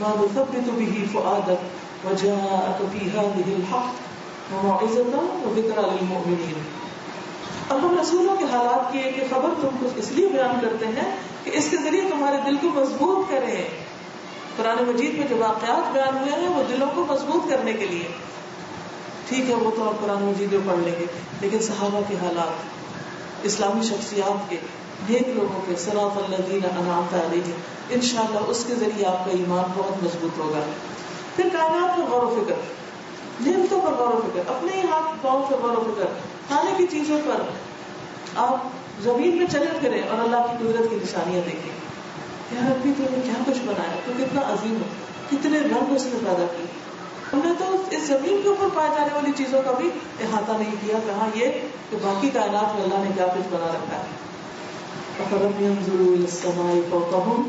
مَا نُثَبِّتُ بِهِ فُؤَادَكَ وَجَاءَكَ فِي هَٰذِهِ الْحَقُّ وَمَوْعِظَةً وَذِكْرَىٰ لِلْمُؤْمِنِينَ. اب ہم رسولوں کے حالات کی ایک خبر تم کو اس لیے بیان کرتے ہیں کہ اس کے ذریعے تمہارے دل کو مضبوط کریں. قرآن مجید میں جو واقعات بیان ہوئے ہیں وہ دلوں کو مضبوط کرنے کے لیے. ٹھیک ہے وہ تو آپ قرآن مجید میں پڑھ لیں گے, لیکن صحابہ کے حالات, اسلامی شخصیات کے, نیک لوگوں کے, صراط الذین انعمت علیہم, انشاءاللہ اس کے ذریعے آپ کا ایمان بہت مضبوط ہوگا. پھر کائنات پر غور و فکر, نعمتوں پر غور و فکر, اپنے ہی ہاتھ پاؤں پر غور و فکر, کھانے کی چیزوں پر. آپ زمین میں چلے پھریں اور اللہ کی قدرت کی نشانیاں دیکھیں. یار ابھی تو نے کیا کچھ بنایا, تو کتنا عظیم ہے, کتنے رنگ اس نے پیدا کیے. ہم نے تو اس زمین کے اوپر پائے جانے والی چیزوں کا بھی احاطہ نہیں کیا کہ ہاں یہ کہ باقی کائنات میں اللہ نے کیا کچھ بنا رکھا ہے. فَلَمْ يَنْظُرُوا إِلَى السَّمَاءِ فَوْقَهُمْ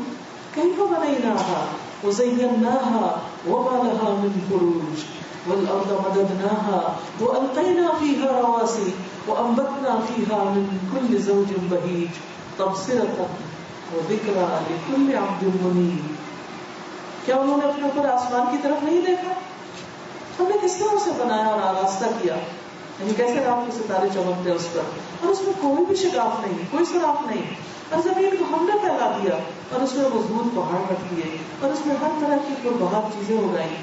كَيْفَ بَنَيْنَاهَا وَزَيَّنَّاهَا وَمَا لَهَا مِنْ فُرُوجٍ وَالْأَرْضَ مَدَدْنَاهَا وَأَلْقَيْنَا فِيهَا رَوَاسِيَ وَأَنبَتْنَا فِيهَا مِنْ كُلِّ زَوْجٍ بَهِيجٍ تَبْصِرَةً وَذِكْرَىٰ لِكُلِّ عَبْدٍ مُنِيبٍ. کیا انہوں نے اپنے اوپر آسمان کی طرف نہیں دیکھا؟ ہم نے کس طرح اسے بنایا اور آراستہ کیا, یعنی کیسے رات کے ستارے چمکتے اس پر, اور اس میں کوئی بھی شگاف نہیں, کوئی سراف نہیں, اور زمین کو ہم نے پھیلا دیا اور اس میں مضبوط پہاڑ رکھ دیے اور اس میں ہر طرح کی پربہت چیزیں اگائی.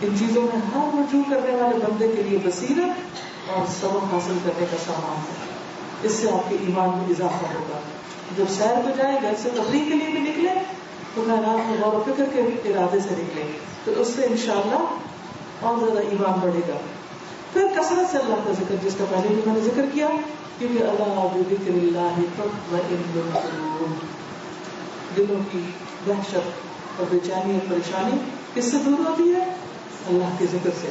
ان چیزوں میں ہر رجوع کرنے والے بندے کے لیے بصیرت اور سبق حاصل کرنے کا سامان ہے. اس سے آپ کے ایمان میں اضافہ ہوگا. جب سیر کو جائیں, گھر سے تفریح کے لیے بھی نکلے تو کائنات میں غور و فکر کے ارادے سے نکلیں, تو اس سے انشاءاللہ اور زیادہ ایمان بڑھے گا. پھر کثرت سے اللہ کا ذکر, جس کا پہلے بھی میں نے ذکر کیا, کیونکہ اللہ بذکر اللہ تطمئن القلوب, دلوں کی وحشت اور بے چینی اور پریشانی کس سے دور ہوتی ہے؟ اللہ کے ذکر سے.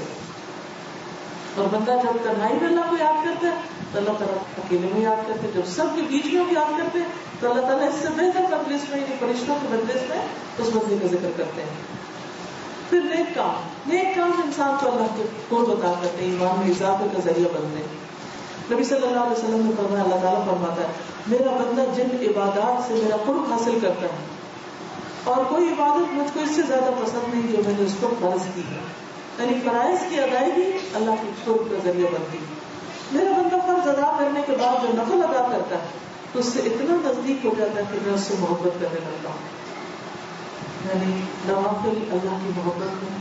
اور بندہ جب تنہائی میں اللہ کو یاد کرتا ہے تو اللہ تعالیٰ اکیلے میں یاد کرتے, جب سب کے بیچ میں یاد کرتے ہیں تو اللہ تعالیٰ اس سے بہتر مجلس میں, یعنی فرشتوں کے مجلس میں اس بندے کا ذکر کرتے ہیں. پھر نیک کام, نیک کام انسان کو اللہ کے قرب عطا کرتے ہیں, ایمان میں اضافے کا ذریعہ بنتے ہیں. نبی صلی اللہ علیہ وسلم نے فرمایا, اللہ تعالیٰ فرماتا ہے میرا بندہ جن عبادات سے میرا قرب حاصل کرتا ہے اور کوئی عبادت مجھ کو اس سے زیادہ پسند نہیں جو میں نے اس کو فرض کی ہے. یعنی فرائض کی ادائیگی اللہ کی قرب کا ذریعہ بنتی ہے. میرا بندہ فرض ادا کرنے کے بعد جو نفل ادا کرتا ہے تو اس سے اتنا نزدیک ہو جاتا ہے کہ میں اس سے محبت کرنے لگتا ہوں. یعنی نوافل اللہ کی محبت میں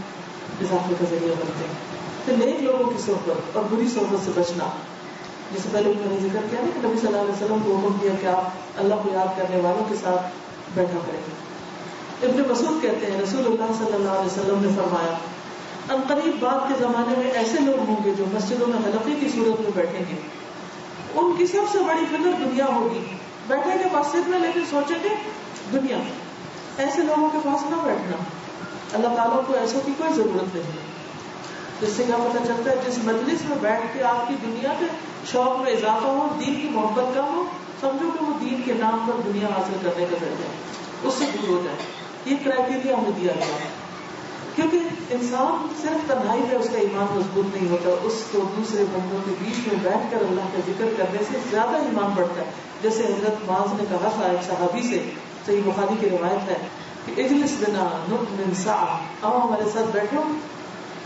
اضافے کا ذریعہ بنتے ہیں. پھر نیک لوگوں کی صحبت اور بری صحبت سے بچنا، جیسے پہلے میں نے ذکر کیا نا کہ نبی صلی اللہ علیہ وسلم کو حکم دیا کہ آپ اللہ کو یاد کرنے والوں کے ساتھ بیٹھا کریں. ابن مسعود کہتے ہیں رسول اللہ صلی اللہ علیہ وسلم نے فرمایا ان قریب بعد کے زمانے میں ایسے لوگ ہوں گے جو مسجدوں میں حلقے کی صورت میں بیٹھیں گے، ان کی سب سے بڑی فکر دنیا ہوگی. بیٹھیں گے مسجد میں لیکن سوچیں گے دنیا. ایسے لوگوں کے پاس نہ بیٹھنا. اللہ تعالیٰ کو ایسوں کی کوئی ضرورت نہیں ہے. جس سے کیا پتہ چلتا ہے جس مجلس میں بیٹھ کے آپ کی دنیا کے شوق میں اضافہ ہو، دین کی محبت کم ہو، سمجھو کہ وہ دین کے نام پر دنیا حاصل کرنے کا ذریعہ ہے، اس سے دور ہو جائے. یہ کرائٹیریا ہمیں دیا گیا ہے. کیونکہ انسان صرف تنہائی میں اس کا ایمان مضبوط نہیں ہوتا، اس کو دوسرے بندوں کے بیچ میں بیٹھ کر اللہ کا ذکر کرنے سے زیادہ ایمان بڑھتا ہے. جیسے حضرت معاذ نے کہا تھا ایک صحابی سے، صحیح بخاری کی روایت ہے کہ اجلس بنا نؤمن ساعة، آؤ ہمارے ساتھ بیٹھو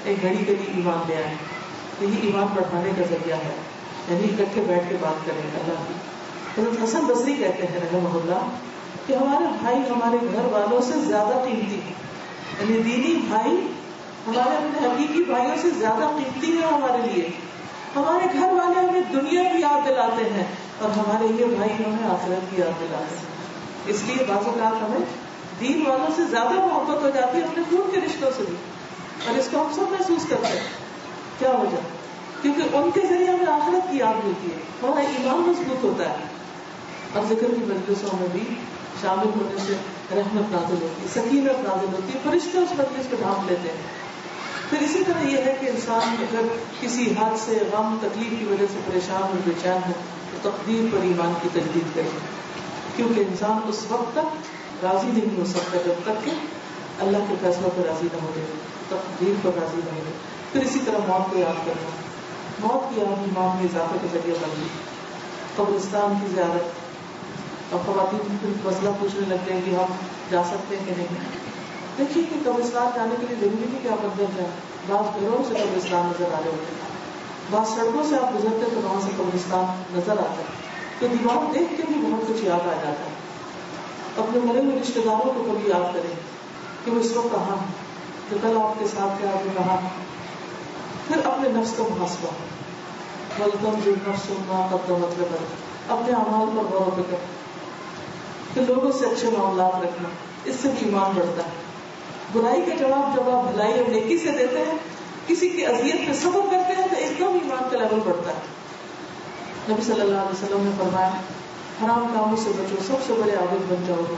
ایک گھڑی کے لیے ایمان لے آئے. یہی ایمان بڑھانے کا ذریعہ ہے، یعنی اکٹھے بیٹھ کے بات کریں اللہ کی. حضرت حسن بصری کہتے ہیں رحمہ اللہ کہ ہمارے بھائی ہمارے گھر والوں سے زیادہ قیمتی ہیں. یعنی دینی بھائی ہمارے اپنے حقیقی بھائیوں سے زیادہ قیمتی ہے ہمارے لیے. ہمارے گھر والے ہمیں دنیا کی یاد دلاتے ہیں اور ہمارے یہ بھائی ہمیں آخرت کی یاد دلاتے ہیں. اس لیے بعض اوقات ہمیں دین والوں سے زیادہ محبت ہو جاتی ہے اپنے خون کے رشتوں سے بھی، اور اس کو ہم سب محسوس کرتے ہیں. کیا وجہ؟ کیونکہ ان کے ذریعے ہمیں آخرت کی یاد ملتی ہے، ہمارا ایمان مضبوط ہوتا ہے. اور ذکر کی مجلسوں میں بھی شامل ہونے سے رحمت نازل ہوتی ہے، سکینت نازل ہوتی ہے، فرشتے اس مجلس کو ڈھانپ لیتے ہیں. پھر اسی طرح یہ ہے کہ انسان اگر کسی حادثے، غم، تکلیف کی وجہ سے پریشان اور بے چین ہے تو تقدیر پر ایمان کی تجدید کرے، کیونکہ انسان اس وقت تک راضی نہیں ہو سکتا جب تک کہ اللہ کے فیصلوں پر راضی نہ ہو جائے، تقدیر پر راضی نہ ہو جائے. پھر اسی طرح موت کو یاد کرنا، موت کی یاد ایمان میں اضافے کا ذریعہ بن گئی. قبرستان کی زیارت، اور خواتین پھر مسئلہ پوچھنے لگ گئے کہ ہم جا سکتے ہیں کہ نہیں. دیکھیے کہ قبرستان جانے کے لیے ضروری نہیں کہ آپ اندر جائیں. بعض گھروں سے قبرستان نظر آ رہے ہوتے ہیں، بعض سڑکوں سے آپ گزرتے تو وہاں سے قبرستان نظر آتا ہے، تو دیوار دیکھ کے بھی بہت کچھ یاد آ جاتا ہے. اپنے مرے ہوئے رشتے داروں کو کبھی یاد کریں کہ وہ اس وقت کہاں ہیں، جو کل آپ کے ساتھ تھے، آپ نے کہا. پھر اپنے نفس کا محاسبہ، وَلْتَنْظُرْ نَفْسٌ مَا قَدَّمَتْ لِغَدٍ، اپنے اعمال پر غور و فکر. پھر لوگوں سے اچھے معاملات رکھنا، اس سے بھی ایمان بڑھتا ہے. برائی کا جواب جب آپ بھلائی اور نیکی سے دیتے ہیں، کسی کی اذیت پہ صبر کرتے ہیں، تو ایک دم ایمان کا لیول بڑھتا ہے. نبی صلی اللہ علیہ وسلم نے فرمایا حرام کاموں سے بچو، سب سے بڑے عابد بن جاؤ گے.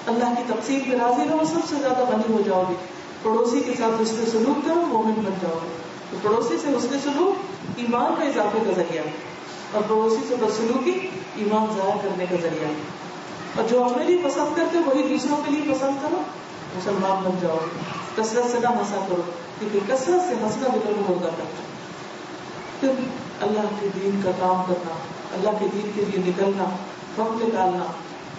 اللہ کی تقسیم میں راضی رہو، سب سے زیادہ غنی ہو جاؤ گے. پڑوسی کے ساتھ حسن سلوک کرو، مومن بن جاؤ گے. تو پڑوسی سے حسن سلوک ایمان کا اضافے کا ذریعہ ہے، اور پڑوسی سے بدسلوکی ایمان ضائع کرنے کا ذریعہ ہے. اور جو اپنے لیے پسند کرتے وہی دوسروں کے لیے پسند کرو، مسلمان بن جاؤ گے. کثرت سے نہ ہنسا کرو، کیونکہ کثرت سے ہنسنا دلوں کو مردہ کرتا ہے. پھر اللہ کے دین کا کام کرنا، اللہ کے دین کے لیے نکلنا، وقت نکالنا،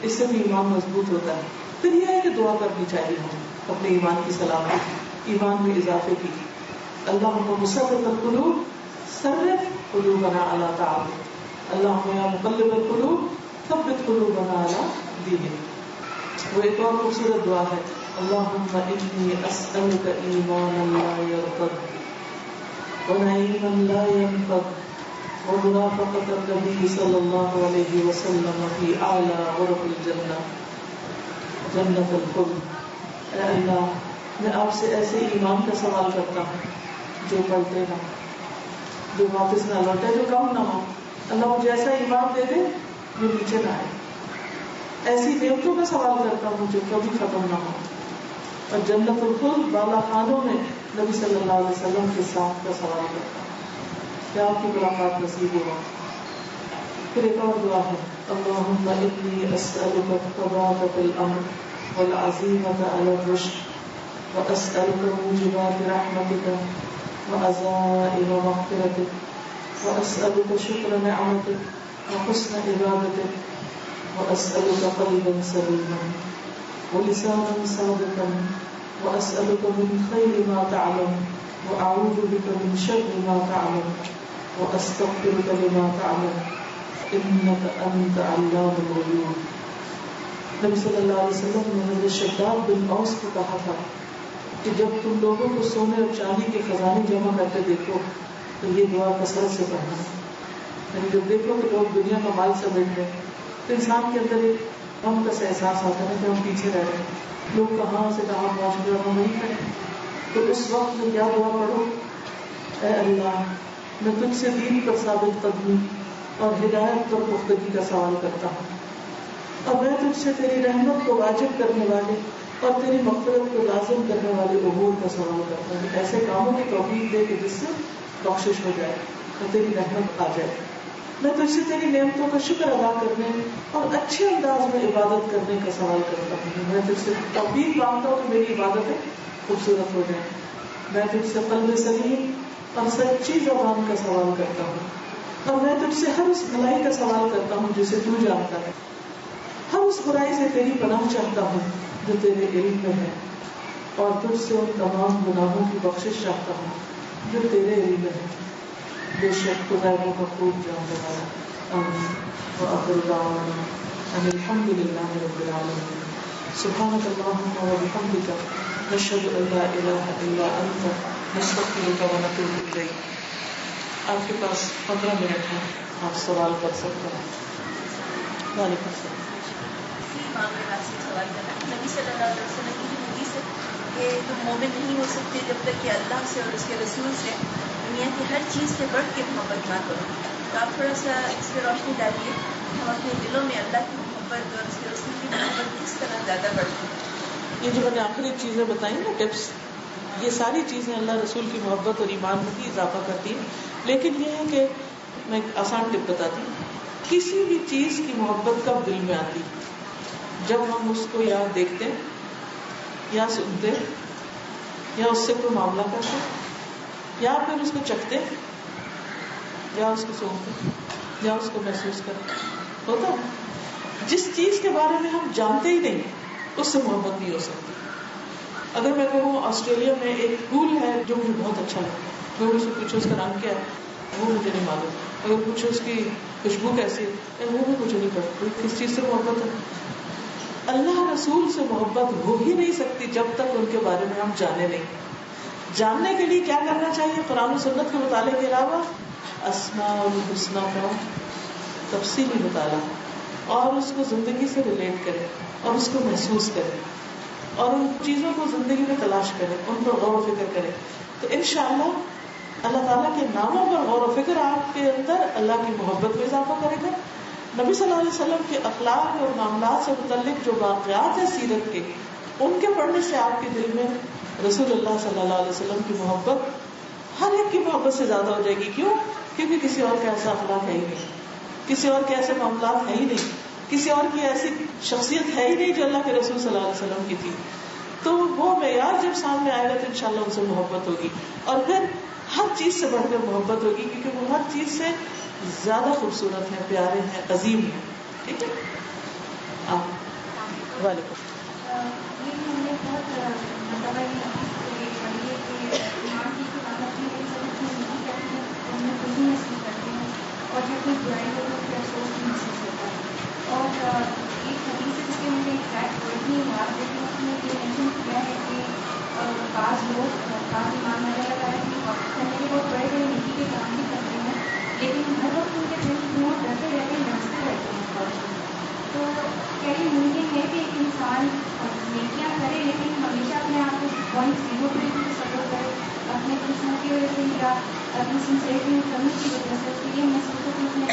اس سے بھی ایمان مضبوط ہوتا ہے. پھر یہ ہے کہ دعا کرنی چاہیے ہمیں اپنے ایمان کی سلامتی، ایمان میں اضافے کی. اللہم مصرف القلوب صرف قلوبنا علی طاعتک، اللہم یا مقلب القلوب ثبت قلوبنا علی دینک. وہ ایک اور خوبصورت دعا ہے، اللہم انی اسألک ایمانا لا یرتد ونعیما لا ینفد ومرافقۃ النبی صلی اللہ علیہ وسلم فی اعلی غرف الجنہ جنت الخلد. اے اللہ، میں آپ سے ایسے ایمان کا سوال کرتا ہوں جو بڑھتے نہ، جو واپس نہ لوٹے، جو کم نہ ہو. اللہ مجھے ایسا ایمان دے دے جو نیچے نہ آئے. ایسی نعمتوں کا سوال کرتا ہوں جو کبھی ختم نہ ہو. اور جنت الخلد بالا خانوں میں نبی صلی اللہ علیہ وسلم کے ساتھ کا سوال کرتا ہوں کہ آپ کی ملاقات نصیب ہوا. پھر ایک اور دعا ہے، اللہم انی اسألک الثبات فی الامر والعزیمۃ علی الرشد واسألک موجبات رحمتک وعزائم مغفرتک واسألک شکر نعمتک وحسن عبادتک واسألک قلبا سلیما ولسانا صادقا واسألک من خیر ما تعلم وأعوذ بك من شر ما تعلم وأستغفرك لما تعلم إنك أنت علام الغيوب. نبی صلی اللہ علیہ وسلم نے حضرت شداد بن اوس کو کہا تھا کہ جب تم لوگوں کو سونے اور چاندی کے خزانے جمع کرتے دیکھو تو یہ دعا کثرت سے پڑھنا. یعنی جب دیکھو کہ لوگ دنیا کا مال سمیٹ رہے ہیں تو انسان کے اندر ایک غم کا سا احساس آتا ہے کہ ہم پیچھے رہ رہے ہیں, لوگ کہاں سے کہاں پہنچ گئے اور ہم نہیں کریں. تو اس وقت میں کیا دعا پڑھو؟ اے اللہ, میں تجھ سے دین پر ثابت قدمی اور ہدایت پر پختگی کا سوال کرتا ہوں, اور میں تجھ سے تیری رحمت کو واجب کرنے والے اور تیری مغفرت کو لازم کرنے والے امور کا سوال کرتا ہوں. ایسے کاموں کی توفیق دے کہ جس سے بخشش ہو جائے اور تیری رحمت آ جائے. میں تجھ سے تیری نعمتوں کا شکر ادا کرنے اور اچھے انداز میں عبادت کرنے کا سوال کرتا ہوں. میں تجھ سے توفیق مانگتا ہوں کہ میری عبادتیں خوبصورت ہو جائیں. میں تجھ سے قلب سلیم اور سچی زبان کا سوال کرتا ہوں, اور میں تجھ سے ہر اس بھلائی کا سوال کرتا ہوں جسے تو جانتا ہے. ہر اس برائی سے تیری پناہ چاہتا ہوں جو تیرے علم میں ہے, اور تجھ سے ان تمام گناہوں کی بخشش چاہتا ہوں جو تیرے علم میں ہے. بے شک تو غیروں کا خوب جاننے والا. آمین. وآخر دعوانا ان الحمد للہ رب العالمین. سبحانک اللہم وبحمدک نشہد ان لا الہ الا انت نستغفرک ونتوب الیک. آپ کے پاس 15 منٹ ہیں, آپ سوال کر سکتے ہیں. وعلیکم السلام. نبی صلی اللہ علیہ وسلم کی حدیث ہے کہ تم مومن نہیں ہو سکتے جب تک کہ اللہ سے اور اس کے رسول سے دنیا کی ہر چیز سے بڑھ کے محبت نہ کرو. تو آپ تھوڑا سا اس پہ روشنی ڈالیے, ہم اپنے دلوں میں اللہ کی محبت اور اس کے رسول کی محبت کس طرح زیادہ بڑھتی ہے. یہ جو میں نے آخری چیزیں بتائی نا ٹپس, یہ ساری چیزیں اللہ رسول کی محبت اور ایمان میں بھی اضافہ کرتی ہیں. لیکن یہ ہے کہ میں ایک آسان ٹپ بتاتی ہوں. کسی بھی چیز کی محبت کب دل میں آتی؟ جب ہم اس کو یا دیکھتے یا سنتے یا اس سے کوئی معاملہ کرتے یا پھر اس کو چکھتے یا اس کو سونگتے یا اس کو محسوس کرتے. ہوتا ہے جس چیز کے بارے میں ہم جانتے ہی نہیں اس سے محبت نہیں ہو سکتی. اگر میں کہوں آسٹریلیا میں ایک پھول ہے جو مجھے بہت اچھا لگتا ہے, لوگوں سے پوچھو اس کا رنگ کیا ہے, وہ مجھے نہیں معلوم. اگر پوچھو اس کی خوشبو کیسی ہے, وہ بھی مجھے نہیں پتا. کس چیز سے محبت ہے؟ اللہ رسول سے محبت ہو ہی نہیں سکتی جب تک ان کے بارے میں ہم جانے نہیں. جاننے کے لیے کیا کرنا چاہیے؟ قرآن و سنت کے مطالعے کے علاوہ اسماء الحسنی کا تفصیلی مطالعہ, اور اس کو زندگی سے ریلیٹ کرے اور اس کو محسوس کرے اور ان چیزوں کو زندگی میں تلاش کرے, ان پر غور و فکر کرے. تو انشاءاللہ اللہ تعالیٰ کے ناموں پر غور و فکر آپ کے اندر اللہ کی محبت میں اضافہ کرے گا. نبی صلی اللہ علیہ وسلم کے اخلاق اور معاملات سے متعلق جو واقعات ہیں سیرت کے, ان کے پڑھنے سے آپ کے دل میں رسول اللہ صلی اللہ علیہ وسلم کی محبت ہر ایک کی محبت سے زیادہ ہو جائے گی. کیوں؟ کیونکہ کسی اور کا ایسا اخلاق ہے ہی نہیں, کسی اور کے ایسے معاملات ہے ہی نہیں, کسی اور کی ایسی شخصیت ہے ہی نہیں جو اللہ کے رسول صلی اللہ علیہ وسلم کی تھی. تو وہ معیار جب سامنے آئے گا تو انشاءاللہ ان سے محبت ہوگی, اور پھر ہر چیز سے بڑھ کر محبت ہوگی کیونکہ وہ ہر چیز سے زیادہ خوبصورت ہیں, پیارے ہیں, عظیم ہیں. ٹھیک ہے. وعلیکم. اور جب کوئی برائی ہو تو پھر افسوس بھی محسوس ہوتا ہے. اور ایک حدیث ہے جس کے مجھے ایگزیکٹ ورڈ نہیں یاد, لیکن اس میں یہ مینشن کیا ہے کہ بعض لوگ بعض ایمان وغیرہ کرنے کے بہت بڑے بڑے نیکی کے کام بھی کرتے ہیں, لیکن ہر وقت ان کے دل میں ڈرتے رہتے ہیں, ڈرتے رہتے ہیں. تو کیا یہ ممکن ہے کہ ایک انسان نیکیاں کرے لیکن ہمیشہ اپنے آپ کو 0 پہ تصور کرے, اپنے قسمت کی وجہ سے یا اپنی سنسیئرٹی میں کمی کی وجہ سے, تو یہ محسوس ہو کہ اس نے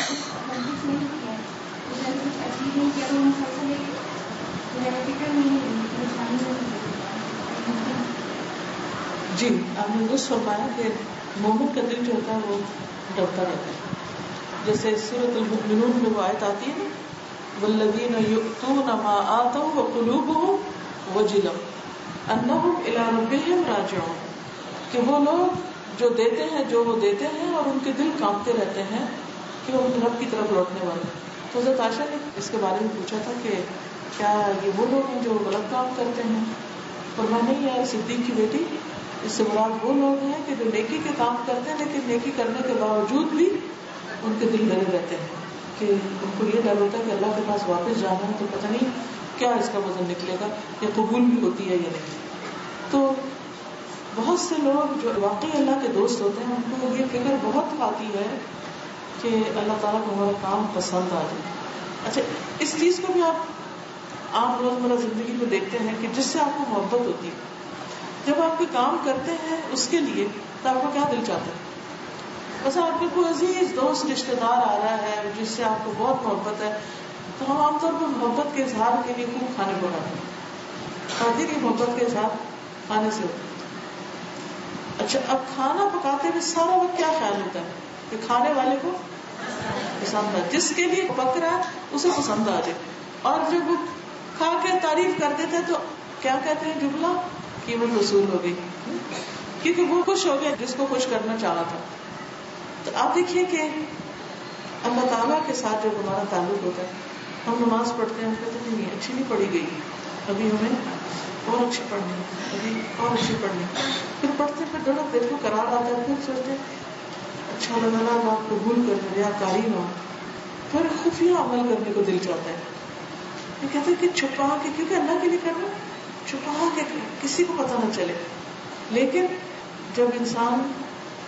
ورزش نہیں کیا ہے, اس نے کچھ اچیو نہیں کیا, تو مسلسل ایک فکر نہیں ہے, پریشانی نہیں ہے. جی, آپ نے درست فرمایا کہ مومن کا دل جو ہوتا ہے وہ ڈرتا رہتا ہے. جیسے سورۃ المؤمنون میں وہ آیت آتی ہے, والذین یؤتون ما آتوا وقلوبهم وجلة انہم الی ربہم راجعون, کہ وہ لوگ جو دیتے ہیں جو وہ دیتے ہیں اور ان کے دل کانپتے رہتے ہیں کہ وہ رب کی طرف لوٹنے والے. تو حضرت عائشہ نے اس کے بارے میں پوچھا تھا کہ کیا یہ وہ لوگ ہیں جو غلط کام کرتے ہیں؟ فرمایا نہیں یار, صدیق کی بیٹی اس سے مراد وہ لوگ ہیں کہ جو نیکی کے کام کرتے ہیں لیکن نیکی کرنے کے باوجود بھی ان کے دل ڈرے رہتے ہیں کہ ان کو یہ ڈر ہوتا ہے کہ اللہ کے پاس واپس جانا ہے تو پتہ نہیں کیا اس کا وزن نکلے گا، یا قبول بھی ہوتی ہے یا نہیں. تو بہت سے لوگ جو واقعی اللہ کے دوست ہوتے ہیں ان کو یہ فکر بہت کھاتی ہے کہ اللہ تعالیٰ کو ہمارا کام پسند آ جائے. اچھا، اس چیز کو بھی آپ عام روزمرہ زندگی میں دیکھتے ہیں کہ جس سے آپ کو محبت ہوتی ہے، جب آپ کوئی کام کرتے ہیں اس کے لیے تو آپ کو کیا دل چاہتا ہے. بس آپ کے کوئی عزیز دوست رشتے دار آ رہا ہے جس سے آپ کو بہت محبت ہے تو ہم عام طور پر محبت کے اظہار کے لیے خوب کھانے پکاتے ہیں. کھاتے کی محبت کے اظہار کھانے سے ہوتا ہے. اچھا، اب کھانا پکاتے ہوئے سارا وقت کیا خیال ہوتا ہے کہ کھانے والے کو پسند آ، جس کے لیے پک رہا ہے اسے پسند آ جائے. اور جب وہ کھا کے تعریف کر دیتے تو کیا کہتے ہیں جملہ، قیمت وصول ہو گئی، کیونکہ وہ خوش ہو گیا جس کو خوش کرنا چاہا تھا. تو آپ دیکھیے کہ اللہ تعالیٰ کے ساتھ جب ہمارا تعلق ہوتا ہے، ہم نماز پڑھتے ہیں، ہم کہتے ہیں نہیں اچھی نہیں پڑھی گئی، ابھی ہمیں اور اچھی پڑھنی ہے، ابھی اور اچھی پڑھنی ہے. پھر پڑھتے پھر تھوڑا دل کو قرار آتا ہے، پھر سوچتے ہیں اچھا اللہ تعالیٰ آپ قبول کر لیں، ریاکاری نہ ہو. پھر خفیہ عمل کرنے کو دل چاہتا ہے. یہ کہتے ہیں کہ چھپا کے، کیونکہ اللہ کے لیے کرنا، چھپا کے کسی کو پتہ نہ چلے. لیکن جب انسان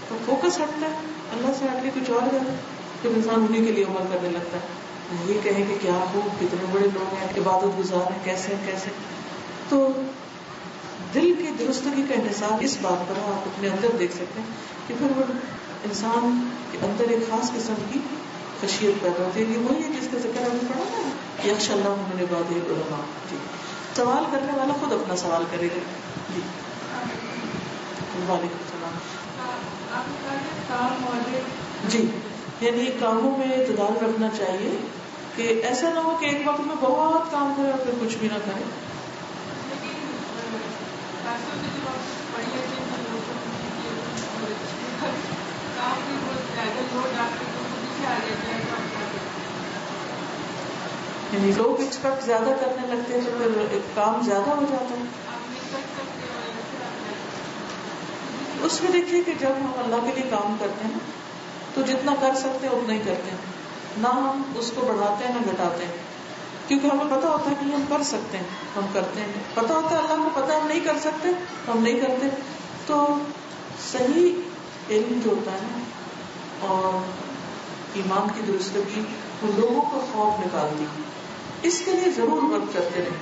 کا فوکس ہٹتا ہے اللہ سے، ہٹ کے کچھ اور کرتا ہے، پھر انسان انہیں کے لیے عمل کرنے لگتا ہے. یہ کہیں کہ کیا خوب، کتنے بڑے لوگ ہیں، عبادت گزار ہیں، کیسے کیسے. تو دل کی درستگی کا انحصار اس بات پر آپ اپنے اندر دیکھ سکتے ہیں کہ پھر وہ انسان کے اندر ایک خاص قسم کی خشیت پیدا ہوتی ہے. یہ وہی ہے جس کا ذکر ہم نے پڑھا نا، یخش اللہ من عبادہ العلماء. جی، سوال کرنے والا خود اپنا سوال کرے گا. جی، وعلیکم السلام. جی، یعنی کاموں میں اعتدال رکھنا چاہیے کہ ایسا نہ ہو کہ ایک وقت میں بہت کام کرے اور پھر کچھ بھی نہ کرے. یعنی لوگ ایکسپیکٹ زیادہ کرنے لگتے ہیں تو پھر کام زیادہ ہو جاتا ہے. اس میں دیکھیے کہ جب ہم اللہ کے لیے کام کرتے ہیں تو جتنا کر سکتے ہیں اتنا ہی کرتے ہیں، نہ ہم اس کو بڑھاتے ہیں نہ گھٹاتے ہیں. کیونکہ ہمیں پتا ہوتا ہے کہ ہم کر سکتے ہیں، ہم کرتے ہیں. پتا ہوتا ہے اللہ کو پتا ہم نہیں کر سکتے، ہم نہیں کرتے. تو صحیح علم جو ہوتا ہے نا اور ایمان کی درستگی وہ لوگوں کا خوف نکالتی ہے. اس کے لیے ضرور ورک کرتے رہیں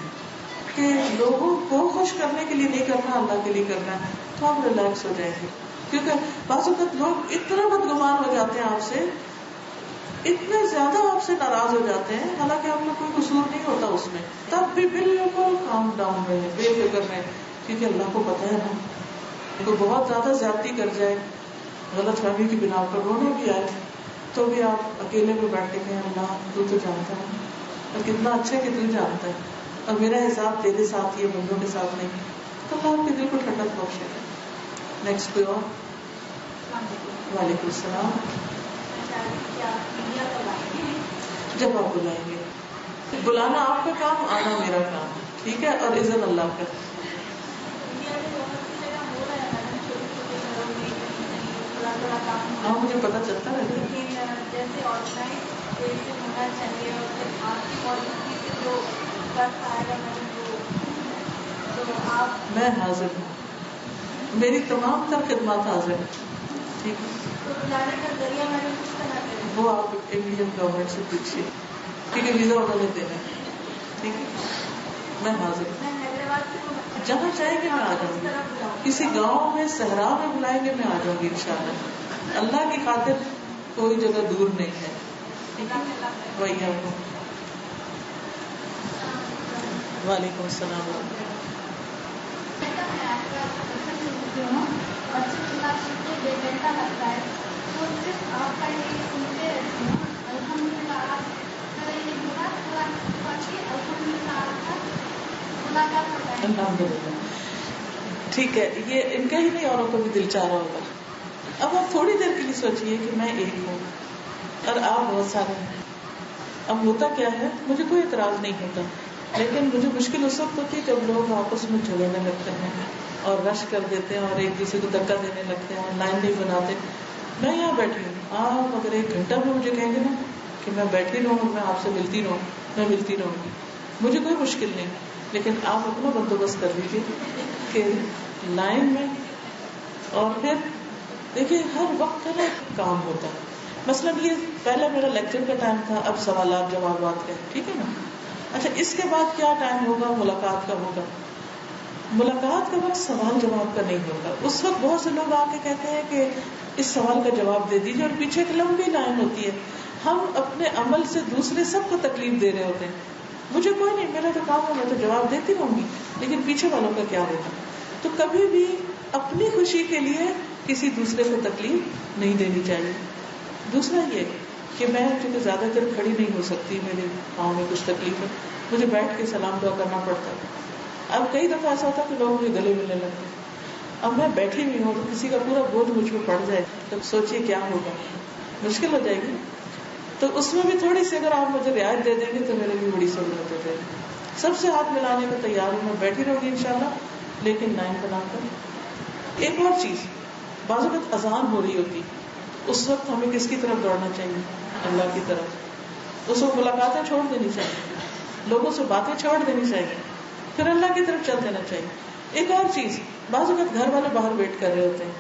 کہ لوگوں کو خوش کرنے کے لیے نہیں کرنا، اللہ کے لیے کرنا ہے. تو آپ ریلیکس ہو جائیں گے. کیونکہ بعض اوقات لوگ اتنا بدگمان ہو جاتے ہیں آپ سے، اتنے زیادہ آپ سے ناراض ہو جاتے ہیں، حالانکہ آپ کا کوئی قصور نہیں ہوتا اس میں، تب بھی بالکل کام ڈاؤن رہے، بے فکر رہے. کیونکہ اللہ کو پتا ہے نا، کوئی بہت زیادہ زیادتی کر جائے، غلط فہمی کی بنا پر رونا بھی آئے، تو بھی آپ اکیلے میں بیٹھ کے کہیں اللہ تو جانتا ہے اور کتنا اچھا کہ تو جانتا ہے اور میرا حساب تیرے ساتھ ہی ہے، بندوں کے ساتھ نہیں. تو اللہ آپ کے دل کو ٹھنڈک بخشے گا. نیکسٹ کوئی اور. وعلیکم السلام. جب آپ بلائیں گے، بلانا آپ کا کام، آنا میرا کام، ٹھیک ہے، اور عزت اللہ کا. ہاں مجھے پتا چلتا ہے جیسے آرگنائز ہونا چاہیے اور آپ کی پالیسی سے جو فرق آئے گا تو آپ، میں حاضر ہوں، میری تمام تر خدمات حاضر ہیں. ٹھیک ہے، تو بلانے کا ذریعہ میں نے کس طرح کریں؟ وہ آپ انڈین گورنمنٹ سے پوچھیے، ٹھیک ہے، ویزا انہوں نے دینا ہے. ٹھیک ہے، میں حاضر ہوں. میں حیدرآباد سے جہاں چاہیں گے میں آ جاؤں گی. کسی گاؤں میں صحرا میں بلائیں گے میں آ جاؤں گی انشاءاللہ. اللہ کی خاطر کوئی جگہ دور نہیں ہے. وہی آپ کو. وعلیکم السلام. لگتا ہے تو صرف آپ کا یہ سنتے رہتے ہیں الحمدللہ آپ کا یہ بڑا الحمدللہ. ٹھیک ہے، یہ ان کا ہی نہیں اوروں کو بھی دل چاہ رہا ہوگا. اب آپ تھوڑی دیر کے لیے سوچئے کہ میں ایک ہوں اور آپ بہت سارے ہیں. اب ہوتا کیا ہے، مجھے کوئی اعتراض نہیں ہوتا لیکن مجھے مشکل اس وقت ہوتی ہے جب لوگ آپس میں جھگڑنے لگتے ہیں اور رش کر دیتے ہیں اور ایک دوسرے کو دھکا دینے لگتے ہیں، لائن نہیں بناتے. میں یہاں بیٹھی ہوں، آپ اگر 1 گھنٹہ بھی مجھے کہیں گے نا کہ میں بیٹھی رہوں، میں آپ سے ملتی رہوں، میں ملتی رہوں گی، مجھے کوئی مشکل نہیں. لیکن آپ اپنا بندوبست کر لیجیے کہ لائن میں. اور پھر دیکھیے ہر وقت کا نا ایک کام ہوتا ہے. مثلاً یہ پہلے میرا لیکچر کا ٹائم تھا، اب سوالات جوابات کا، ٹھیک ہے نا. اچھا اس کے بعد کیا ٹائم ہوگا؟ ملاقات کا ہوگا. ملاقات کا وقت سوال جواب کا نہیں ہوگا. اس وقت بہت سے لوگ آ کے کہتے ہیں کہ اس سوال کا جواب دے دیجیے، اور پیچھے ایک لمبی لائن ہوتی ہے. ہم اپنے عمل سے دوسرے سب کو تکلیف دے رہے ہوتے ہیں. مجھے کوئی نہیں، میرا تو کام ہے، میں تو جواب دیتی رہوں گی، لیکن پیچھے والوں کا کیا ہوگا؟ تو کبھی بھی اپنی خوشی کے لیے کسی دوسرے کو تکلیف نہیں دینی چاہیے. دوسرا یہ کہ میں چونکہ زیادہ دیر کھڑی نہیں ہو سکتی، میرے پاؤں میں کچھ تکلیف ہے، مجھے بیٹھ کے سلام دعا کرنا پڑتا ہے. اب کئی دفعہ ایسا ہوتا ہے کہ لوگ مجھے گلے ملنے لگتے ہیں. اب میں بیٹھی ہوئی ہوں تو کسی کا پورا بوجھ مجھ پہ پڑ جائے تو سوچیے کیا ہوگا، مشکل ہو جائے گی. تو اس میں بھی تھوڑی سی اگر آپ مجھے رعایت دے دیں گے تو میرے بھی بڑی سہولت ہو جائے گی. سب سے ہاتھ ملانے کو تیار ہوں، میں بیٹھی رہوں گی انشاءاللہ، لیکن لائن بنا کر. ایک اور چیز، بعض وقت اذان ہو رہی ہوتی، اس وقت ہمیں کس کی طرف دوڑنا چاہیے؟ اللہ کی طرف. اس وقت ملاقاتیں چھوڑ دینی چاہیے، لوگوں سے باتیں چھوڑ دینی چاہیے، پھر اللہ کی طرف چل دینا چاہیے. ایک اور چیز، بعض وقت گھر والے باہر ویٹ کر رہے ہوتے ہیں،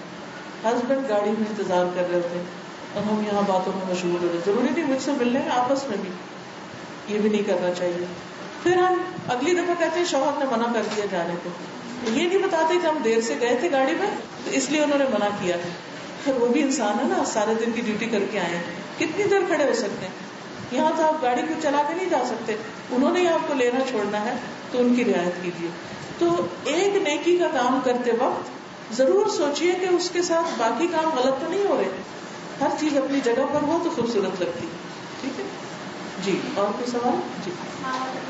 ہسبینڈ گاڑی میں انتظار کر رہے ہوتے ہیں، اور ہم یہاں باتوں میں مشغول ہو رہے ہیں. ضروری نہیں مجھ سے ملنے میں، آپس میں بھی یہ بھی نہیں کرنا چاہیے. پھر ہم اگلی دفعہ کہتے ہیں شوہر نے منع کر دیا جانے کو، یہ نہیں بتاتے کہ ہم دیر سے گئے تھے گاڑی میں تو اس لیے انہوں نے منع کیا. پھر وہ بھی انسان ہے نا، سارے دن کی ڈیوٹی کر کے آئے ہیں، کتنی دیر کھڑے ہو سکتے ہیں؟ یہاں تو آپ گاڑی کو چلا کے نہیں جا سکتے، انہوں نے ہی آپ کو لینا چھوڑنا ہے تو ان کی رعایت کیجیے. تو ایک نیکی کا کام کرتے وقت ضرور سوچئے کہ اس کے ساتھ باقی کام غلط تو نہیں ہو رہے. ہر چیز اپنی جگہ پر ہو تو خوبصورت لگتی. ٹھیک ہے جی. اور کوئی سوال؟ جی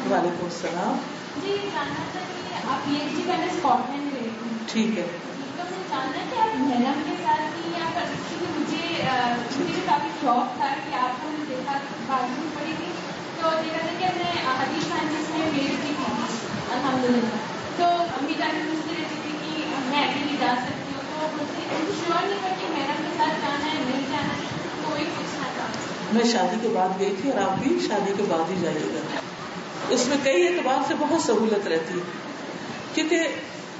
وعلیکم السلام. جی جاننا تھا کہ آپ PhD کرنے اسکاٹ لینڈ گئے تھے. ٹھیک ہے. تو مجھے جاننا ہے کہ آپ محرم کے ساتھ کی یا کیونکہ مجھے بھی کافی شوق تھا کہ آپ کو دیکھا بارش پڑی تھی تو دیکھا تھا کہ میں حدیث سائنس میں میری بھی تھی الحمدللہ. تو امی جان پوچھتی رہتی تھی کہ میں اکیلی جا سکتی ہوں، تو مجھے شیور نہیں تھا کہ محرم کے ساتھ جانا ہے نہیں جانا ہے، تو وہی پوچھنا تھا. میں شادی کے بعد گئی تھی اور آپ بھی شادی کے بعد ہی جائیے گا. اس میں کئی اعتبار سے بہت سہولت رہتی ہے، کیونکہ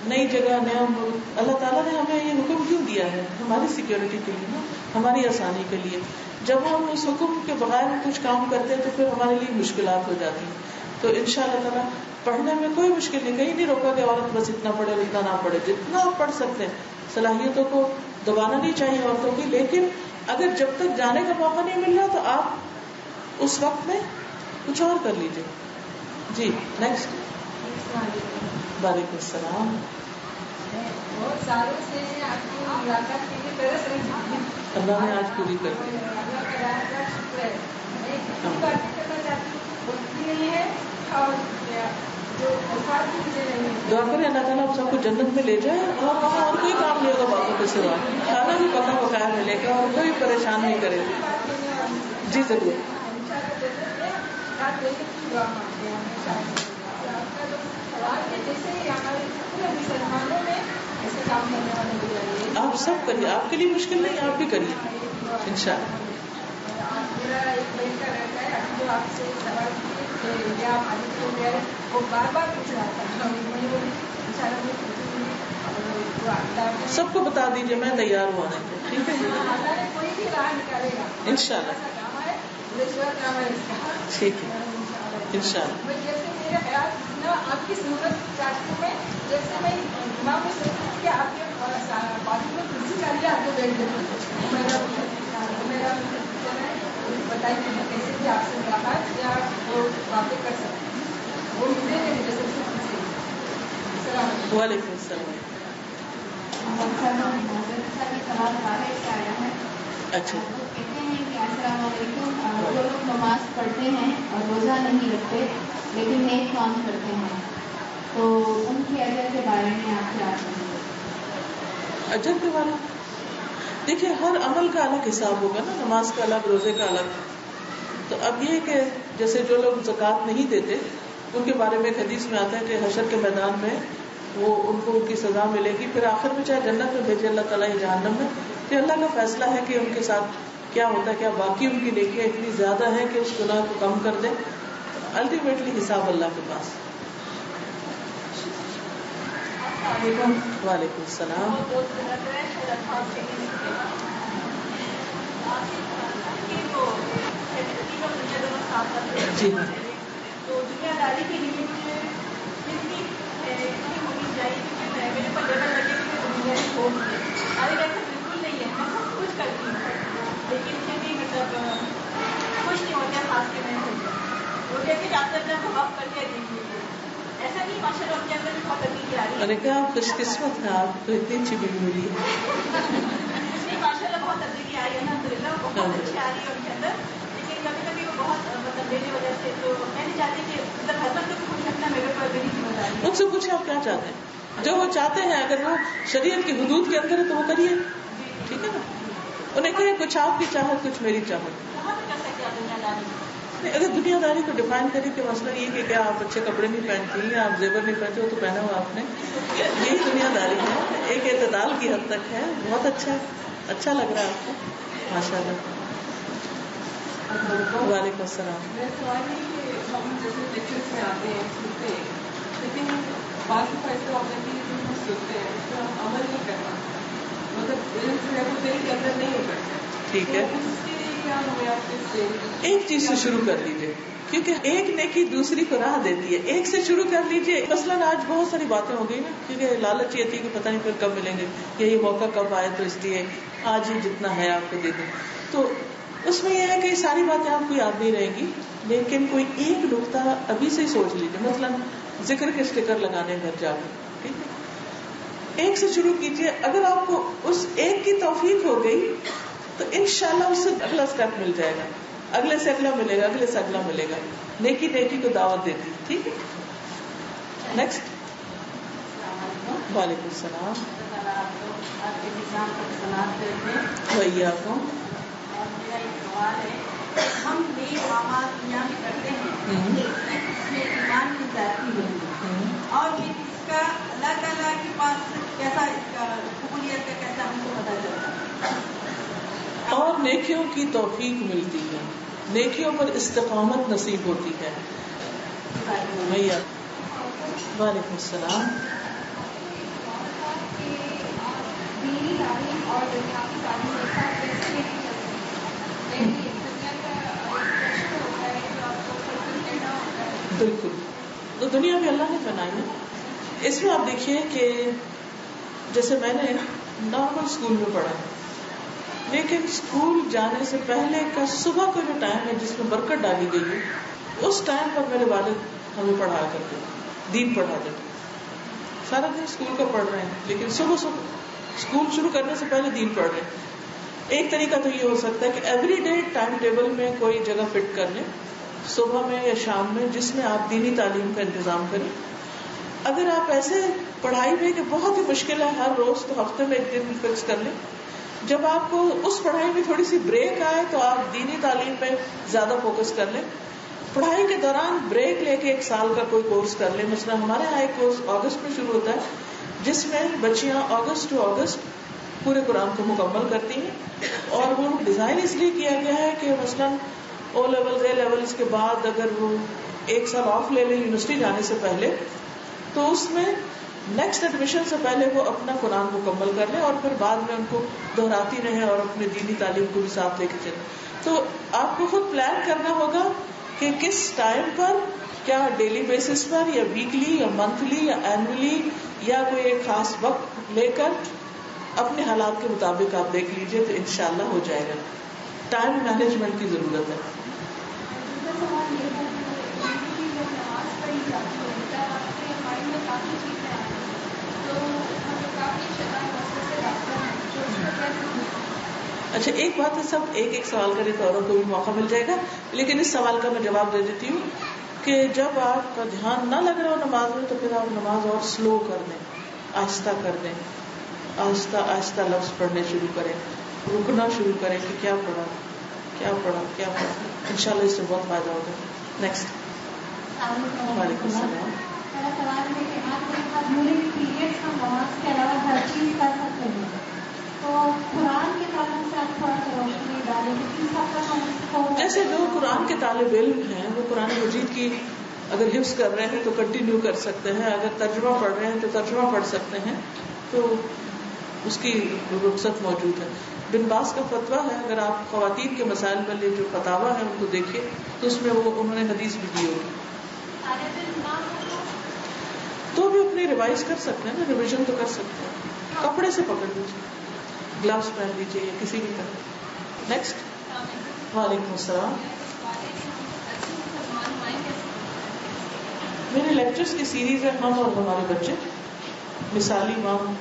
نئی جگہ، نیا ملک، اللہ تعالیٰ نے ہمیں یہ حکم کیوں دیا ہے؟ ہماری سیکیورٹی کے لیے نا، ہماری آسانی کے لیے. جب ہم اس حکم کے بغیر کچھ کام کرتے ہیں تو پھر ہمارے لیے مشکلات ہو جاتی ہیں. تو انشاءاللہ تعالیٰ پڑھنے میں کوئی مشکل نہیں، کہیں نہیں روکا کہ عورت بس اتنا پڑھے اور اتنا نہ پڑھے. جتنا آپ پڑھ سکتے ہیں، صلاحیتوں کو دبانا نہیں چاہیے عورتوں کی. لیکن اگر جب تک جانے کا موقع نہیں مل رہا تو آپ اس وقت میں کچھ اور کر لیجیے. جی نیکسٹ. وعلیکم السلام. بہت سالوں سے آپ کی ملاقات کے لیے ترس رہی ہوں. اللہ نے آج پوری کر دی. اللہ کا شکر ہے. میں کتنی باتیں کرنا چاہتی ہوں بولتی نہیں ہے، اور جو الفاظ بھی مجھے نہیں. دعا کریں اللہ تعالیٰ آپ سب کو جنت میں لے جائے، اور وہاں اور کوئی کام نہیں ہوگا باتوں کے سوا، کھانا بھی پکا پکایا ملے گا اور کوئی پریشان نہیں کرے گا. جی ضرور. آپ سب کریے، آپ کے لیے مشکل نہیں، آپ بھی کریے انشاءاللہ. میرا ایک لڑکا رہتا ہے جو آپ سے سوال کیے آپ حاضر ہو گئے، وہ بار بار پوچھ رہا تھا. سب کو بتا دیجیے، میں تیار ہوں آنے کو. ٹھیک ہے کوئی بھی راہ نکالے گا انشاءاللہ. ٹھیک ہے انشاءاللہ. جیسے میرے خیال آپ کی ضرورت چاہتی ہوں میں، جیسے میں دماغ میں سوچتی ہوں کہ آپ کے بازو میں کرسی ڈالیے، آپ کو بیٹھ دیتے میرا بتائیے میں کیسے بھی آپ سے ملاقات یا وہ باتیں کر سکتے ہیں، وہ ملے ہیں مجھے سب سے پوچھے. السلام علیکم. وعلیکم السلام. سوال ہمارے سے آیا ہے. اچھا. کہتے ہیں کہ السلام علیکم، جو لوگ نماز پڑھتے ہیں اور روزہ نہیں رکھتے لیکن نیک کام کرتے ہیں تو ان کی اجر کے بارے میں آپ کیا کہیں گے؟ اجر کے بارے میں دیکھیے، ہر عمل کا الگ حساب ہوگا نا، نماز کا الگ، روزے کا الگ. تو اب یہ کہ جیسے جو لوگ زکوٰۃ نہیں دیتے ان کے بارے میں ایک حدیث میں آتا ہے کہ حشر کے میدان میں وہ ان کو ان کی سزا ملے گی، پھر آخر میں چاہے جنت میں بھیجے اللہ تعالیٰ یا جہنم میں، پھر اللہ کا فیصلہ ہے کہ ان کے ساتھ کیا ہوتا ہے، کیا باقی ان کی نیکیاں اتنی زیادہ ہیں کہ اس گناہ کو کم کر دیں. الٹیمیٹلی حساب اللہ کے پاس. وعلیکم السلام. جی ہاں. تو دنیا داری کی لمٹ کتنی ہونی چاہیے کہ میرے پر ڈبل لگے کہ دنیا سے چھوڑ دیں. ارے ویسا بالکل نہیں ہے، میں سب کچھ کرتی ہوں لیکن پھر بھی مطلب خوش نہیں ہوتا خاص کے میں وہ کہتے ہیں آپ اپنا وقت کر کے دیکھ لیجیے. ایسا نہیں ماشاء اللہ ان کے اندر بھی بہت تبدیلی آ رہی ہے. میں نے کہا آپ خوش قسمت ہیں، آپ کو اتنی اچھی بیوی ملی ہے. ماشاء اللہ بہت تبدیلی آئی ہے الحمد للہ، بہت اچھی آ رہی ہے ان کے اندر. لیکن کبھی کبھی وہ بہت مطلب میری وجہ سے تو میں نہیں چاہتی کہ مطلب ہسبینڈ کو خوش رکھنا میرے پر میری ذمہ داری ہے. ان سے پوچھیں آپ کیا چاہتے ہیں، جو وہ چاہتے ہیں اگر وہ شریعت کی حدود کے اندر ہے تو وہ کریے، ٹھیک ہے نا. انہیں کہیں کچھ آپ کی چاہت کچھ میری چاہت. کہاں سے کر سکتے آپ دنیا داری؟ اگر دنیا داری کو ڈیفائن کریں کہ مسئلہ یہ کہ کیا آپ اچھے کپڑے نہیں پہنتی ہیں، آپ زیور نہیں پہنتے ہو تو پہنا ہوا آپ نے، یہی دنیا داری ہے. ایک اعتدال کی حد تک ہے. بہت اچھا اچھا لگ رہا ہے آپ کو ماشاء اللہ. وعلیکم السلام. میرا سوال ہے کہ ہم جیسے لیکچرس میں آتے ہیں سنتے ہیں، لیکن بعض دفعہ ایسا ہوتا ہے کہ جو ہم سنتے ہیں اس پر ہم عمل نہیں کرنا، مطلب علم جو ہے وہ دل کے اندر نہیں اترتا. ٹھیک ہے، اس کے لیے کیا ہمیں آپ سے ایک چیز سے شروع کر لیجیے کیونکہ ایک نیکی دوسری کو راہ دیتی ہے. ایک سے شروع کر لیجیے. مثلاً آج بہت ساری باتیں ہو گئی نا، کیونکہ لالچ یہ تھی کہ پتہ نہیں پھر کب ملیں گے یا یہ موقع کب آئے، تو اس لیے آج ہی جتنا ہے آپ کو دے دیں. تو اس میں یہ ہے کہ یہ ساری باتیں آپ کو یاد نہیں رہیں گی، لیکن کوئی ایک نقطہ ابھی سے ہی سوچ لیجیے. مثلاً ذکر کے اسٹیکر لگانے گھر جا کے، ٹھیک ہے، ایک سے شروع کیجیے. اگر آپ کو اس ایک کی توفیق ہو گئی تو انشاءاللہ اس سے اگلا اسٹیپ مل جائے گا، اگلے سے اگلا ملے گا، اگلے سے اگلا ملے گا. نیکی نیکی کو دعوت دیتی. ٹھیک ہے، نیکسٹ. وعلیکم السلام. بھیا کو میرا ایک سوال ہے، ہم نیک اعمال دنیا میں کرتے ہیں اس میں ایمان کی ذاتی ہے اور یہ اس کا اللہ تعالیٰ کے پاس کیسا اس کا قبولیت کا کیسا ہم کو پتہ چلتا ہے؟ اور نیکیوں کی توفیق ملتی ہے، نیکیوں پر استقامت نصیب ہوتی ہے. بھیا وعلیکم السلام. دینی تعلیم اور دنیاوی تعلیم ایک ساتھ کیسے لے کے چل سکتے ہیں؟ دنیا کا ایک پریشر ہوتا ہے جو آپ کو فلفل کرنا ہوتا ہے. بالکل، تو دنیا بھی اللہ نے بنائی ہے. اس میں آپ دیکھیے کہ جیسے میں نے نارمل اسکول میں پڑھا، لیکن اسکول جانے سے پہلے کا صبح کا جو ٹائم ہے جس میں برکت ڈالی گئی ہے، اس ٹائم پر میرے والد ہمیں پڑھایا کرتے، دین پڑھاتے تھے. سارا دن اسکول کا پڑھ رہے ہیں لیکن صبح اسکول شروع کرنے سے پہلے دین پڑھ رہے ہیں. ایک طریقہ تو یہ ہو سکتا ہے کہ ایوری ڈے ٹائم ٹیبل میں کوئی جگہ فٹ کر لیں، صبح میں یا شام میں، جس میں آپ دینی تعلیم کا انتظام کریں. اگر آپ ایسے پڑھائی میں کہ بہت ہی مشکل ہے ہر روز، تو ہفتے میں ایک دن فکس کر لیں. جب آپ کو اس پڑھائی میں تھوڑی سی بریک آئے تو آپ دینی تعلیم پہ زیادہ فوکس کر لیں. پڑھائی کے دوران بریک لے کے 1 سال کا کوئی کورس کر لیں. مثلا ہمارے یہاں ایک کورس اگست میں شروع ہوتا ہے جس میں بچیاں اگست ٹو اگست پورے قرآن کو مکمل کرتی ہیں، اور وہ ڈیزائن اس لیے کیا گیا ہے کہ مثلاً او لیول اے لیولس کے بعد اگر وہ 1 سال آف لے لیں یونیورسٹی جانے سے پہلے، تو اس میں نیکسٹ ایڈمیشن سے پہلے وہ اپنا قرآن مکمل کر لیں اور پھر بعد میں ان کو دہراتی رہیں اور اپنی دینی تعلیم کو بھی ساتھ لے کے چلیں. تو آپ کو خود پلان کرنا ہوگا کہ کس ٹائم پر، کیا ڈیلی بیسس پر یا ویکلی یا منتھلی یا اینولی یا کوئی ایک خاص وقت لے کر اپنے حالات کے مطابق آپ دیکھ لیجئے تو انشاءاللہ ہو جائے گا. ٹائم مینجمنٹ کی ضرورت ہے. اچھا، ایک بات ہے، سب ایک سوال کرے تو اوروں کو بھی موقع مل جائے گا، لیکن اس سوال کا میں جواب دے دیتی ہوں کہ جب آپ کا دھیان نہ لگ رہا ہو نماز میں تو پھر آپ نماز اور سلو کر دیں، آہستہ کر دیں، آہستہ آہستہ لفظ پڑھنے شروع کریں، رکنا شروع کریں کہ کیا پڑھا. انشاءاللہ اس سے بہت فائدہ ہوگا. نیکسٹ. وعلیکم السلام. میرا سوال ہے کہ آپ کے پاس ڈیورنگ پیریڈس ہم نماز کے علاوہ ہر چیز کر سکتے ہیں، تو قرآن کے تعلق سے آپ تھوڑا سا روشنی ڈالیں کہ کس حد تک ہم اس کو، جیسے جو قرآن کے طالب علم ہیں وہ قرآن مجید کی اگر حفظ کر رہے ہیں تو کنٹینیو کر سکتے ہیں، اگر ترجمہ پڑھ رہے ہیں تو ترجمہ پڑھ سکتے ہیں، تو اس کی رخصت موجود ہے. بن باز کا فتویٰ ہے، اگر آپ خواتین کے مسائل والے جو فتاویٰ ہیں ان کو دیکھیں تو اس میں وہ انہوں نے حدیث بھی دی ہوگی. تو بھی اپنی ریوائز کر سکتے ہیں نا، ریویژن تو کر سکتے ہیں. کپڑے سے پکڑ لیجیے، گلوز پہن لیجیے یا کسی بھی طرح. نیکسٹ. وعلیکم السلام. میرے لیکچرز کی سیریز ہے ہم اور ہمارے بچے، مثالی مام.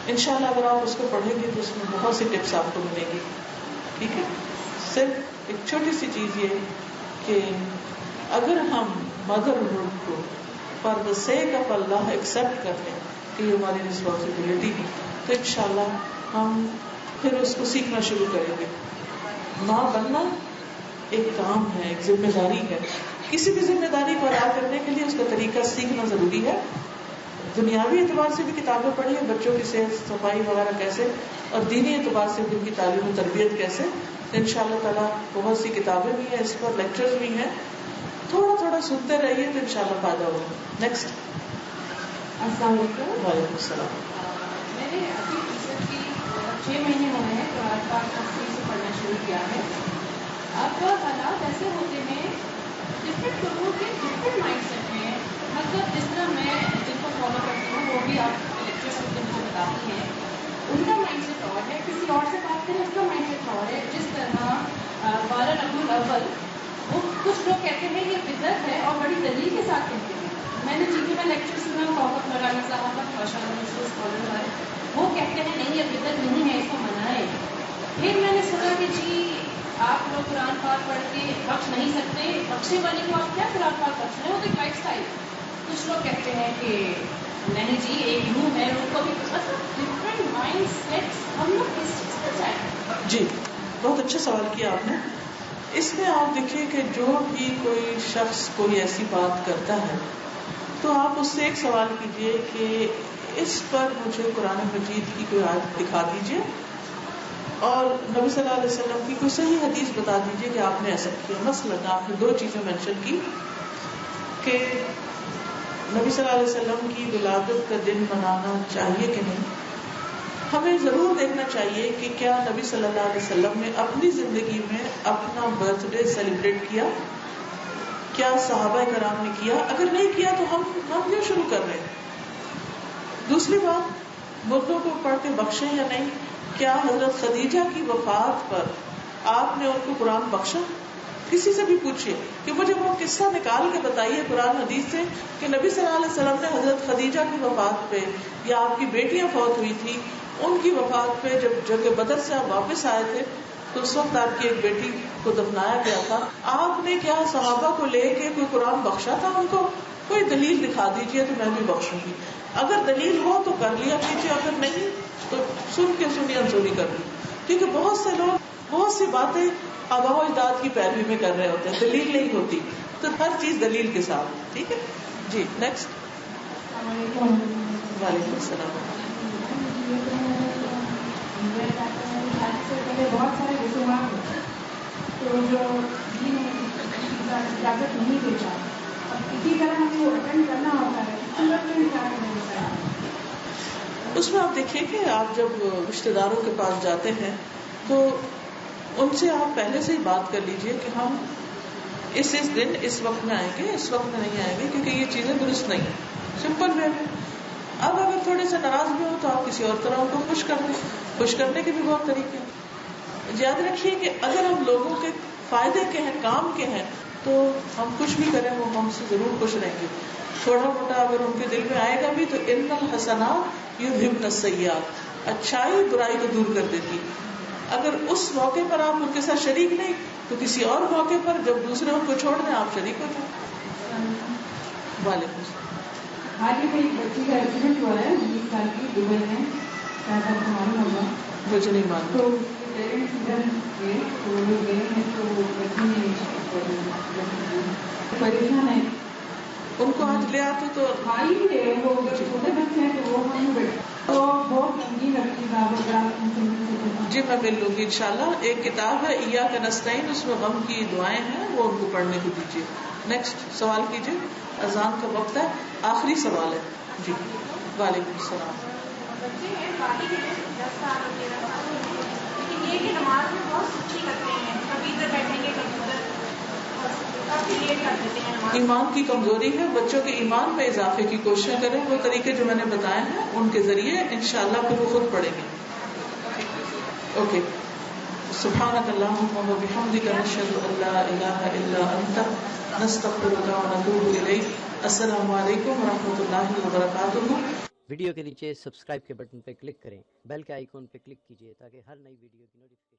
انشاءاللہ اگر آپ اس کو پڑھیں گے تو اس میں بہت سی ٹپس آپ کو ملیں گی. ٹھیک ہے. صرف ایک چھوٹی سی چیز یہ کہ اگر ہم مدرہڈ کو for the sake of Allah accept کر لیں کہ یہ ہماری رسپانسبلٹی ہے تو انشاءاللہ ہم پھر اس کو سیکھنا شروع کریں گے. ماں بننا ایک کام ہے، ایک ذمہ داری ہے. کسی بھی ذمہ داری کو ادا کرنے کے لیے اس کا طریقہ سیکھنا ضروری ہے. دنیاوی اعتبار سے بھی کتابیں پڑھیں، بچوں کی صحت صفائی وغیرہ کیسے، اور دینی اعتبار سے بھی ان کی تعلیم و تربیت کیسے. ان شاء اللہ تعالیٰ بہت سی کتابیں بھی ہیں، اس پر لیکچرز بھی ہیں. تھوڑا تھوڑا سنتے رہیے تو ان شاء اللہ فائدہ ہوگا. نیکسٹ. السلام علیکم. وعلیکم السلام. میں نے ابھی کی 6 مہینے ہوئے ہیں قرآن پاک تفصیل سے پڑھنا شروع کیا ہے. اب حالات ایسے ہوتے ہیں، ڈفرینٹ لوگوں کے ڈفرینٹ مائنڈ سیٹ ہیں. مطلب جس طرح میں جن کو فالو کرتی ہوں وہ بھی آپ لیکچرس میں جن کو بتاتی ہیں ان کا مائنڈ سیٹ اور ہے، کسی اور سے بات کریں اس کا مائنڈ سیٹ اور ہے. جس طرح 12 ربیع الاول وہ کچھ لوگ کہتے ہیں یہ بدعت ہے اور بڑی دلیل کے ساتھ کہتے ہیں. میں نے جی میں لیکچر سنا محبت مولانا صاحب کا ماشاء اللہ اسکالر ہے، وہ کہتے ہیں نہیں یہ بدعت نہیں ہے، اس کو منائے. پھر میں نے سنا کہ جی آپ لوگ قرآن پاک پڑھ کے بخش نہیں سکتے، بخشنے والے کو آپ کیا قرآن پاک بخش رہے ہیں، وہ تو ایک لائف اسٹائل. کچھ لوگ کہتے ہیں کہ نہیں جی ایک یوں ہے، ان کو بھی مطلب ڈفرینٹ مائنڈ سیٹس. ہم لوگ کس چیز پر جائیں؟ جی بہت اچھا سوال کیا آپ نے. اس میں آپ دیکھیے کہ جو بھی کوئی شخص کوئی ایسی بات کرتا ہے تو آپ اس سے ایک سوال کیجئے کہ اس پر مجھے قرآن مجید کی کوئی آیت دکھا دیجئے اور نبی صلی اللہ علیہ وسلم کی کوئی صحیح حدیث بتا دیجئے کہ آپ نے ایسا کیا. مثلاً آپ نے 2 چیزیں مینشن کی کہ نبی صلی اللہ علیہ وسلم کی ولادت کا دن منانا چاہیے کہ نہیں. ہمیں ضرور دیکھنا چاہیے کہ کیا نبی صلی اللہ علیہ وسلم نے اپنی زندگی میں اپنا برتھ ڈے سیلیبریٹ کیا، کیا صحابہ کرام نے کیا. اگر نہیں کیا تو ہم کیوں شروع کر رہے ہیں. دوسری بات، مردوں کو پڑھ کے بخشیں یا نہیں. کیا حضرت خدیجہ کی وفات پر آپ نے ان کو قرآن بخشا؟ کسی سے بھی پوچھئے کہ مجھے وہ قصہ نکال کے بتائیے قرآن حدیث سے کہ نبی صلی اللہ علیہ وسلم نے حضرت خدیجہ کی وفات پہ یا آپ کی بیٹیاں فوت ہوئی تھی ان کی وفات پہ جب جنگ بدر سے آپ واپس آئے تھے تو اس وقت آپ کی ایک بیٹی کو دفنایا گیا تھا، آپ نے کیا صحابہ کو لے کے کوئی قرآن بخشا تھا ان کو؟ کوئی دلیل دکھا دیجئے تو میں بھی بخشوں گی. اگر دلیل ہو تو کر لیا کیجیے، اگر نہیں تو سن کے سنی انسونی کر لی. کیونکہ بہت سے لوگ بہت سی باتیں آباء و اجداد کی پیروی میں کر رہے ہوتے ہیں، دلیل نہیں ہوتی. تو ہر چیز دلیل کے ساتھ. ٹھیک ہے جی. نیکسٹ. وعلیکم السلام. بہت سارے رسومات ہیں تو جو اجازت نہیں دیتا، اب اسی طرح ہمیں وہ اٹینڈ کرنا ہوتا ہے. اس میں آپ دیکھیے کہ آپ جب رشتے داروں کے پاس جاتے ہیں تو ان سے آپ پہلے سے ہی بات کر لیجئے کہ ہم اس دن اس وقت میں آئیں گے، اس وقت میں نہیں آئیں گے کیونکہ یہ چیزیں درست نہیں. سمپل وے میں. اب اگر تھوڑے سے ناراض بھی ہو تو آپ کسی اور طرح ان کو خوش کر دیں. خوش کرنے کے بھی بہت طریقے ہیں. یاد رکھیے کہ اگر ہم لوگوں کے فائدے کے ہیں، کام کے ہیں، تو ہم کچھ بھی کریں وہ ہم سے ضرور خوش رہیں گے. تھوڑا موٹا اگر ان کے دل میں آئے گا بھی تو ان الحسنات یذھبن السیئات، اچھائی برائی کو دور کر دیتی. اگر اس موقع پر آپ ان کے ساتھ شریک نہیں تو کسی اور موقع پر جب دوسرے ان کو چھوڑ دیں آپ شریک ہو جائیں. وعلیکم السلام. حال ہی میں ایک بچی کا ایکسیڈنٹ ہوا ہے 20 سال کی دبئی میں، شاید آپ کو معلوم ہوگا. مجھے نہیں معلوم. تو پیرنٹس ادھر گئے تو وہ گئے ہیں تو بچی نے پریشان ہے ان کو آج لے آتے تو بھائی بھی ہے وہ اگر چھوٹے بچے ہیں تو وہ ہم بیٹھے تو بہت لمبی لگتی ہے. جی میں مل لوں گی انشاءاللہ. ایک کتاب ہے ایاک نستعین، اس میں غم کی دعائیں ہیں، وہ ان کو پڑھنے کو دیجیے. نیکسٹ سوال کیجیے، اذان کا وقت ہے، آخری سوال ہے. جی وعلیکم السلام. بچے ہیں بالغ ہیں 10 سال اور 13 سال کے، لیکن یہ کہ نماز میں بہت سستی کرتے ہیں، کبھی ادھر بیٹھیں گے کبھی ادھر، کافی لیٹ کر دیتے ہیں نماز. ایمان کی کمزوری ہے، بچوں کے ایمان میں اضافے کی کوشش کریں. وہ طریقے جو میں نے بتائے ہیں ان کے ذریعے انشاءاللہ پھر وہ خود پڑھیں گے. اوکے. سبحانک اللہم و بحمدک نشہد ان لا الہ الا انت نستغفرک و نتوب الیک. السلام علیکم و رحمۃ اللہ وبرکاتہ. ویڈیو کے نیچے سبسکرائب کے بٹن پہ کلک کریں، بیل کے آئیکن پہ کلک کیجیے تاکہ ہر نئی ویڈیو کی نوٹیفکیشن